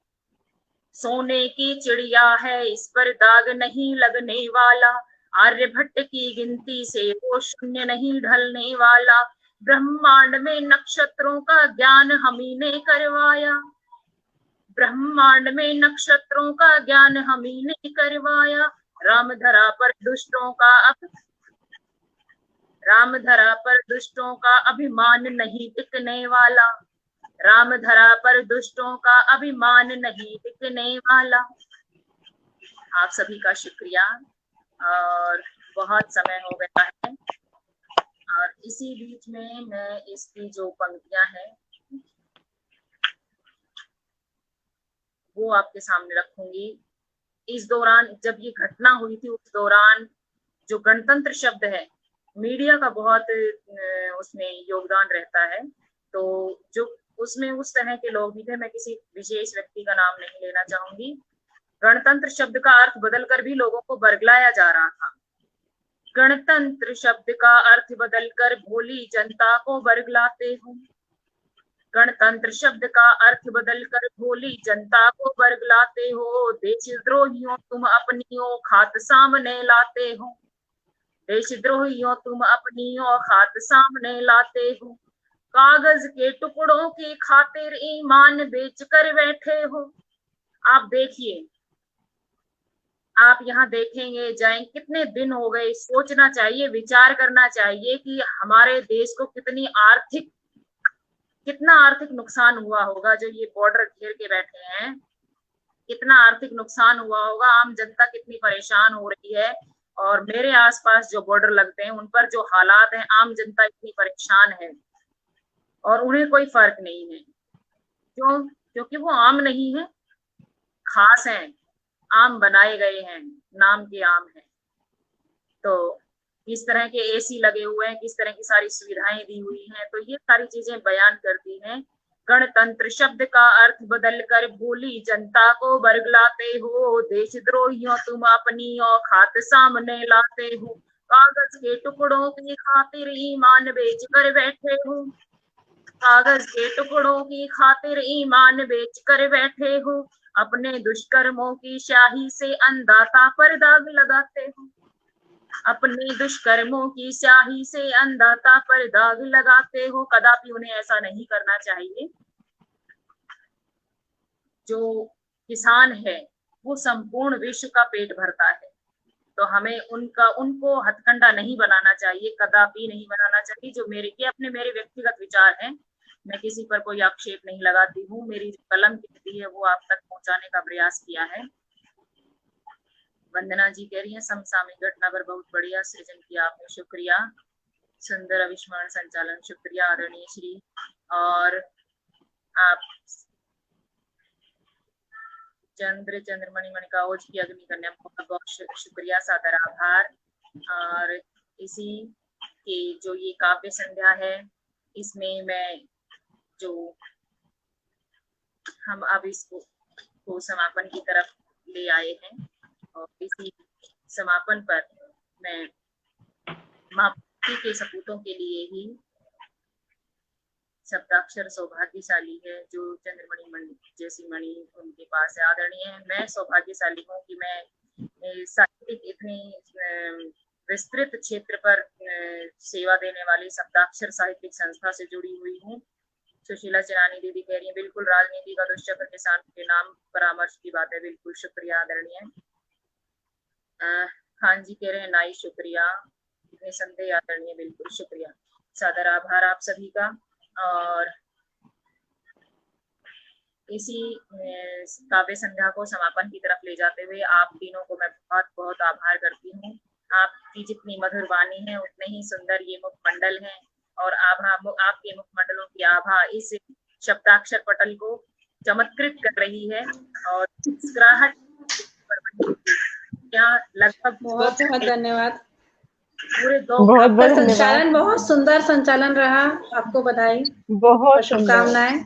सोने की चिड़िया है इस पर दाग नहीं लगने वाला, आर्यभट्ट की गिनती से वो शून्य नहीं ढलने वाला, ब्रह्मांड में नक्षत्रों का ज्ञान हम ही ने करवाया, ब्रह्मांड में नक्षत्रों का ज्ञान हम ही ने करवाया, रामधरा पर दुष्टों का रामधरा पर दुष्टों का अभिमान नहीं टिकने वाला, रामधरा पर दुष्टों का अभिमान नहीं टिकने वाला। आप सभी का शुक्रिया, और बहुत समय हो गया है, और इसी बीच में मैं इसकी जो पंक्तियां हैं वो आपके सामने रखूंगी। इस दौरान जब ये घटना हुई थी, उस दौरान जो गणतंत्र शब्द है, मीडिया का बहुत उसमें योगदान रहता है, तो जो उसमें उस तरह के लोग भी थे, मैं किसी विशेष व्यक्ति का नाम नहीं लेना चाहूंगी। गणतंत्र शब्द का अर्थ बदलकर भी लोगों को बरगलाया जा रहा था। गणतंत्र शब्द का अर्थ बदलकर भोली जनता को बरगलाते हो, गणतंत्र शब्द का अर्थ बदलकर भोली जनता को बरगलाते हो, देशद्रोहियों तुम अपनी औकात सामने लाते हो, देशद्रोहियों तुम अपनी औकात सामने लाते हो, कागज के टुकड़ों की खातिर ईमान बेच कर बैठे हो। आप देखिए, आप यहाँ देखेंगे जाएं, कितने दिन हो गए, सोचना चाहिए, विचार करना चाहिए कि हमारे देश को कितना आर्थिक नुकसान हुआ होगा। जो ये बॉर्डर घेर के बैठे हैं, कितना आर्थिक नुकसान हुआ होगा, आम जनता कितनी परेशान हो रही है, और मेरे आसपास जो बॉर्डर लगते हैं उन पर जो हालात हैं, आम जनता इतनी परेशान है और उन्हें कोई फर्क नहीं है। क्यों? क्योंकि वो आम नहीं है, खास हैं, आम बनाए गए हैं, नाम के आम हैं। तो किस तरह के एसी लगे हुए हैं, किस तरह की सारी सुविधाएं दी हुई हैं, तो ये सारी चीजें बयान करती हैं। गणतंत्र शब्द का अर्थ बदलकर भोली जनता को बरगलाते हो, देशद्रोहियों तुम अपनी औकात सामने लाते हो, कागज के टुकड़ों की खातिर ईमान बेच कर बैठे हो, कागज के टुकड़ों की खातिर ईमान बेच कर बैठे हो, अपने दुष्कर्मों की स्याही से अंधाता पर दाग लगाते हो, अपने दुष्कर्मों की स्याही से अंधाता पर दाग लगाते हो। कदापि उन्हें ऐसा नहीं करना चाहिए। जो किसान है वो संपूर्ण विश्व का पेट भरता है, तो हमें उनको हथकंडा नहीं बनाना चाहिए, कदापि नहीं बनाना चाहिए। जो मेरे व्यक्तिगत विचार हैं, मैं किसी पर कोई आक्षेप नहीं लगाती हूँ, मेरी जो कलम कहती है वो आप तक पहुंचाने का प्रयास किया है। वंदना जी कह रही है समसामयिक घटना पर बहुत बढ़िया सृजन किया आपने, शुक्रिया। सुंदर अविस्मरण संचालन, शुक्रिया आदरणीय श्री। और आप चंद्रमणि मणिका ओज की अग्नि कन्या, बहुत बहुत शुक्रिया, सादर आभार। और इसी के जो ये काव्य संध्या है, इसमें मैं जो हम अब इसको समापन की तरफ ले आए हैं, और इसी समापन पर मैं माँ के सपूतों के लिए ही शब्दाक्षर सौभाग्यशाली है जो चंद्रमणि जैसी मणि उनके पास है, आदरणीय है। मैं सौभाग्यशाली हूँ कि मैं साहित्यिक इतनी विस्तृत क्षेत्र पर सेवा देने वाली शब्दाक्षर साहित्यिक संस्था से जुड़ी हुई हूँ। सुशीला चिरानी दीदी कह रही है बिल्कुल राजनीति का दुष्चक्र किसान के नाम परामर्श की बात है, बिल्कुल शुक्रिया आदरणीय। खान जी कह रहे हैं नाई, शुक्रिया, निसंदेह आदरणीय, बिल्कुल शुक्रिया, सादर आभार आप सभी का। और इसी काव्य संध्या को समापन की तरफ ले जाते हुए आप तीनों को मैं बहुत बहुत आभार करती हूँ। आपकी जितनी मधुर वाणी है उतने ही सुंदर ये मुखमंडल हैं, और आपके मुखमंडलों की आभा इस शब्दाक्षर पटल को चमत्कृत कर रही है, और मुस्कुराहट लगभग बहुत बहुत धन्यवाद। पूरे बहुत संचालन, बहुत सुंदर संचालन रहा, आपको बधाई, बहुत शुभकामनाएं।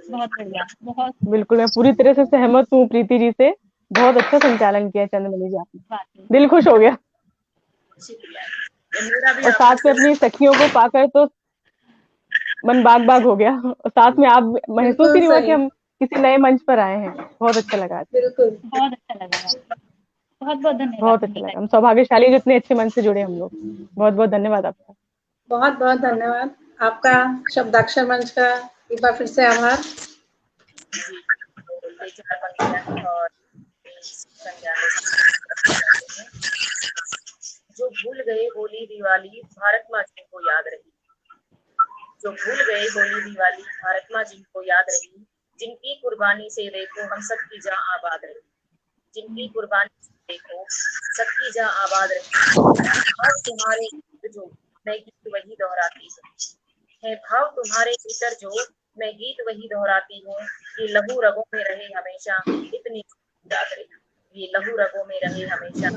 बहुत बढ़िया, बहुत बिल्कुल, मैं पूरी तरह से सहमत हूँ प्रीति जी से, बहुत अच्छा संचालन किया चंद्रमणि जी आपने, दिल खुश हो गया। और साथ में अपनी सखियों को पाकर तो मन बाग बाग हो गया, और साथ में आप महसूस ही नहीं हुआ कि हम किसी नए मंच पर आए हैं, बहुत अच्छा लगा। बिल्कुल, बहुत अच्छा लगा। बहुत बहुत धन्यवाद। बहुत अच्छा लगा, हम सौभाग्यशाली जितने अच्छे मन से जुड़े हम लोग। बहुत बहुत धन्यवाद आपका। बहुत बहुत धन्यवाद आपका। शब्दाक्षर मंच का एक बार फिर से आभार। और जो भूल गए होली दिवाली भारत माँ जिनको याद रही, जो भूल गए होली दिवाली भारत माँ जिनको याद रही, जिनकी कुर्बानी से देखो हम सबकी जहाँ आबाद रही, जिनकी कुर्बानी से देखो सबकी जहाँ आबाद रही। भाव तुम्हारे जो मैं गीत वही दोहराती हूँ, है भाव तुम्हारे भीतर जो मैं गीत वही दोहराती हूँ। ये लहू रगों में रहे हमेशा इतनी याद रही, ये लहू रगों में रहे हमेशा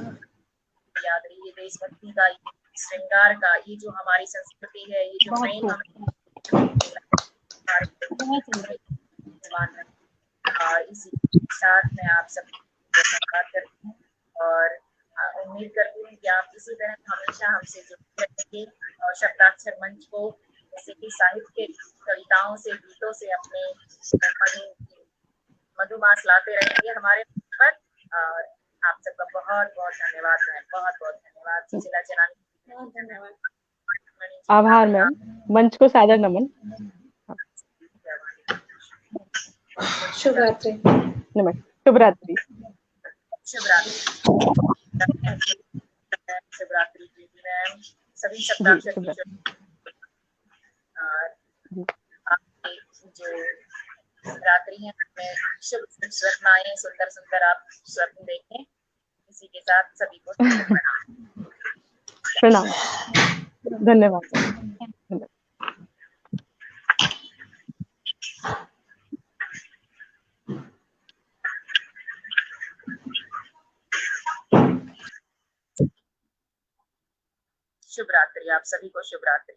याद रही। ये देशभक्ति का, ये श्रृंगार का, ये जो हमारी संस्कृति है, ये जो प्रेम हमें और इसी साथ मैं आप सबको धन्यवाद करती हूँ और उम्मीद करती हूँ कि आप इसी तरह हमेशा हमसे जुड़े रहेंगे और शब्दाक्षर मंच को जैसे कि साहित्य के कविताओं से, गीतों से अपने मधुमास लाते रहेंगे हमारे पर। और आप सबका बहुत बहुत धन्यवाद मैम, बहुत बहुत धन्यवाद। सुशीला चनानी, धन्यवाद। आभार मैम, मंच को सादर नमन। शुभ रात्रि। नमस्ते, शुभ रात्रि। शिवरात्रि प्रीति मैम, सभी जी, शब्दाक्षर शुभ रात्रि। आपके जो रात्रि है में शुभ स्वप्न आए, सुंदर सुंदर आप स्वप्न देखें। इसी के साथ सभी को प्रणाम, धन्यवाद। शुभ रात्रि, आप सभी को शुभ रात्रि।